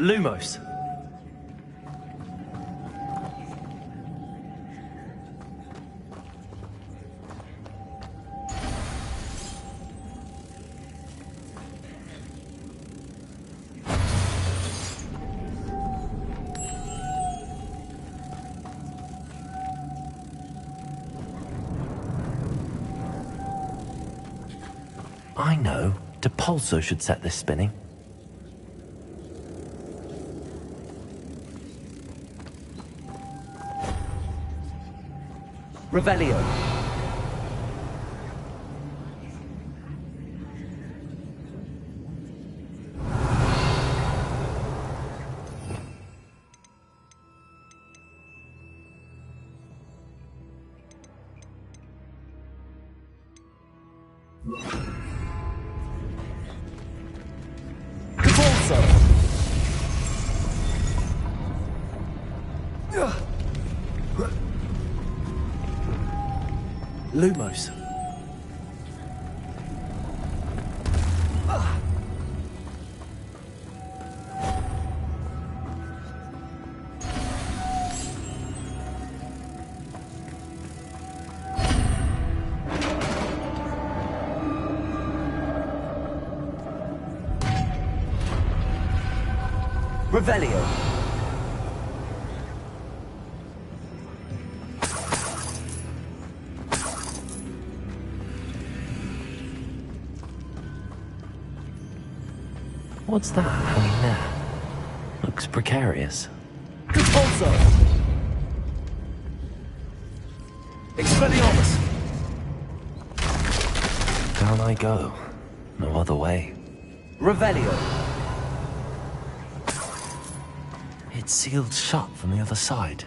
Lumos. I know. Depulso should set this spinning. Revelio. Lumos. Revelio. What's that hanging there? Looks precarious. Repulso! Expelliarmus! Down I go. No other way. Revelio. It's sealed shut from the other side.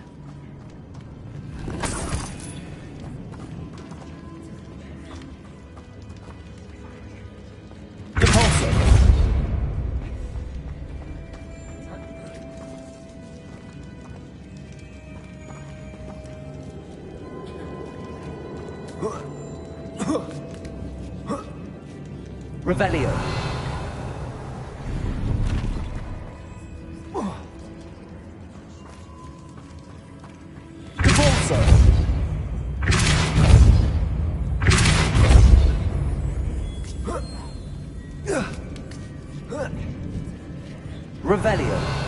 Revelio. Depulso. Revelio.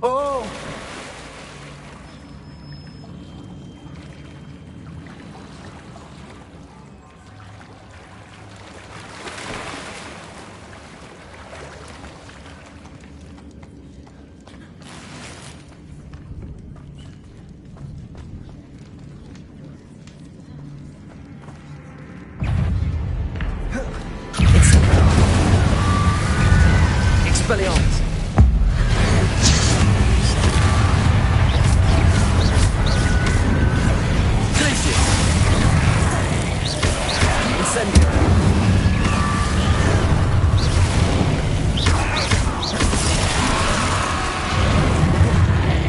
Oh! Expelliarmus. Glacius. Incendio.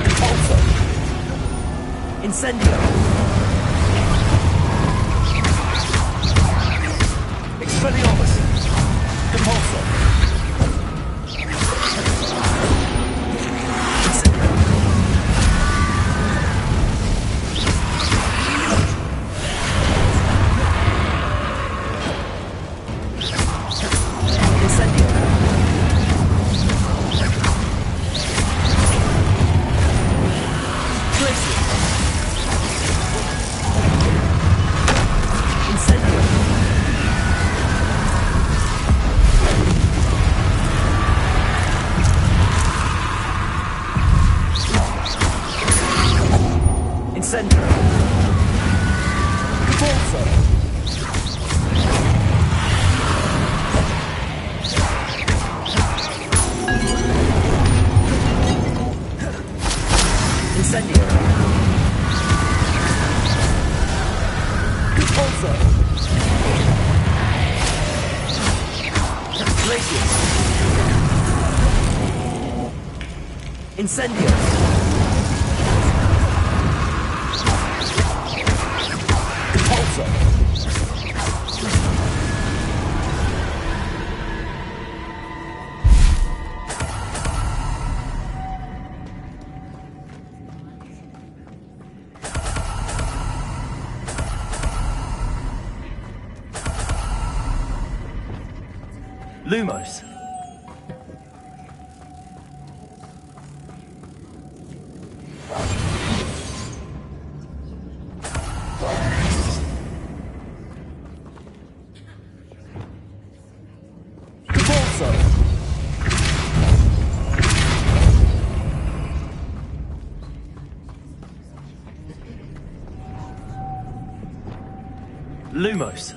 Depulso. Incendio. Expelliarmus. Depulso. Incendio! Compulso! Lumos. Compulso. Lumos.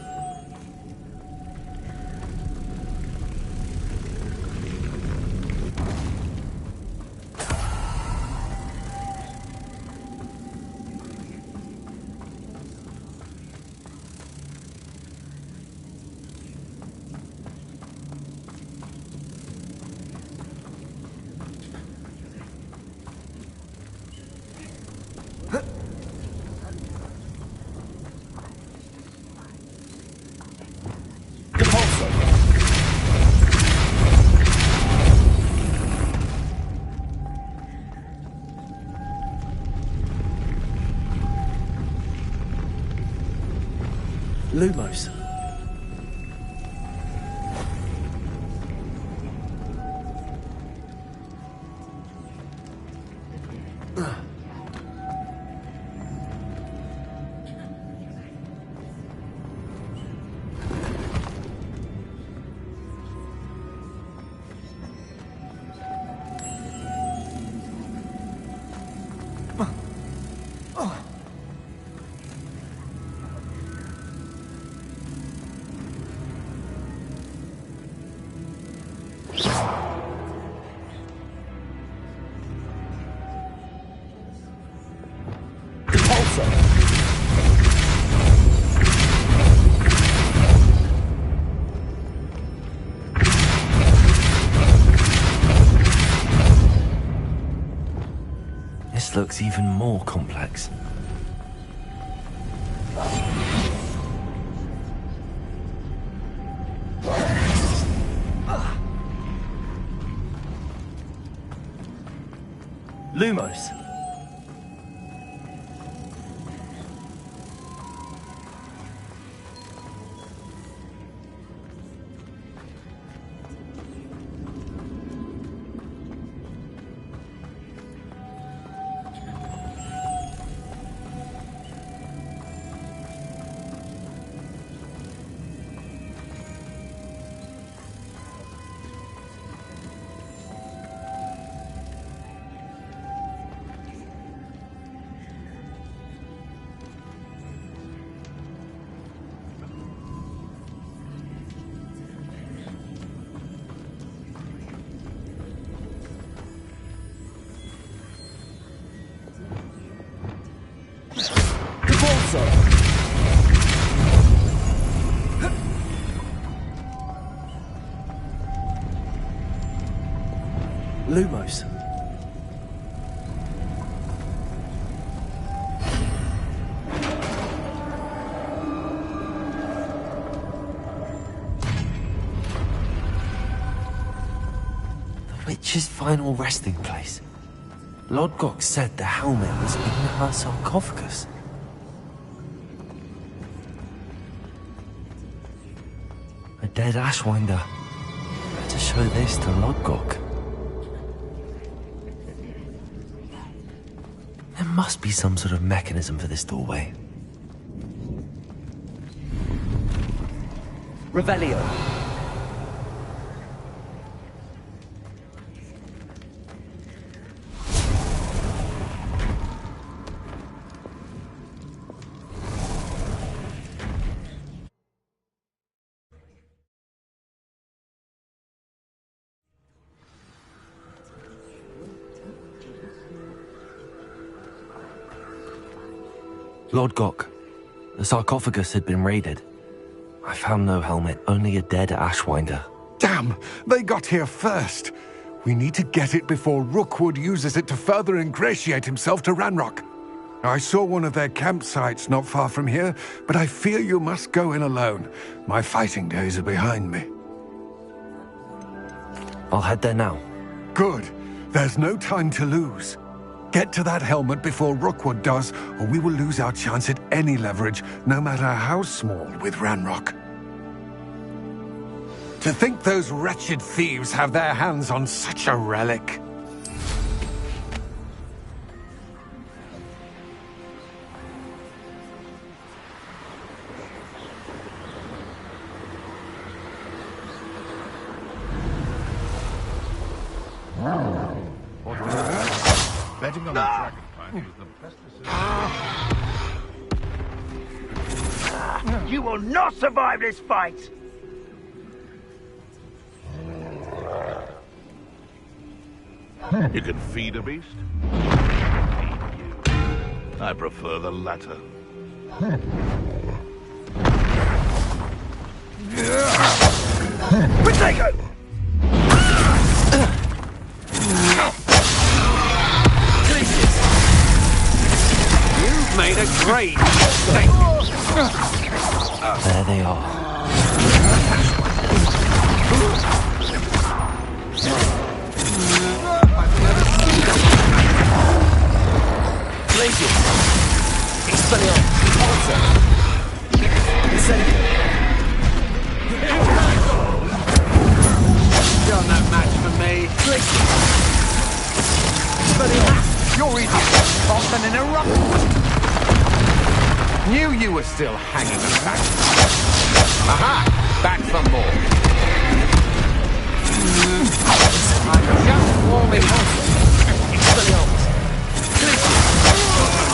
Lumos. This looks even more complex. Lumos. Lumos. The witch's final resting place. Lodgok said the helmet was in her sarcophagus. A dead Ashwinder. Better show this to Lodgok. There must be some sort of mechanism for this doorway. Revelio. Lodgok, the sarcophagus had been raided. I found no helmet, only a dead Ashwinder. Damn! They got here first! We need to get it before Rookwood uses it to further ingratiate himself to Ranrock. I saw one of their campsites not far from here, but I fear you must go in alone. My fighting days are behind me. I'll head there now. Good. There's no time to lose. Get to that helmet before Rookwood does, or we will lose our chance at any leverage, no matter how small, with Ranrock. To think those wretched thieves have their hands on such a relic. Betting on the dragon fight is the best decision. You will not survive this fight! You can feed a beast? Feed you. I prefer the latter. Protego! You've made a great mistake. There they are. Glacius! Expelliarmus! Alter! Incendio! You're no match for me. Glacius! Expelliarmus! You're easier to spot than in a rock. Knew you were still hanging back. Aha! Back for more. I'm just warming up. Expelliarmus!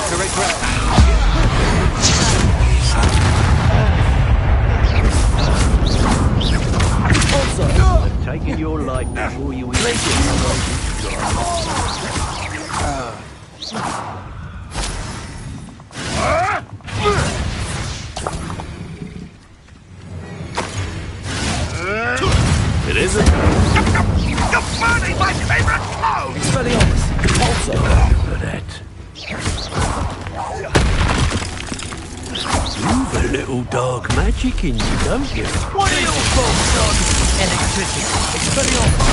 To regret that. I'm taking your life before you eat. It isn't. You're burning my favorite clothes! Expelliarmus! Also! Burnett. You've a little dark magic in you, don't you? What are your thoughts on Electricity! Expelliarmus!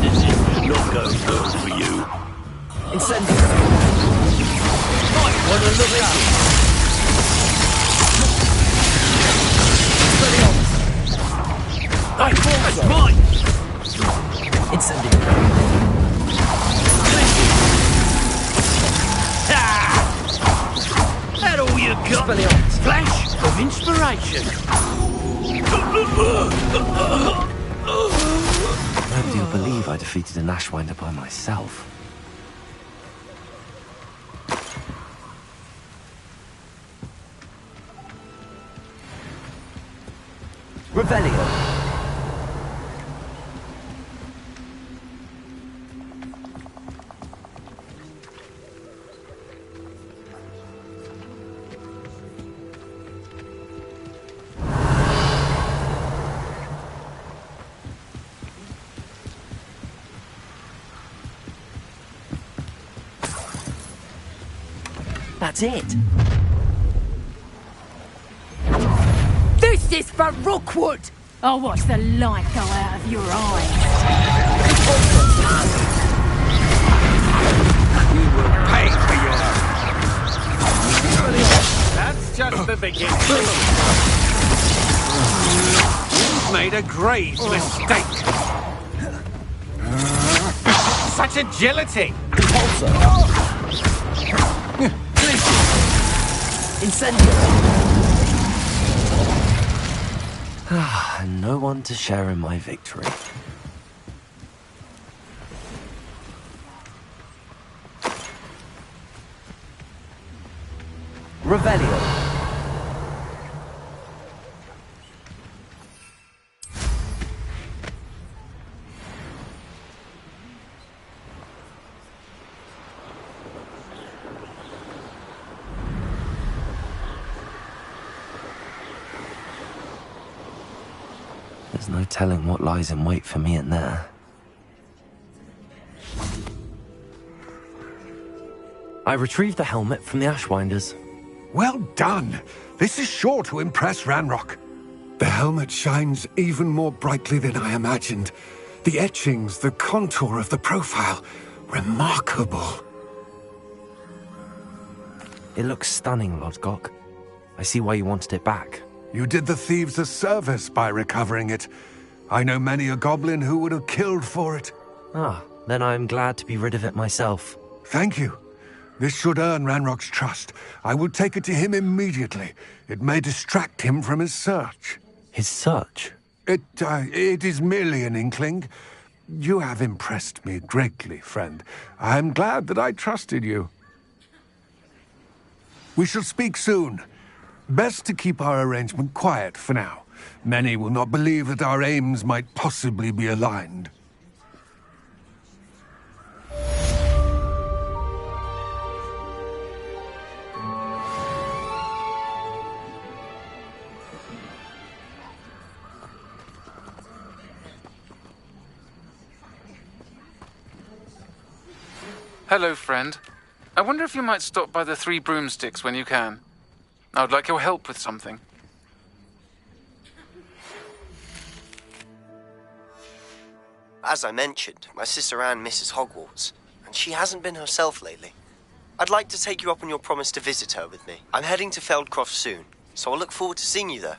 This is not going well for you. Incendio! Might wanna look up! Expelliarmus! That's mine! Incendio! That all you got? Expelliarmus! Flash of inspiration! Nobody will believe I defeated an Ashwinder by myself. Revelio! That's it. This is for Rookwood! I'll watch the light go out of your eyes. You will pay for your... That's just the beginning. You've made a grave mistake. Such agility! Incendio! And no one to share in my victory. Revelio! There's no telling what lies in wait for me in there. I retrieved the helmet from the Ashwinders. Well done. This is sure to impress Ranrock. The helmet shines even more brightly than I imagined. The etchings, the contour of the profile, remarkable. It looks stunning, Lodgok. I see why you wanted it back. You did the thieves a service by recovering it. I know many a goblin who would have killed for it. Ah, then I'm glad to be rid of it myself. Thank you. This should earn Ranrock's trust. I will take it to him immediately. It may distract him from his search. His search? It is merely an inkling. You have impressed me greatly, friend. I am glad that I trusted you. We shall speak soon. Best to keep our arrangement quiet for now. Many will not believe that our aims might possibly be aligned. Hello, friend. I wonder if you might stop by the Three Broomsticks when you can. I would like your help with something. As I mentioned, my sister Anne misses Hogwarts, and she hasn't been herself lately. I'd like to take you up on your promise to visit her with me. I'm heading to Feldcroft soon, so I'll look forward to seeing you there.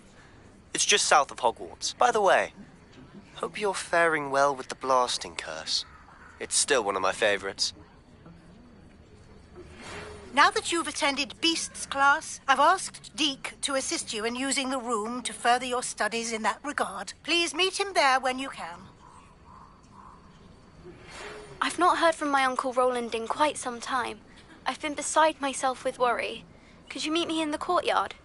It's just south of Hogwarts. By the way, hope you're faring well with the blasting curse. It's still one of my favorites. Now that you've attended Beasts class, I've asked Deke to assist you in using the room to further your studies in that regard. Please meet him there when you can. I've not heard from my Uncle Roland in quite some time. I've been beside myself with worry. Could you meet me in the courtyard?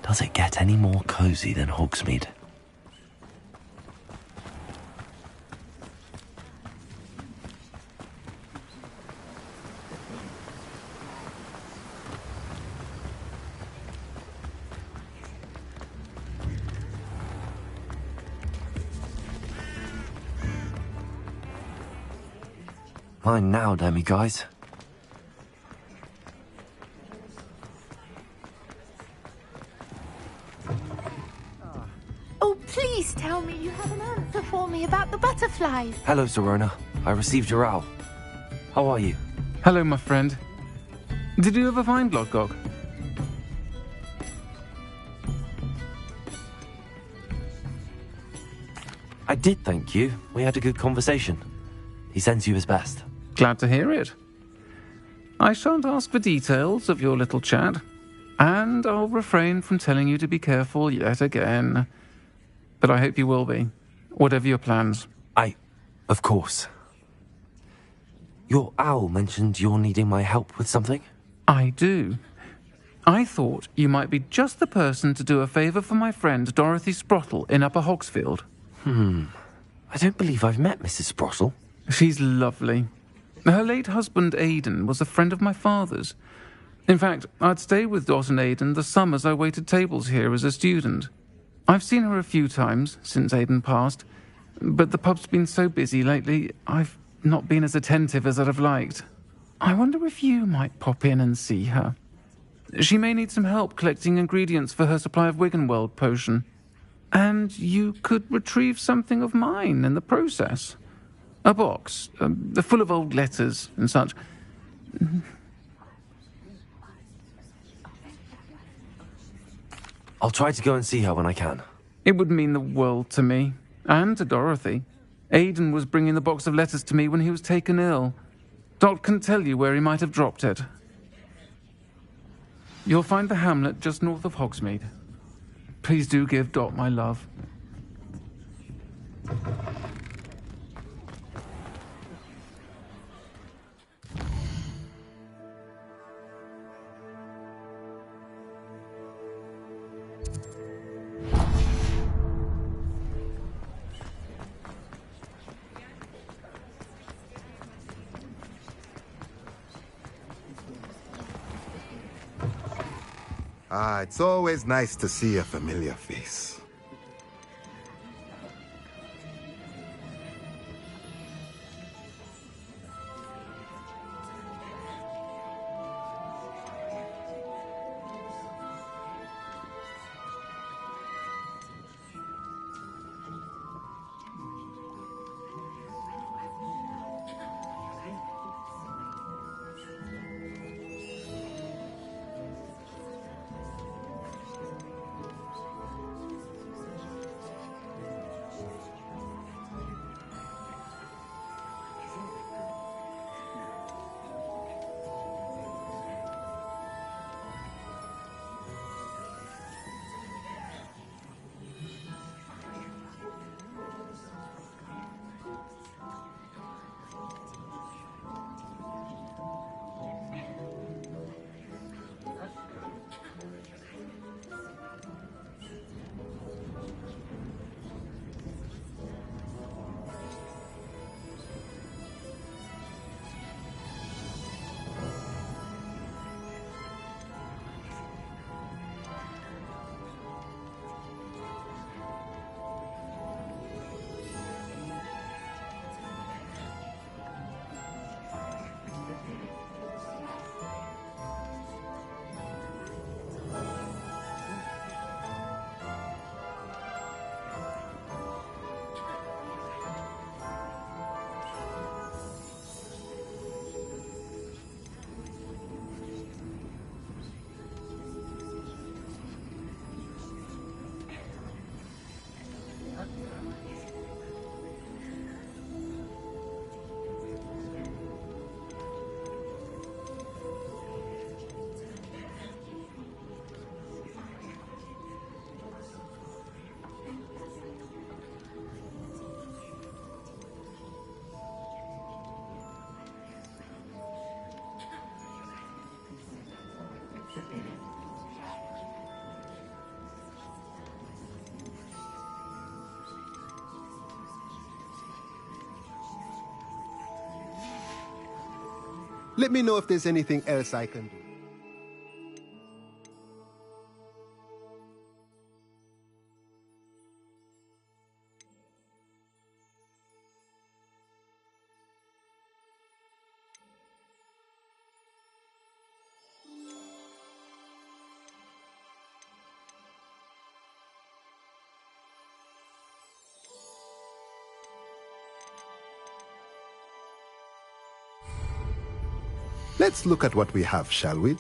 Does it get any more cozy than Hogsmeade? Mine now, Demi guys. Oh, please tell me you have an answer for me about the butterflies. Hello, Sirona. I received your owl. How are you? Hello, my friend. Did you ever find Lodgok? I did, thank you. We had a good conversation. He sends you his best. Glad to hear it. I shan't ask for details of your little chat, and I'll refrain from telling you to be careful yet again. But I hope you will be, whatever your plans. Of course. Your owl mentioned you're needing my help with something? I do. I thought you might be just the person to do a favour for my friend Dorothy Sprottle in Upper Hogsfield. I don't believe I've met Mrs. Sprottle. She's lovely. Her late husband Aidan was a friend of my father's. In fact, I'd stay with Dot and Aidan the summers I waited tables here as a student. I've seen her a few times since Aidan passed, but the pub's been so busy lately, I've not been as attentive as I'd have liked. I wonder if you might pop in and see her. She may need some help collecting ingredients for her supply of Wiggenweld potion. And you could retrieve something of mine in the process. A box, full of old letters and such. I'll try to go and see her when I can. It would mean the world to me, and to Dorothy. Aidan was bringing the box of letters to me when he was taken ill. Dot can tell you where he might have dropped it. You'll find the hamlet just north of Hogsmeade. Please do give Dot my love. It's always nice to see a familiar face. Let me know if there's anything else I can do. Let's look at what we have, shall we?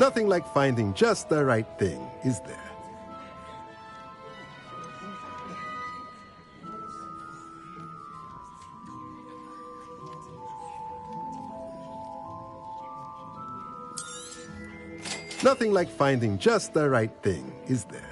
Nothing like finding just the right thing, is there? Nothing like finding just the right thing, is there?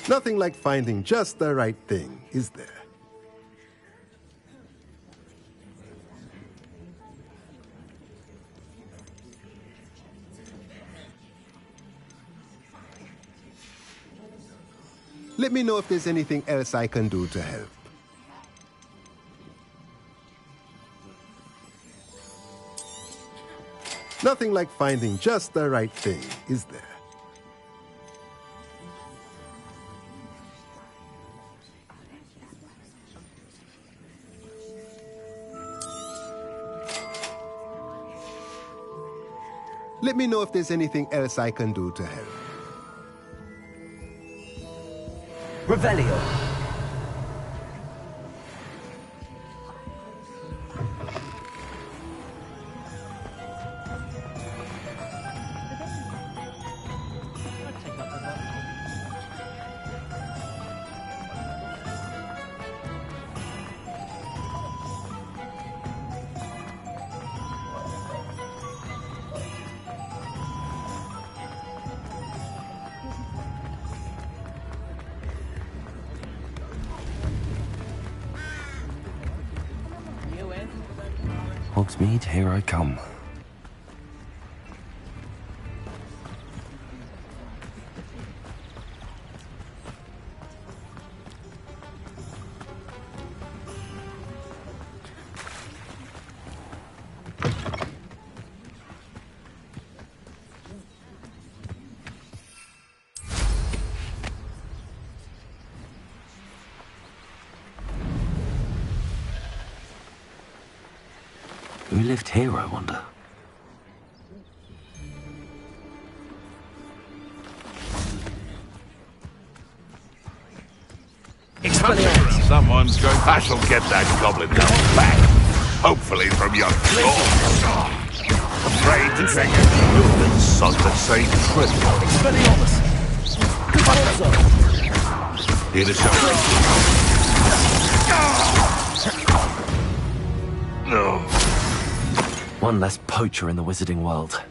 Nothing like finding just the right thing, is there? Let me know if there's anything else I can do to help. Nothing like finding just the right thing, is there? Let me know if there's anything else I can do to help. Revelio. Hogsmeade, here I come. Who lived here, I wonder? Someone's going. I shall get that goblin now back. Hopefully from your claw. Afraid to take a look at sod the same trip. Here to show. No. One less poacher in the wizarding world.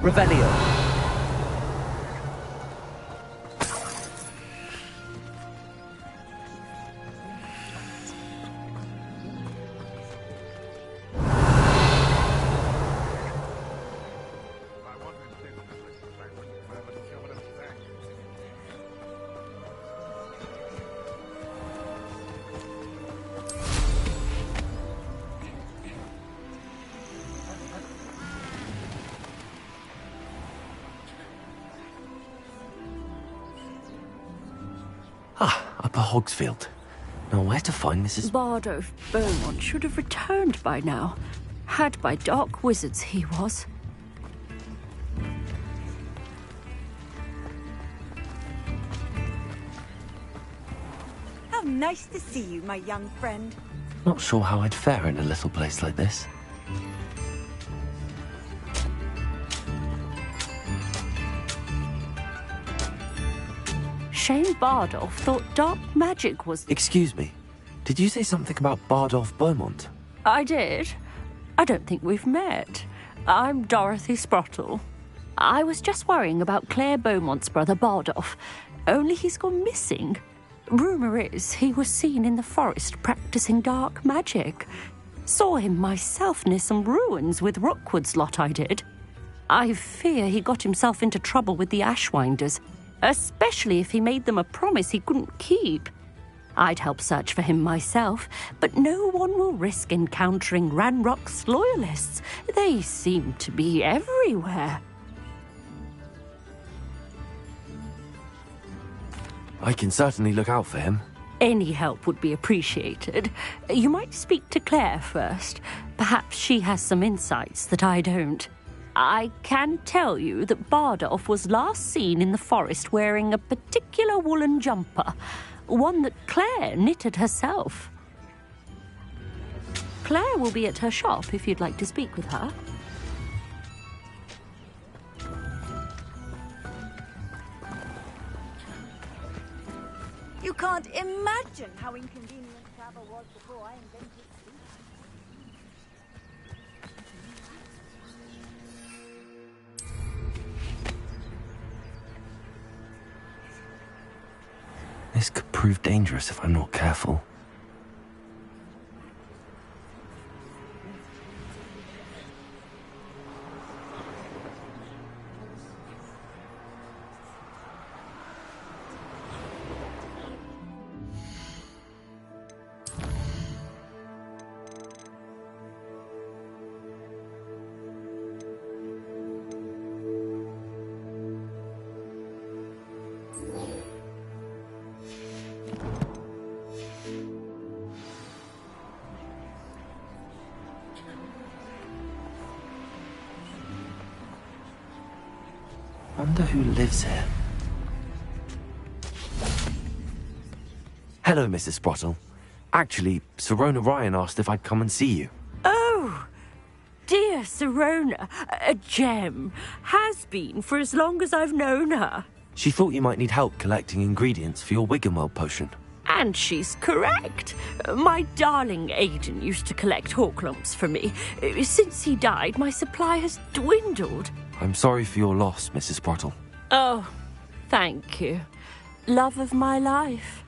Revelio. Upper Hogsfield. Now where to find Mrs. Bardolph Beaumont should have returned by now. Had by dark wizards he was. How nice to see you, my young friend. Not sure how I'd fare in a little place like this. Shane Bardolph thought dark magic was... Excuse me. Did you say something about Bardolph Beaumont? I did. I don't think we've met. I'm Dorothy Sprottle. I was just worrying about Claire Beaumont's brother Bardolph. Only he's gone missing. Rumour is he was seen in the forest practicing dark magic. Saw him myself near some ruins with Rookwood's lot I did. I fear he got himself into trouble with the Ashwinders, especially if he made them a promise he couldn't keep. I'd help search for him myself, but no one will risk encountering Ranrock's loyalists. They seem to be everywhere. I can certainly look out for him. Any help would be appreciated. You might speak to Claire first. Perhaps she has some insights that I don't. I can tell you that Bardolph was last seen in the forest wearing a particular woolen jumper, one that Claire knitted herself. Claire will be at her shop if you'd like to speak with her. You can't imagine how inconvenient travel was before I invented sleep. This could prove dangerous if I'm not careful. Wonder who lives here. Hello, Mrs. Sprottle. Actually, Sirona Ryan asked if I'd come and see you. Oh, dear Sirona, a gem. Has been for as long as I've known her. She thought you might need help collecting ingredients for your Wiggenweld potion. And she's correct. My darling Aidan used to collect Hawklumps for me. Since he died, my supply has dwindled. I'm sorry for your loss, Mrs. Sprottle. Oh, thank you. Love of my life.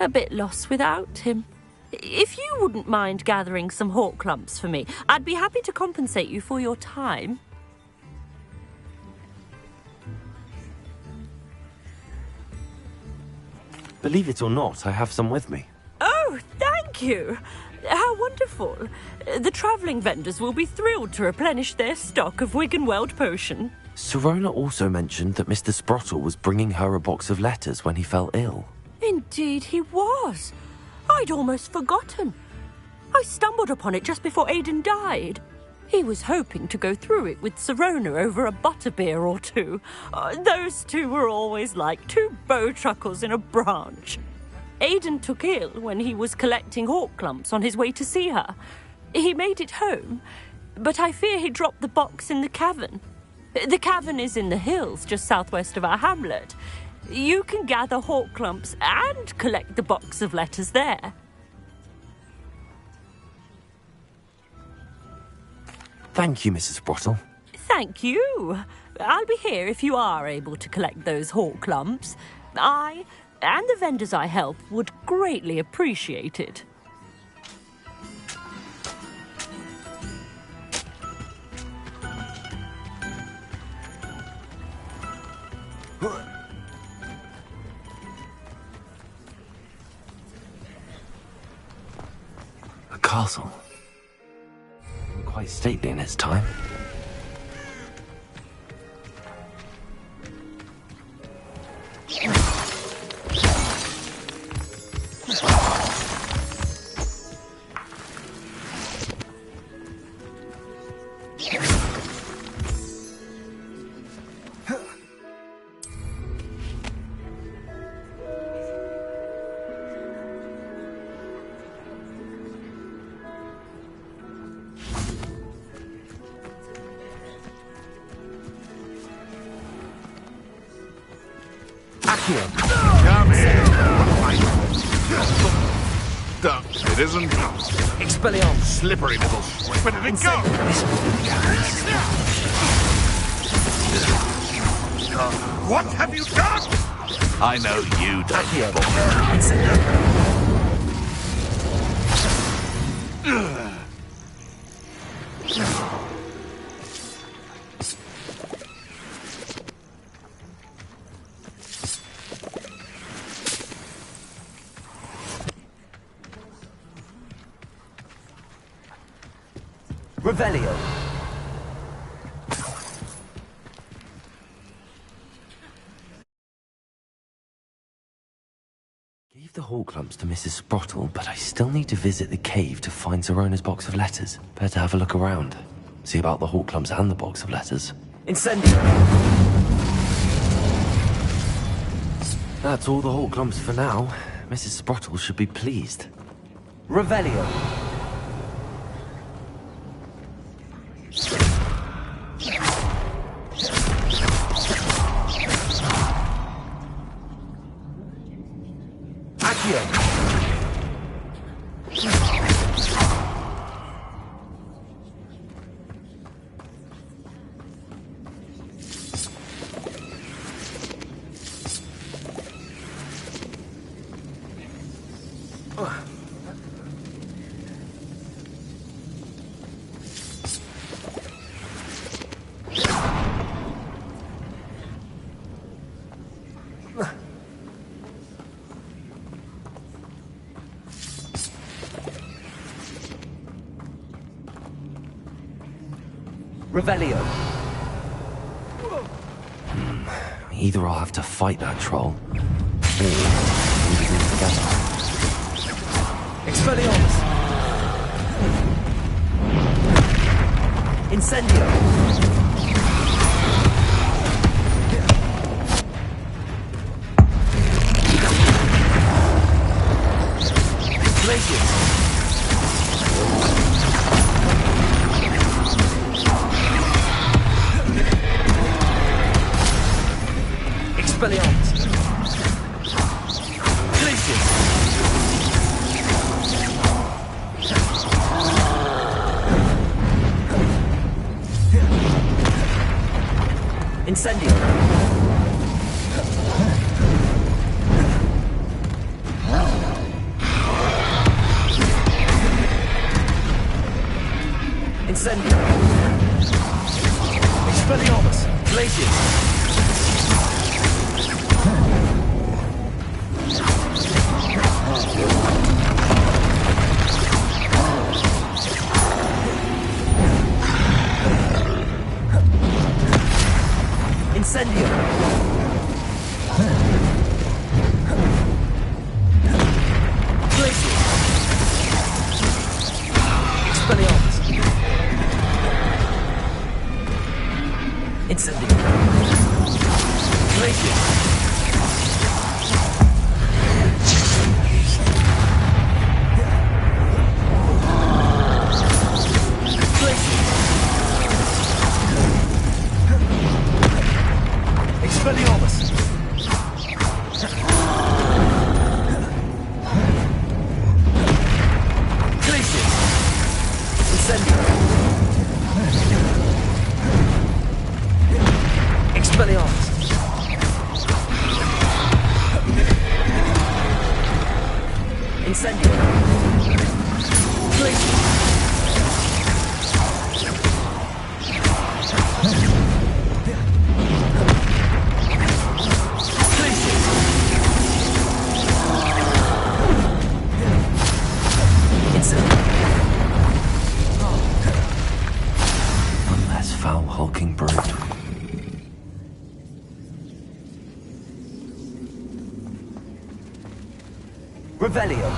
A bit lost without him. If you wouldn't mind gathering some Hawklumps for me, I'd be happy to compensate you for your time. Believe it or not, I have some with me. Oh, thank you. How wonderful. The travelling vendors will be thrilled to replenish their stock of Wiggenweld potion. Sirona also mentioned that Mr. Sprottle was bringing her a box of letters when he fell ill. Indeed he was. I'd almost forgotten. I stumbled upon it just before Aidan died. He was hoping to go through it with Sirona over a butterbeer or two. Those two were always like two bowtruckles in a branch. Aidan took ill when he was collecting Hawklumps on his way to see her. He made it home, but I fear he dropped the box in the cavern. The cavern is in the hills just southwest of our hamlet. You can gather Hawklumps and collect the box of letters there. Thank you, Mrs. Sprottle. Thank you. I'll be here if you are able to collect those hawk clumps. I, and the vendors I help, would greatly appreciate it. A castle. Quite stately in its time. Come here. It isn't. Expelliarmus. Slippery little. Where did it go? What have you done? I know you Revelio. Gave the hawk clumps to Mrs. Sprottle, but I still need to visit the cave to find Zerona's box of letters. Better have a look around. See about the hawk clumps and the box of letters. Incendio. That's all the hawk clumps for now. Mrs. Sprottle should be pleased. Revelio. Revelio. Either I'll have to fight that troll, or we'll be doing together. Expelliarmus. Incendio. Glacius. Expelliarmus. Glacius. Incendio. Incendio. Expelliarmus. Glacius. Incendio. Glacius. Expelliarmus. Incendio. Glacius. One less foul, hulking brute. Revelio.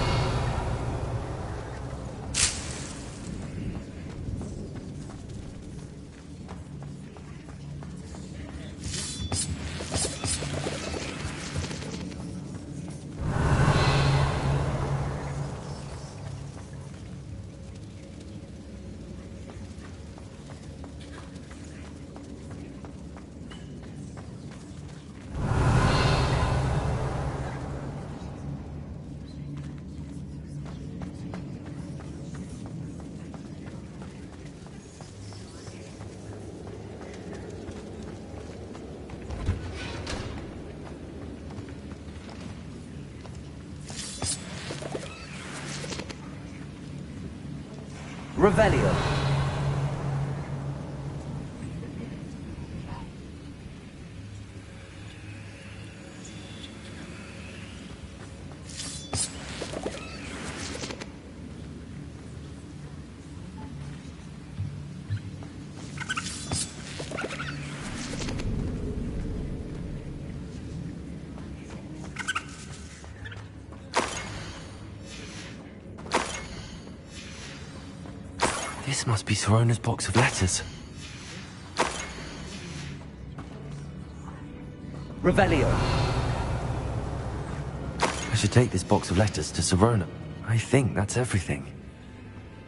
Revelio. This must be Sirona's box of letters. Revelio. I should take this box of letters to Sirona. I think that's everything.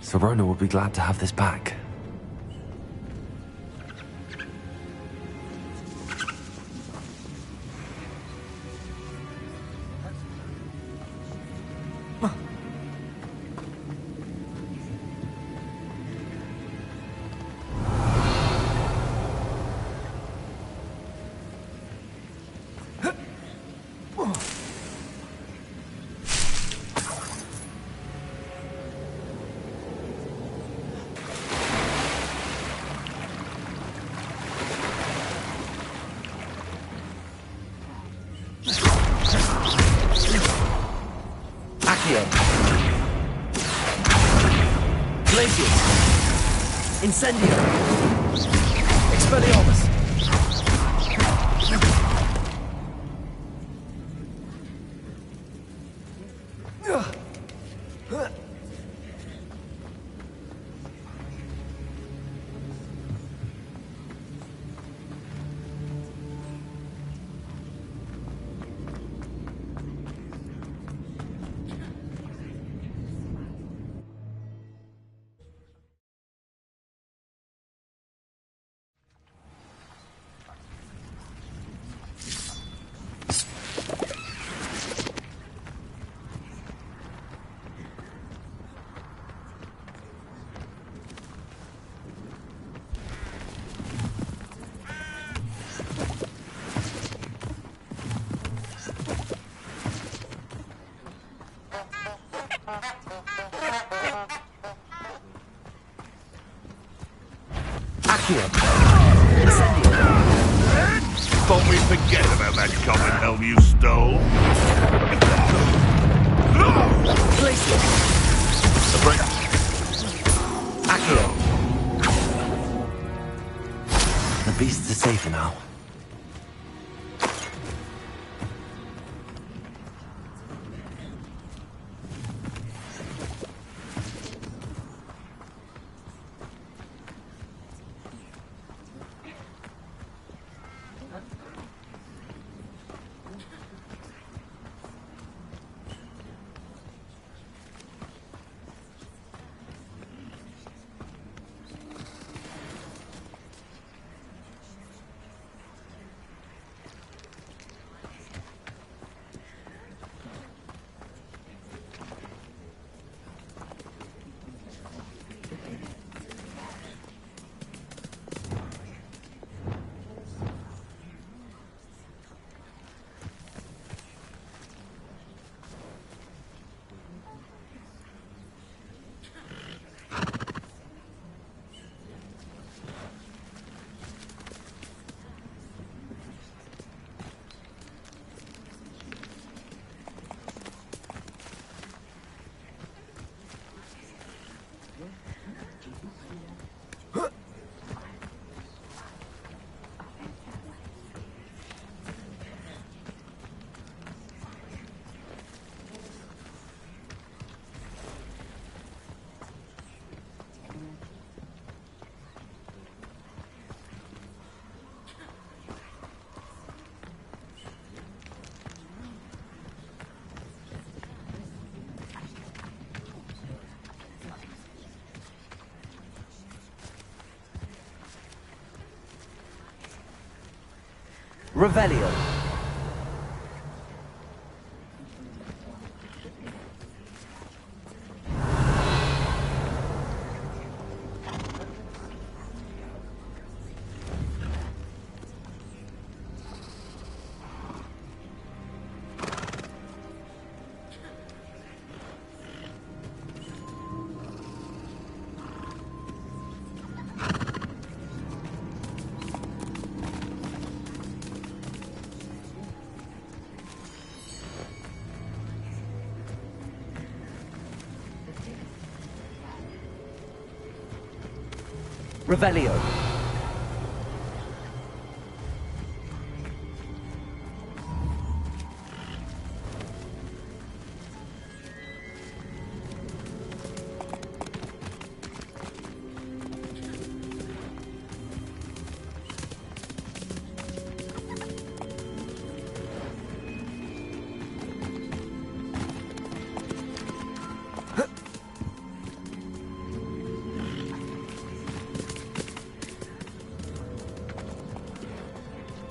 Sirona will be glad to have this back. Glacius. Incendio. Expelliarmus. Thought we'd forget about that common helm you stole. Glacius. Accio. The beasts are safer now. Revelio. Revelio.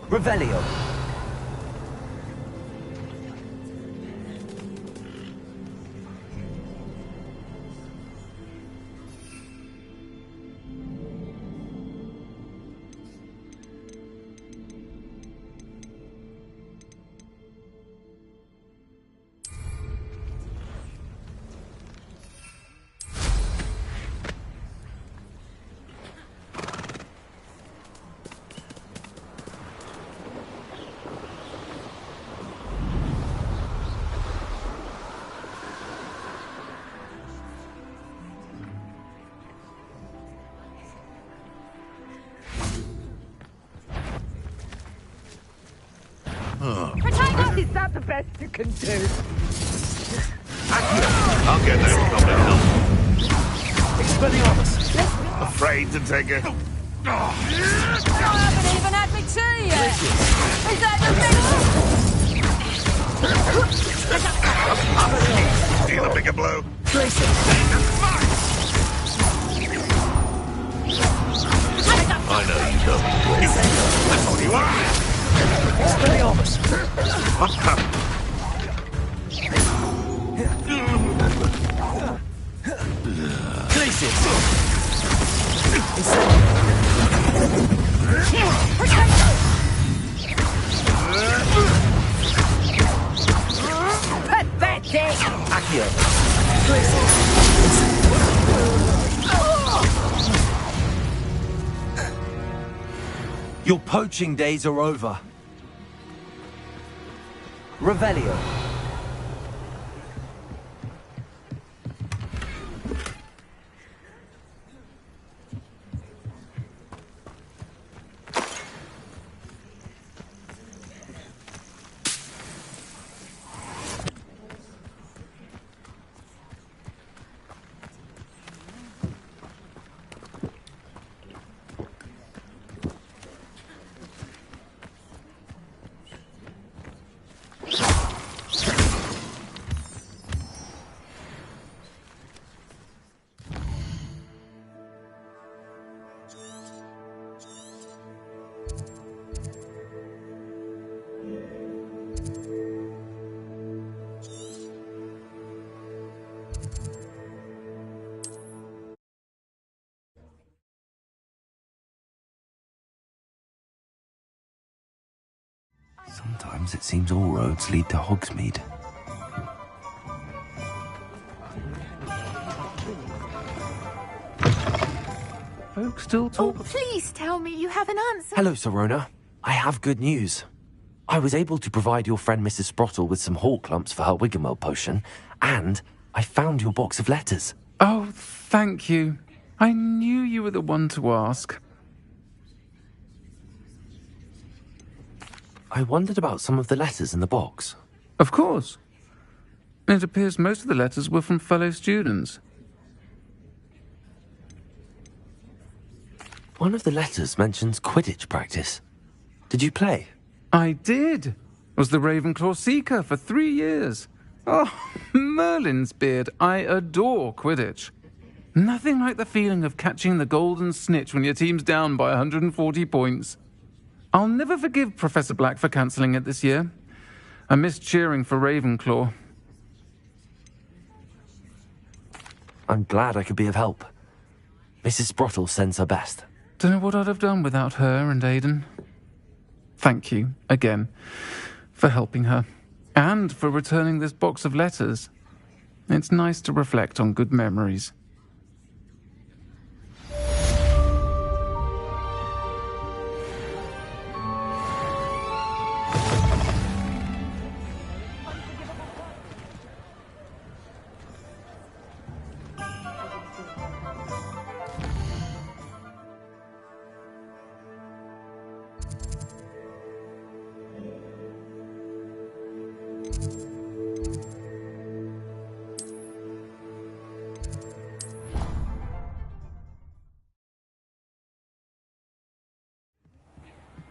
Revelio. Is that the best you can do? I'll get that goblin help. Expelliarmus. Afraid to take it. I haven't even had me tea yet. Is that the Deal a bigger blow. Place it. I know you don't. That's all you are. Expelliarmus. Place it. Pathetic! Accio. Place it. Your poaching days are over. Revelio. Sometimes it seems all roads lead to Hogsmeade. Folks still talk. Oh, please tell me you have an answer. Hello, Sirona. I have good news. I was able to provide your friend Mrs. Sprottle with some hawk lumps for her Wiggenweld potion, and I found your box of letters. Oh, thank you. I knew you were the one to ask. I wondered about some of the letters in the box. Of course. It appears most of the letters were from fellow students. One of the letters mentions Quidditch practice. Did you play? I did. Was the Ravenclaw Seeker for 3 years. Oh, Merlin's beard. I adore Quidditch. Nothing like the feeling of catching the golden snitch when your team's down by 140 points. I'll never forgive Professor Black for cancelling it this year. I missed cheering for Ravenclaw. I'm glad I could be of help. Mrs. Sprottle sends her best. Don't know what I'd have done without her and Aidan. Thank you, again, for helping her, and for returning this box of letters. It's nice to reflect on good memories.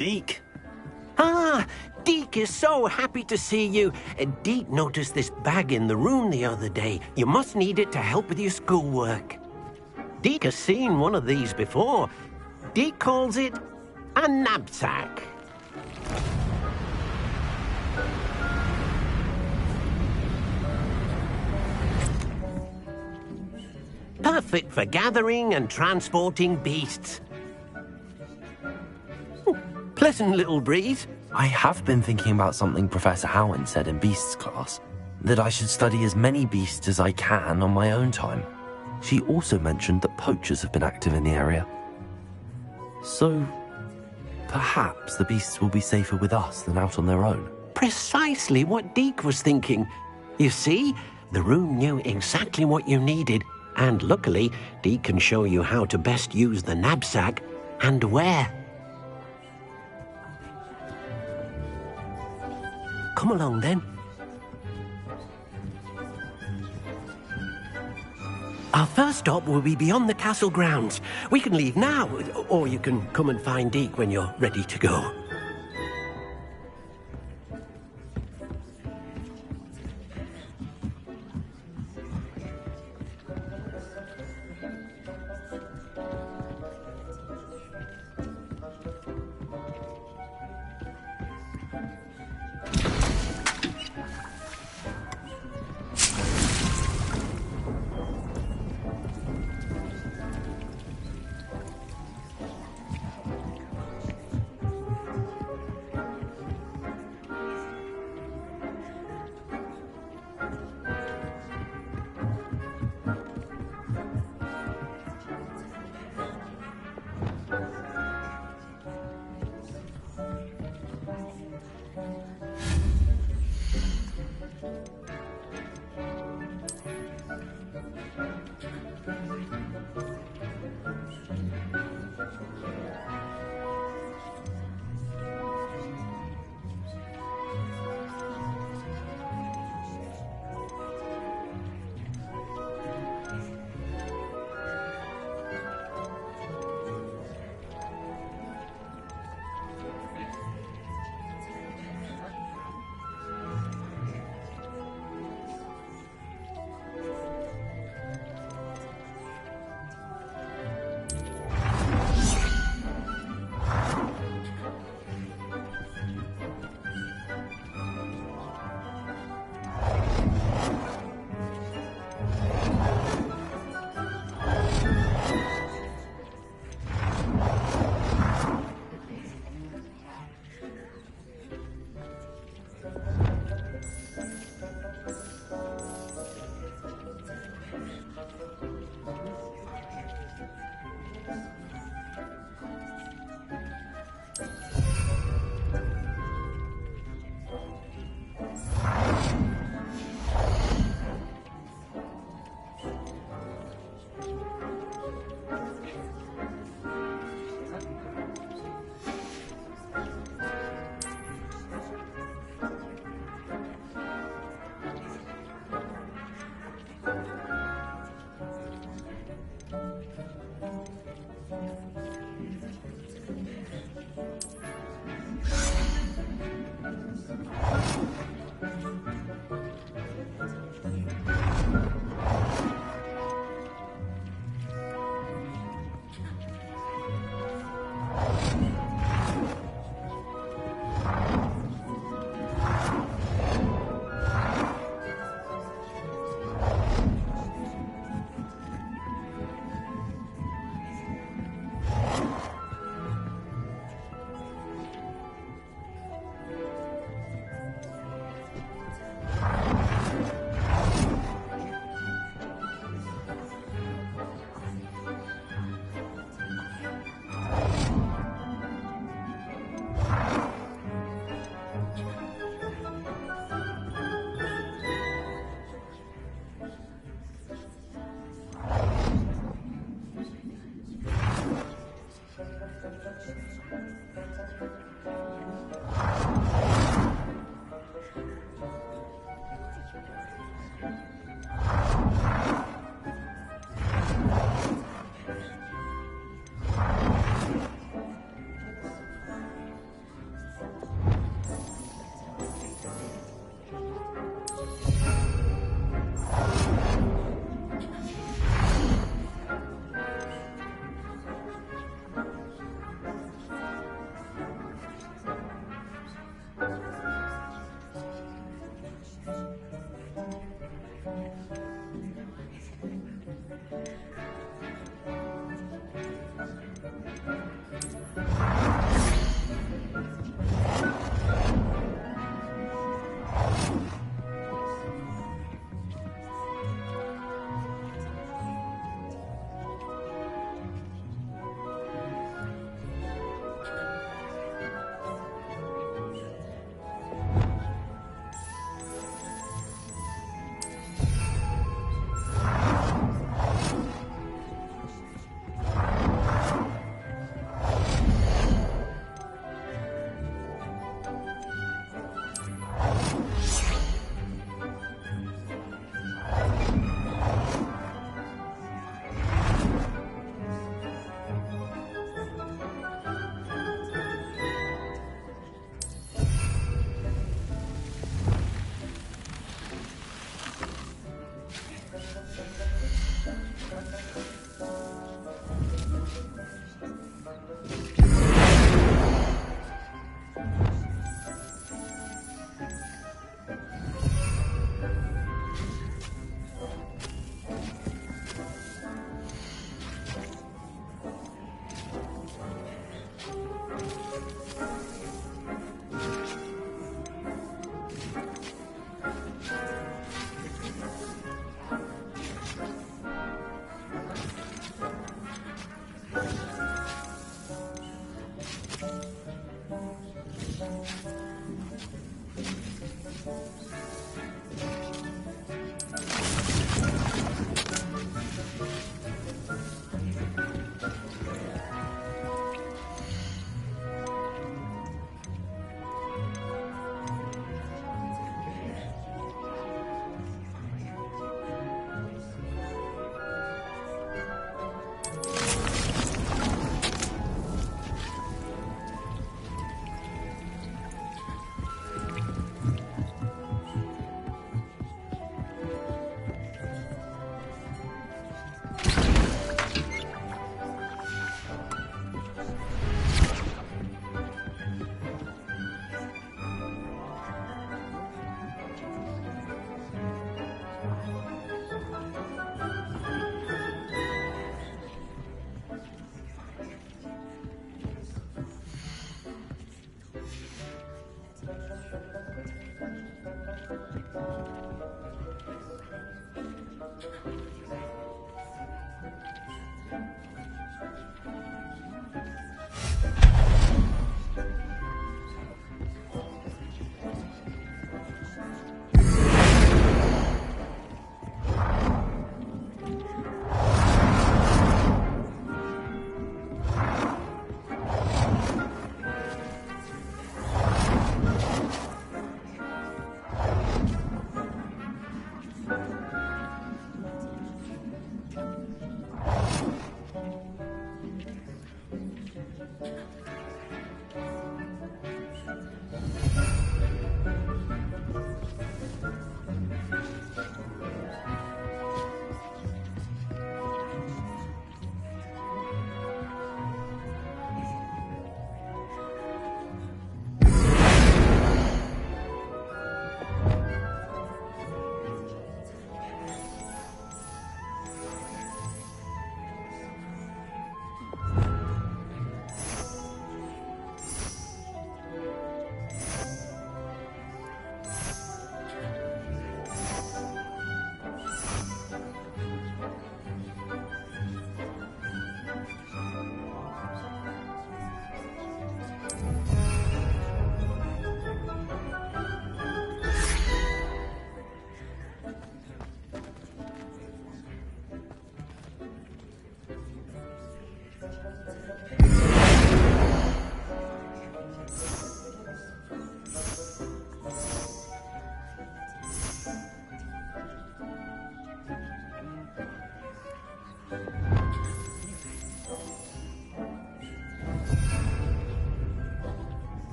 Deke. Ah, Deke is so happy to see you. Deke noticed this bag in the room the other day. You must need it to help with your schoolwork. Deke has seen one of these before. Deke calls it a knapsack. Perfect for gathering and transporting beasts. Pleasant little breeze. I have been thinking about something Professor Howin said in Beasts class, that I should study as many beasts as I can on my own time. She also mentioned that poachers have been active in the area. So, perhaps the beasts will be safer with us than out on their own. Precisely what Deke was thinking. You see, the room knew exactly what you needed, and luckily, Deke can show you how to best use the knapsack and where. Come along, then. Our first stop will be beyond the castle grounds. We can leave now, or you can come and find Deke when you're ready to go.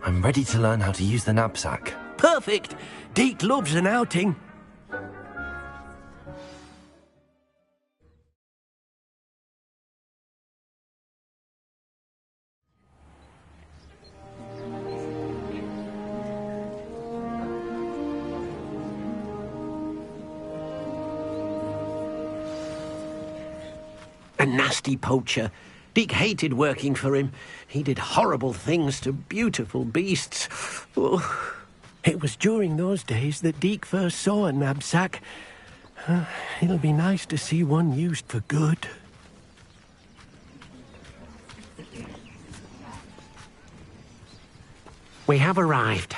I'm ready to learn how to use the knapsack. Perfect. Deke loves an outing. A nasty poacher. Deke hated working for him. He did horrible things to beautiful beasts. Oh, it was during those days that Deke first saw a knapsack. It'll be nice to see one used for good. We have arrived.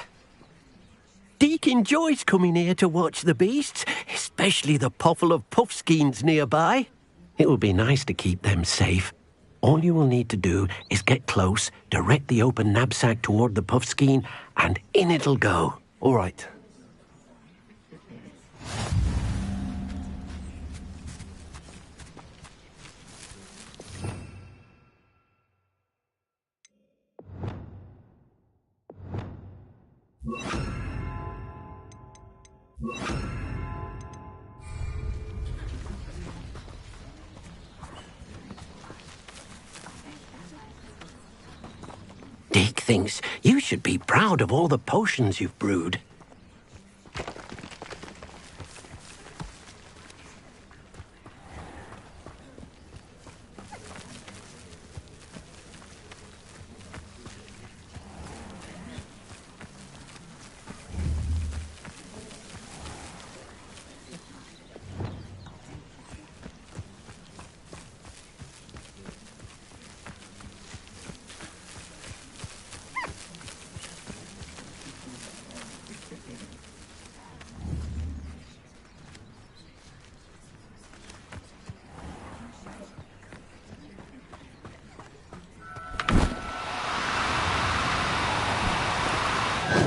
Deke enjoys coming here to watch the beasts, especially the potful of puffskeins nearby. It will be nice to keep them safe. All you will need to do is get close, direct the open knapsack toward the puffskein, and in it'll go. All right. Deke thinks you should be proud of all the potions you've brewed.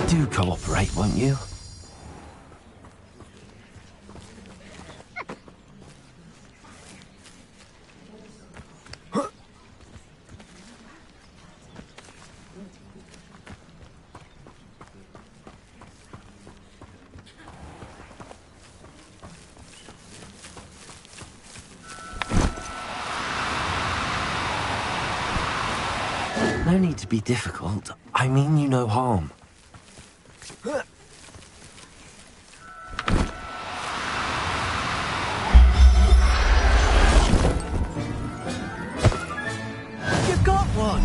Do cooperate, won't you? No need to be difficult. I mean you no harm. You got one!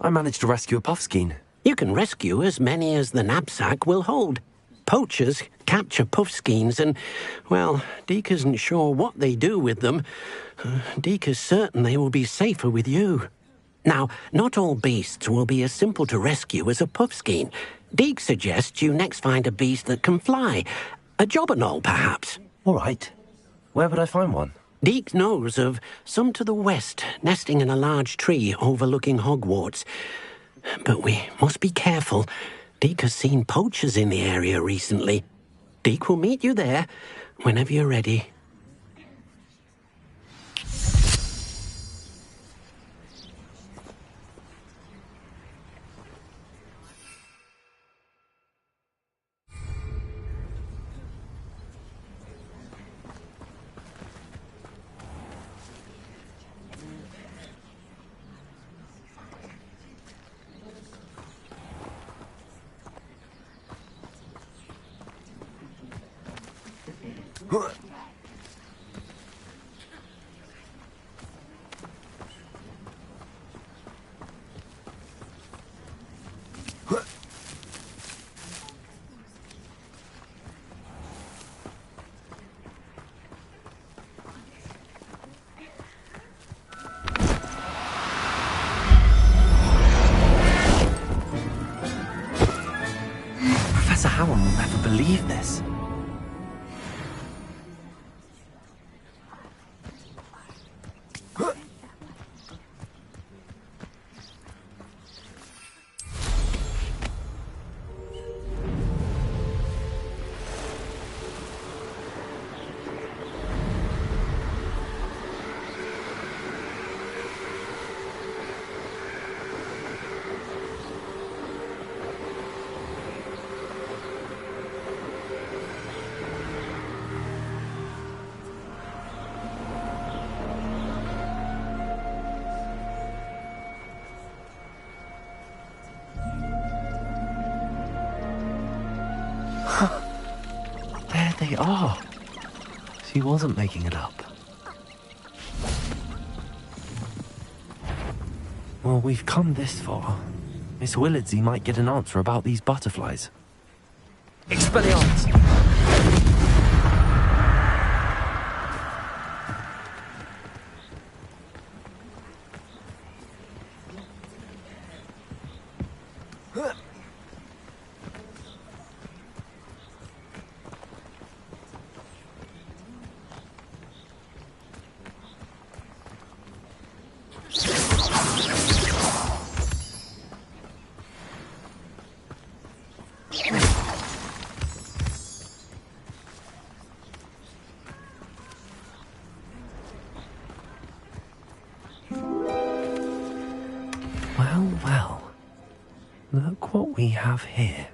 I managed to rescue a puffskein. You can rescue as many as the knapsack will hold. Poachers capture puffskeins and, well, Deke isn't sure what they do with them. Deke is certain they will be safer with you. Now, not all beasts will be as simple to rescue as a puffskein. Deke suggests you next find a beast that can fly. A jobberknoll, perhaps. All right. Where would I find one? Deke knows of some to the west, nesting in a large tree overlooking Hogwarts. But we must be careful. Deke has seen poachers in the area recently. Deke will meet you there whenever you're ready. Professor Howard will never believe this. they are. She wasn't making it up. Well, we've come this far. Miss Willardsey might get an answer about these butterflies. Expelliarmus! Well, well. Look what we have here.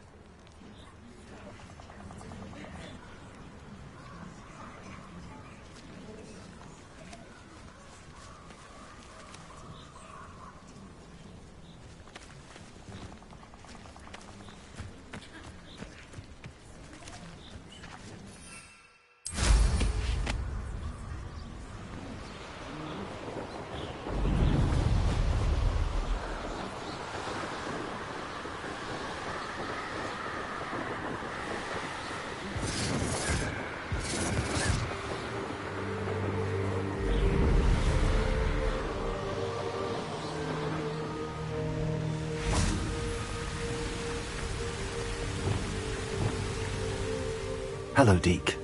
Hello, Deke.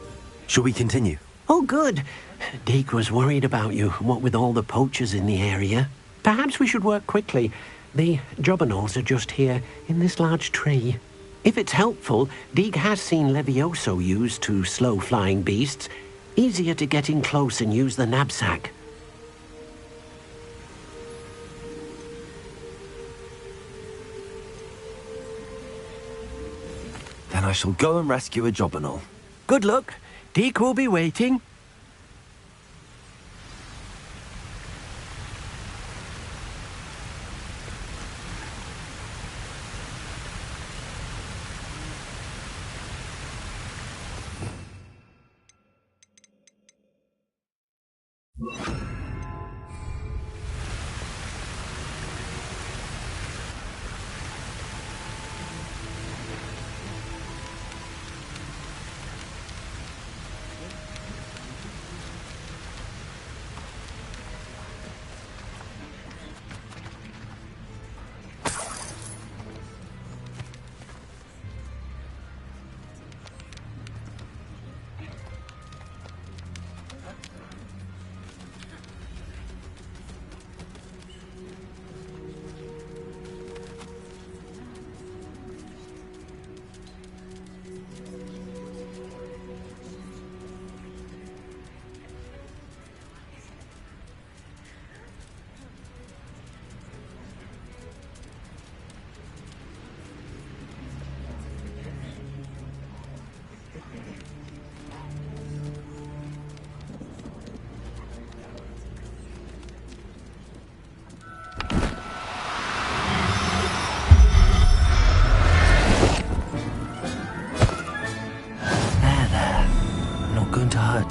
Shall we continue? Oh, good. Deke was worried about you, what with all the poachers in the area. Perhaps we should work quickly. The Jobberknolls are just here, in this large tree. If it's helpful, Deke has seen Levioso used to slow flying beasts. Easier to get in close and use the knapsack. Then I shall go and rescue a Jobberknoll. Good luck. Deke will be waiting.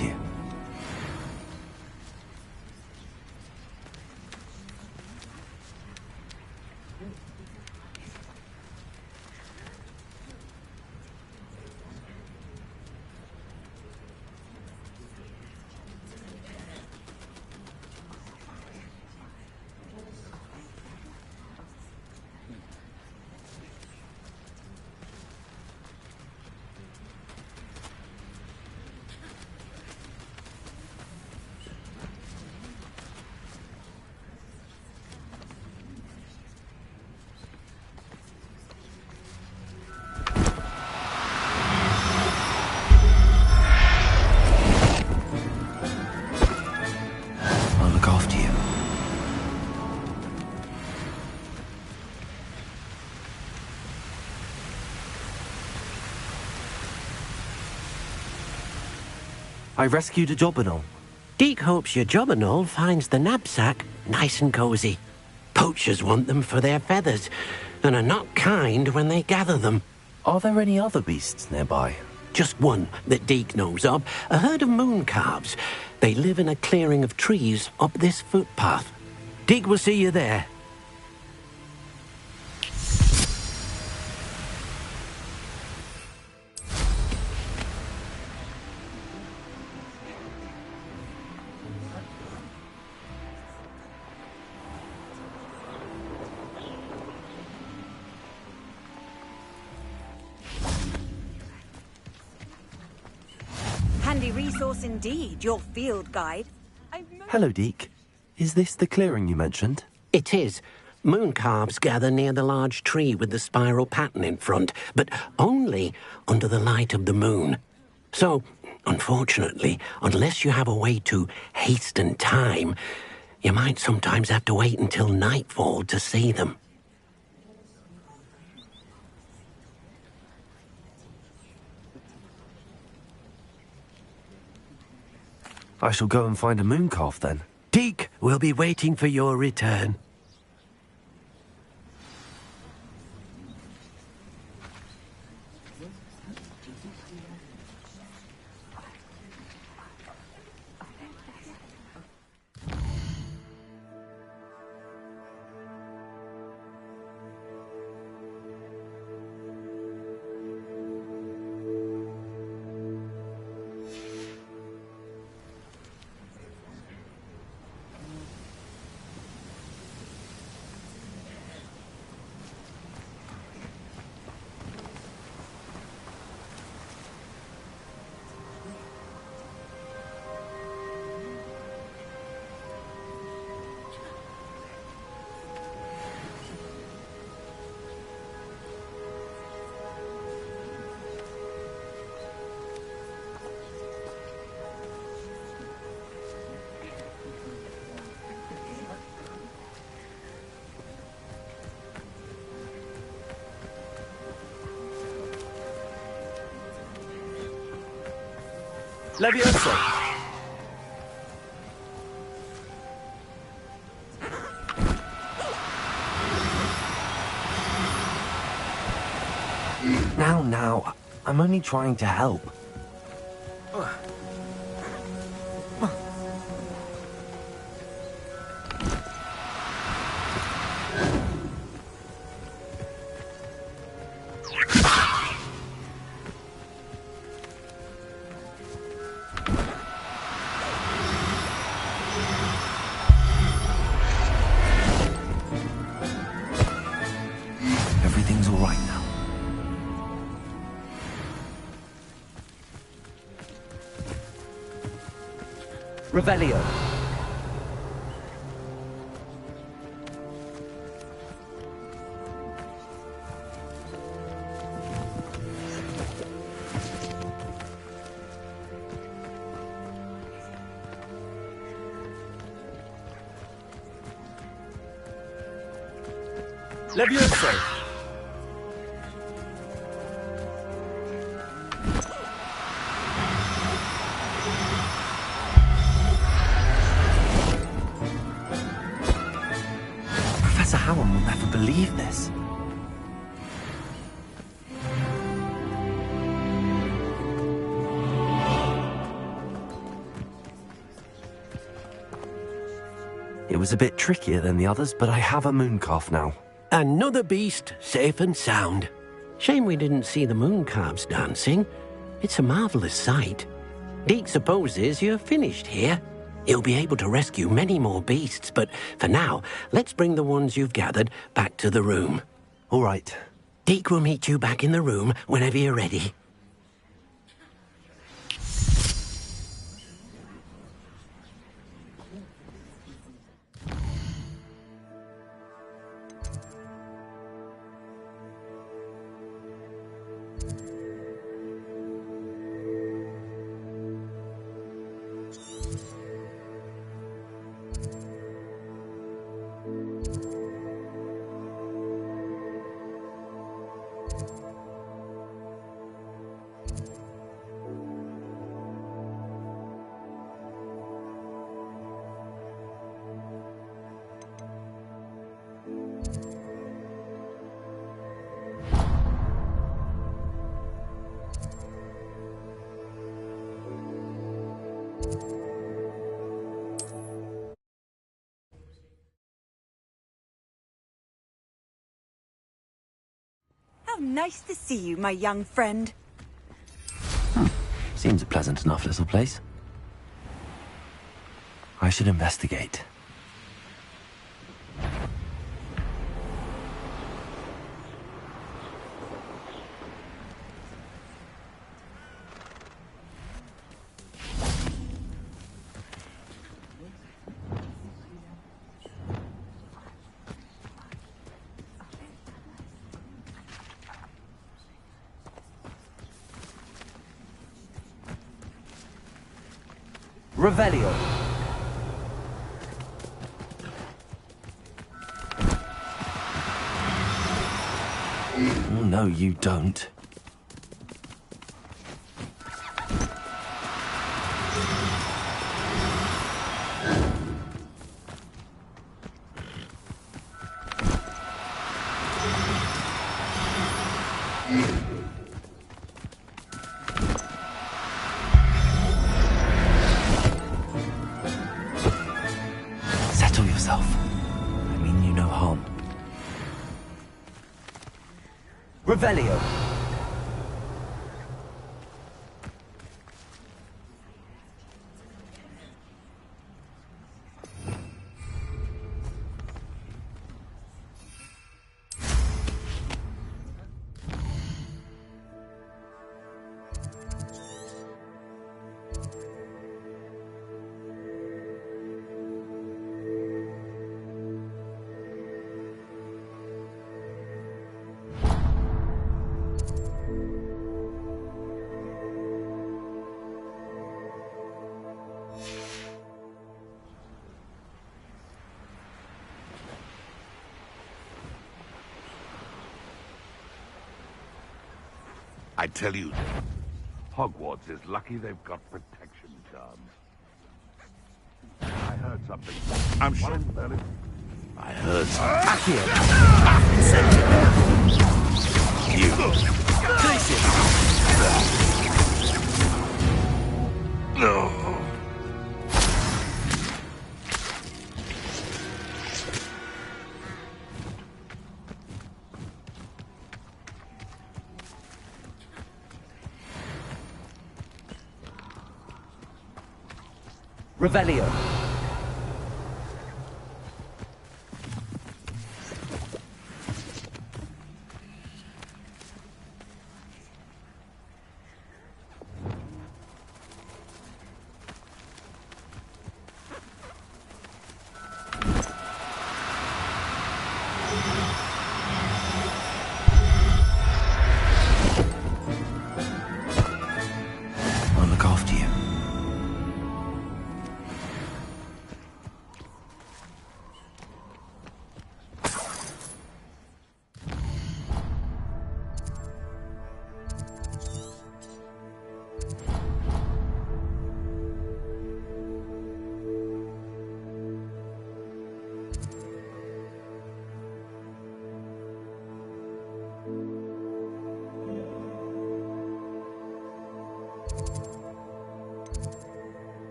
You. I rescued a Jobberknoll. Deke hopes your Jobberknoll finds the knapsack nice and cozy. Poachers want them for their feathers, and are not kind when they gather them. Are there any other beasts nearby? just one that Deke knows of, a herd of moon calves. They live in a clearing of trees up this footpath. Deke will see you there. Handy resource indeed, your field guide. Hello, Deke. Is this the clearing you mentioned? It is. Moon calves gather near the large tree with the spiral pattern in front, but only under the light of the moon. So, unfortunately, unless you have a way to hasten time, you might sometimes have to wait until nightfall to see them. I shall go and find a moon calf then. Deke will be waiting for your return. Levioso! Now, I'm only trying to help. Everything's all right now. Revelio. Levioso. Professor Howard will never believe this. It was a bit trickier than the others, but I have a moon calf now. Another beast, safe and sound. Shame we didn't see the moon calves dancing. It's a marvelous sight. Deke supposes you're finished here. He'll be able to rescue many more beasts, but for now, let's bring the ones you've gathered back to the room. All right. Deke will meet you back in the room whenever you're ready. How nice to see you, my young friend. Seems a pleasant enough little place. I should investigate. Revelio. No, you don't. Settle yourself. I mean you no harm. Revelio. I tell you, Hogwarts is lucky they've got protection charms. I heard something. I'm sure. I heard something. You. No. Revelio. I'll look after you.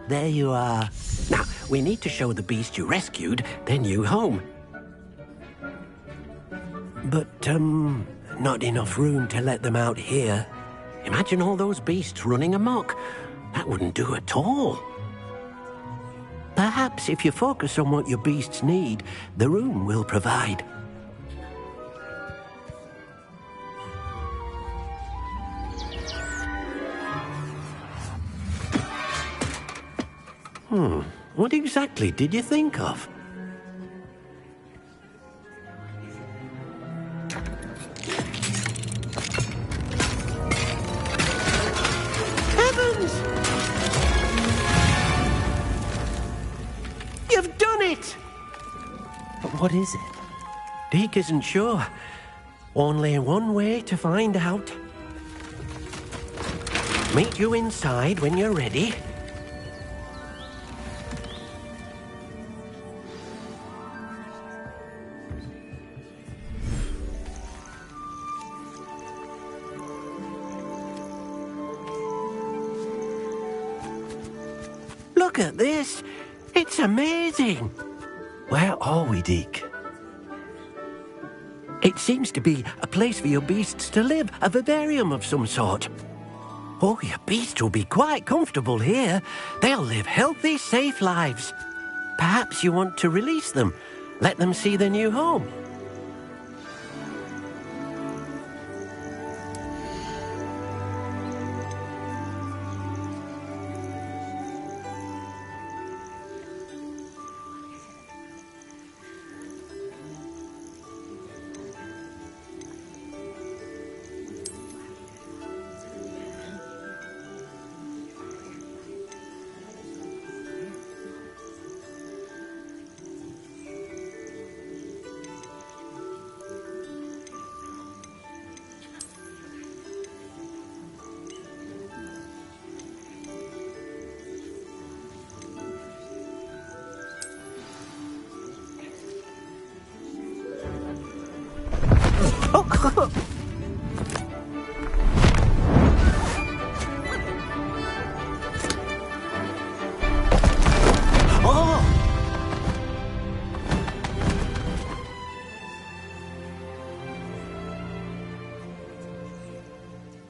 There you are. Now, we need to show the beast you rescued their new home. But, not enough room to let them out here. Imagine all those beasts running amok. That wouldn't do at all. Perhaps if you focus on what your beasts need, the room will provide. What exactly did you think of? Heavens! You've done it! But what is it? Deke isn't sure. Only one way to find out. Meet you inside when you're ready. Look at this. It's amazing. Where are we, Deke? It seems to be a place for your beasts to live, a vivarium of some sort. Oh, your beasts will be quite comfortable here. They'll live healthy, safe lives. Perhaps you want to release them, let them see their new home.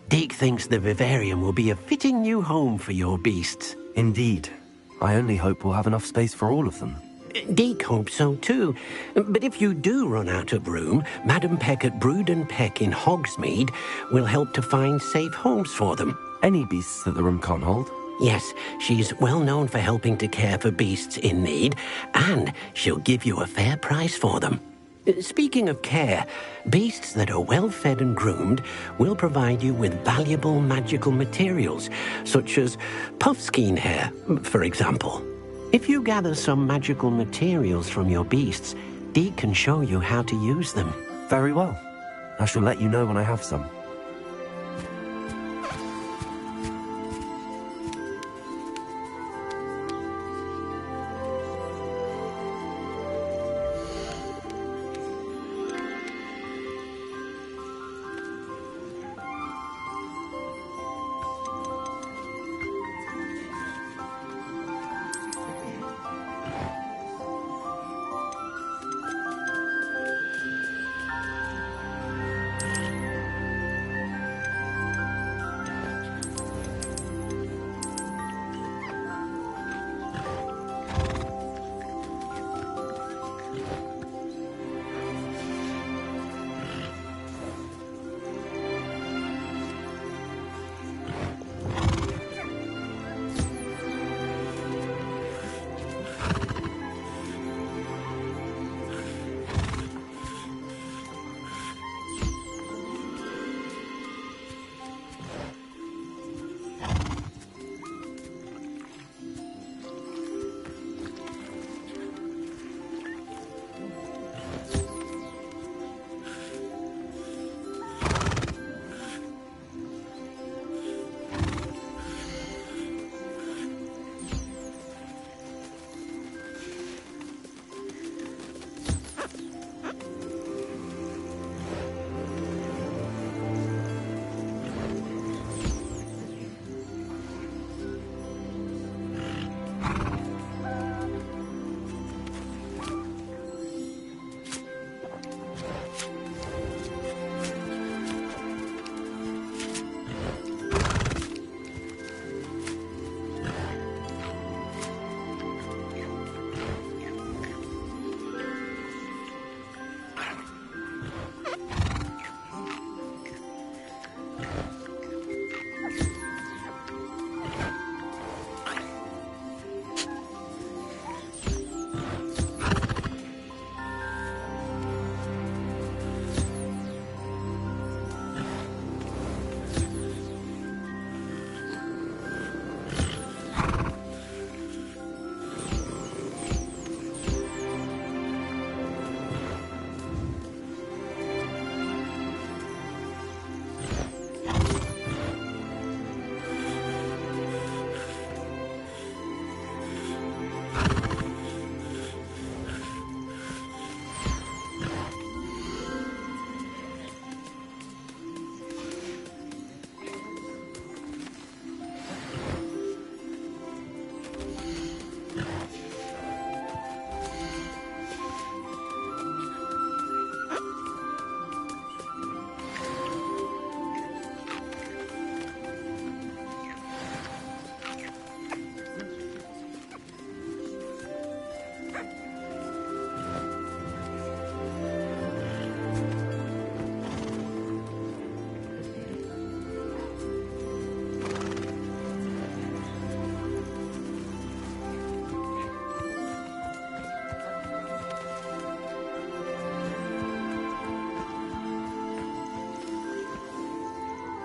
Deke thinks the vivarium will be a fitting new home for your beasts. Indeed. I only hope we'll have enough space for all of them. Deke hopes so too. But if you do run out of room, Madam Peck at Brood and Peck in Hogsmeade will help to find safe homes for them. Any beasts that the room can't hold? Yes, she's well known for helping to care for beasts in need, and she'll give you a fair price for them. Speaking of care, beasts that are well fed and groomed will provide you with valuable magical materials, such as puffskein hair, for example. If you gather some magical materials from your beasts, Deke can show you how to use them. Very well. I shall let you know when I have some.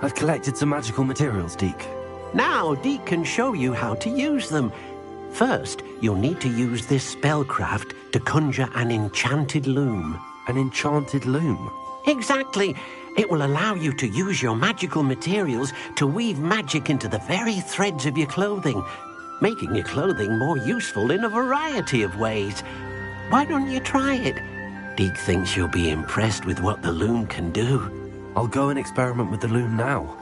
I've collected some magical materials, Deke. Now, Deke can show you how to use them. First, you'll need to use this spellcraft to conjure an enchanted loom. An enchanted loom? Exactly. It will allow you to use your magical materials to weave magic into the very threads of your clothing, making your clothing more useful in a variety of ways. Why don't you try it? Deke thinks you'll be impressed with what the loom can do. I'll go and experiment with the loom now.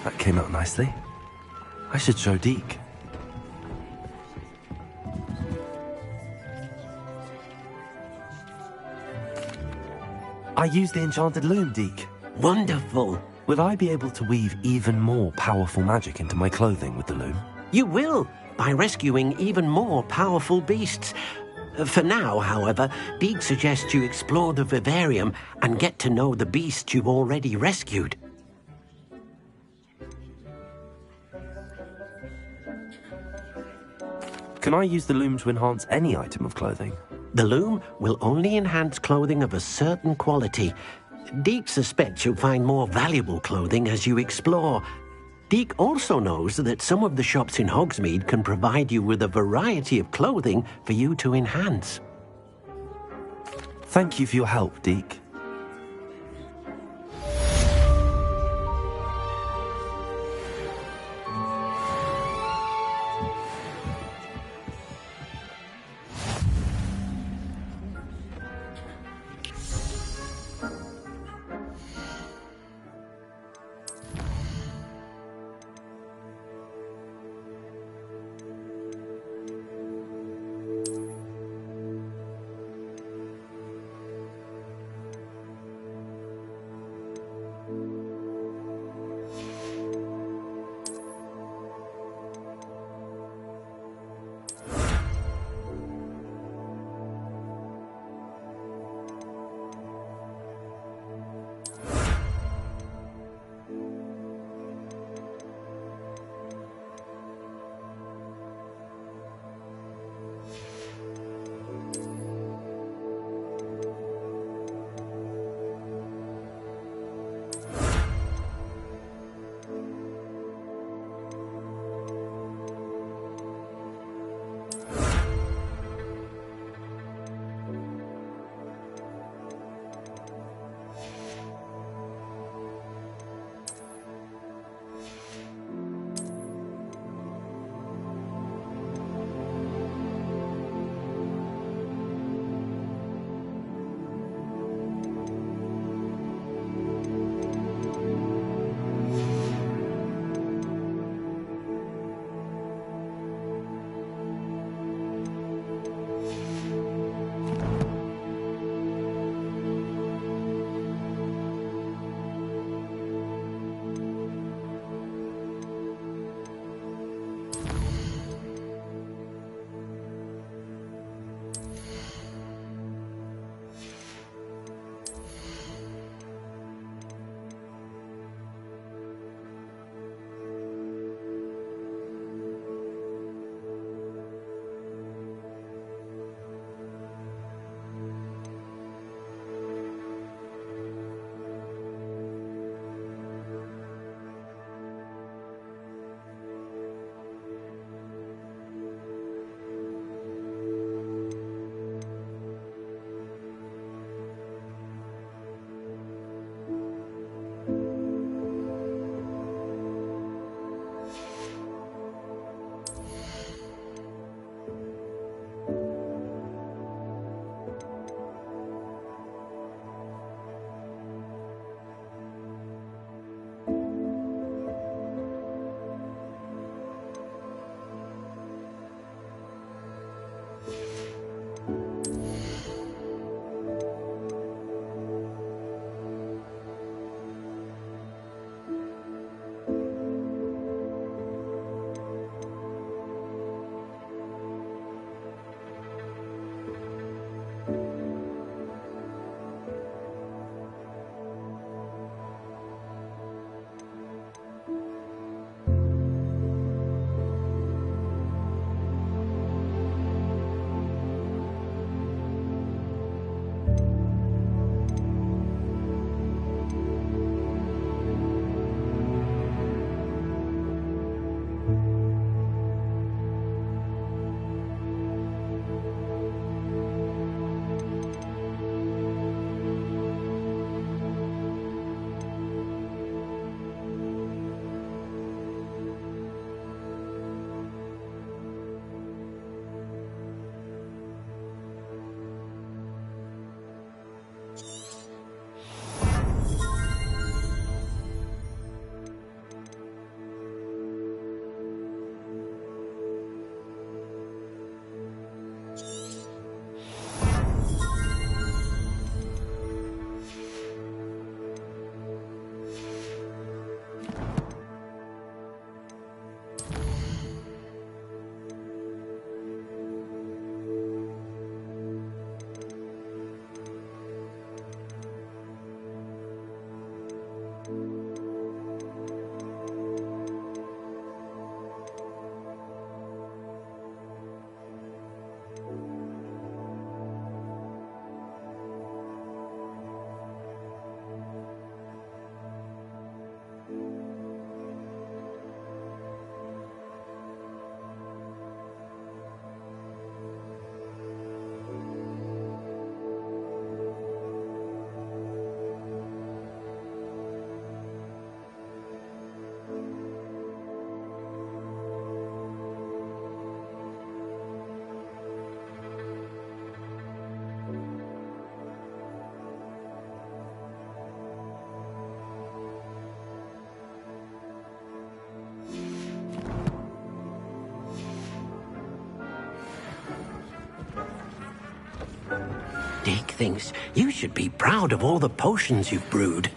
That came out nicely. I should show Deke. I used the enchanted loom, Deke. Wonderful. Will I be able to weave even more powerful magic into my clothing with the loom? You will, by rescuing even more powerful beasts. For now, however, Deke suggests you explore the vivarium and get to know the beasts you've already rescued. Can I use the loom to enhance any item of clothing? The loom will only enhance clothing of a certain quality. Deke suspects you'll find more valuable clothing as you explore. Deke also knows that some of the shops in Hogsmeade can provide you with a variety of clothing for you to enhance. Thank you for your help, Deke. Deek thinks you should be proud of all the potions you've brewed.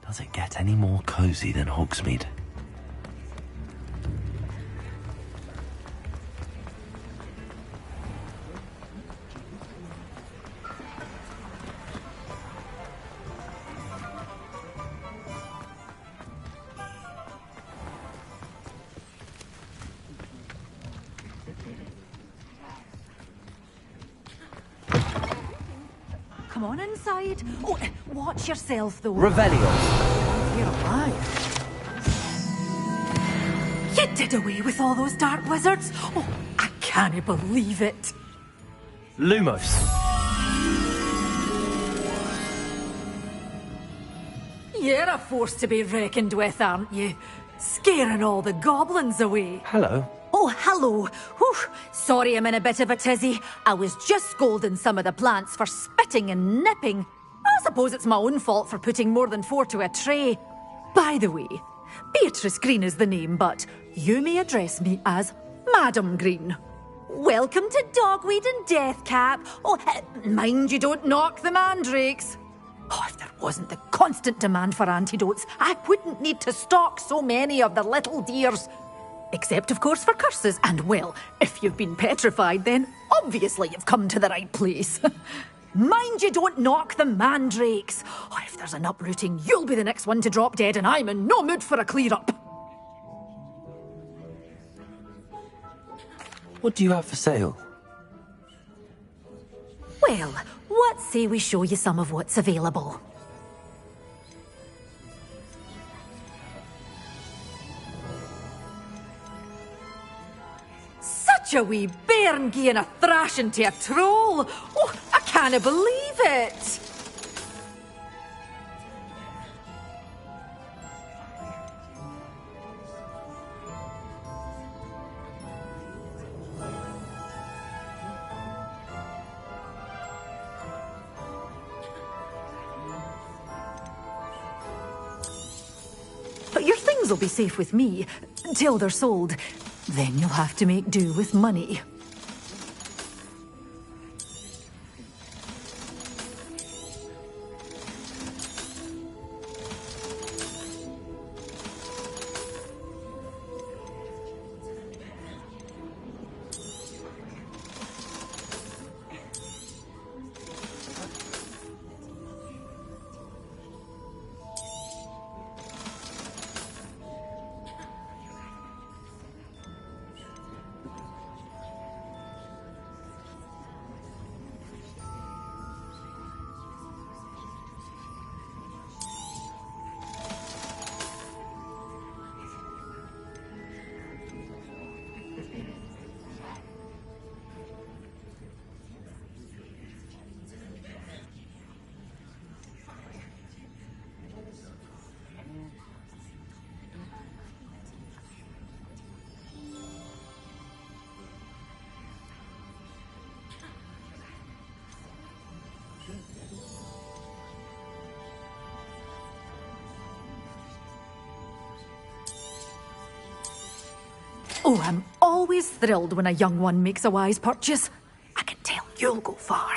Does it get any more cozy than Hogsmeade? Come on inside. Oh, watch yourself, though. Revelio. You're alive. You did away with all those dark wizards? Oh, I can't believe it. Lumos. You're a force to be reckoned with, aren't you? Scaring all the goblins away. Hello. Oh, hello. Whew. Sorry I'm in a bit of a tizzy. I was just scolding some of the plants for spitting and nipping. I suppose it's my own fault for putting more than 4 to a tray. By the way, Beatrice Green is the name, but you may address me as Madam Green. Welcome to Dogweed and Deathcap. Oh, mind you don't knock the mandrakes. Oh, if there wasn't the constant demand for antidotes, I wouldn't need to stock so many of the little dears. Except, of course, for curses. And, well, if you've been petrified, then obviously you've come to the right place. Mind you don't knock the mandrakes. Oh, if there's an uprooting, you'll be the next one to drop dead, and I'm in no mood for a clear-up. What do you have for sale? Well, what say we show you some of what's available? Such a wee bairn gieing a thrashing to a troll! Oh, I can't believe it! But your things will be safe with me, till they're sold. Then you'll have to make do with money. Oh, I'm always thrilled when a young one makes a wise purchase. I can tell you'll go far.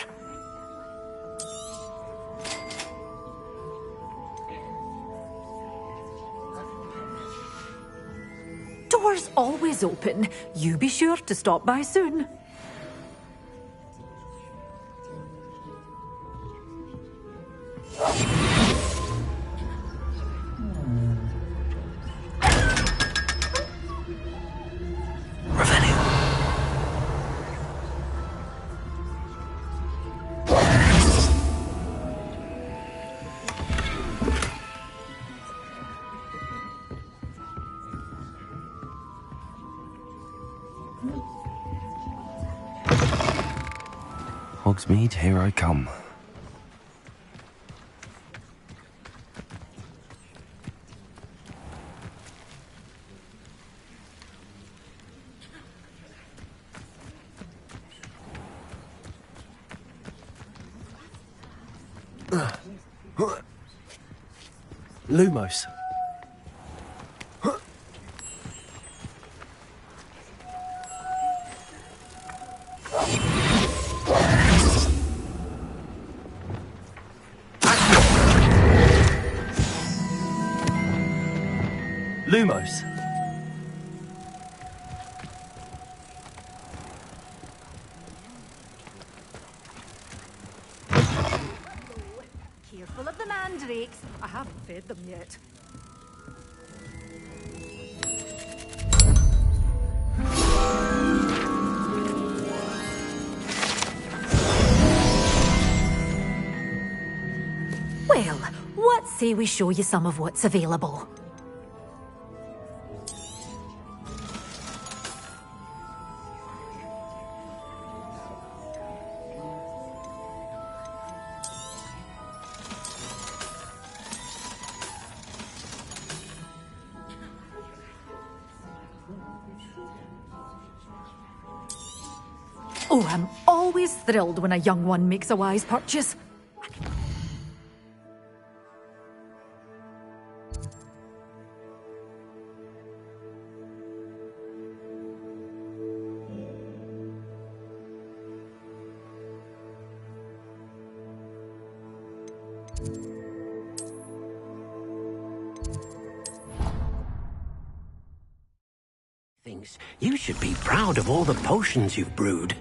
door's always open. You be sure to stop by soon. Hogsmeade, here I come. Lumos. Lumos. Careful of the mandrakes. I haven't fed them yet. Well, what say we show you some of what's available? Oh, I'm always thrilled when a young one makes a wise purchase. Thinks you should be proud of all the potions you've brewed.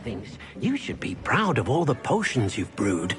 things. You should be proud of all the potions you've brewed.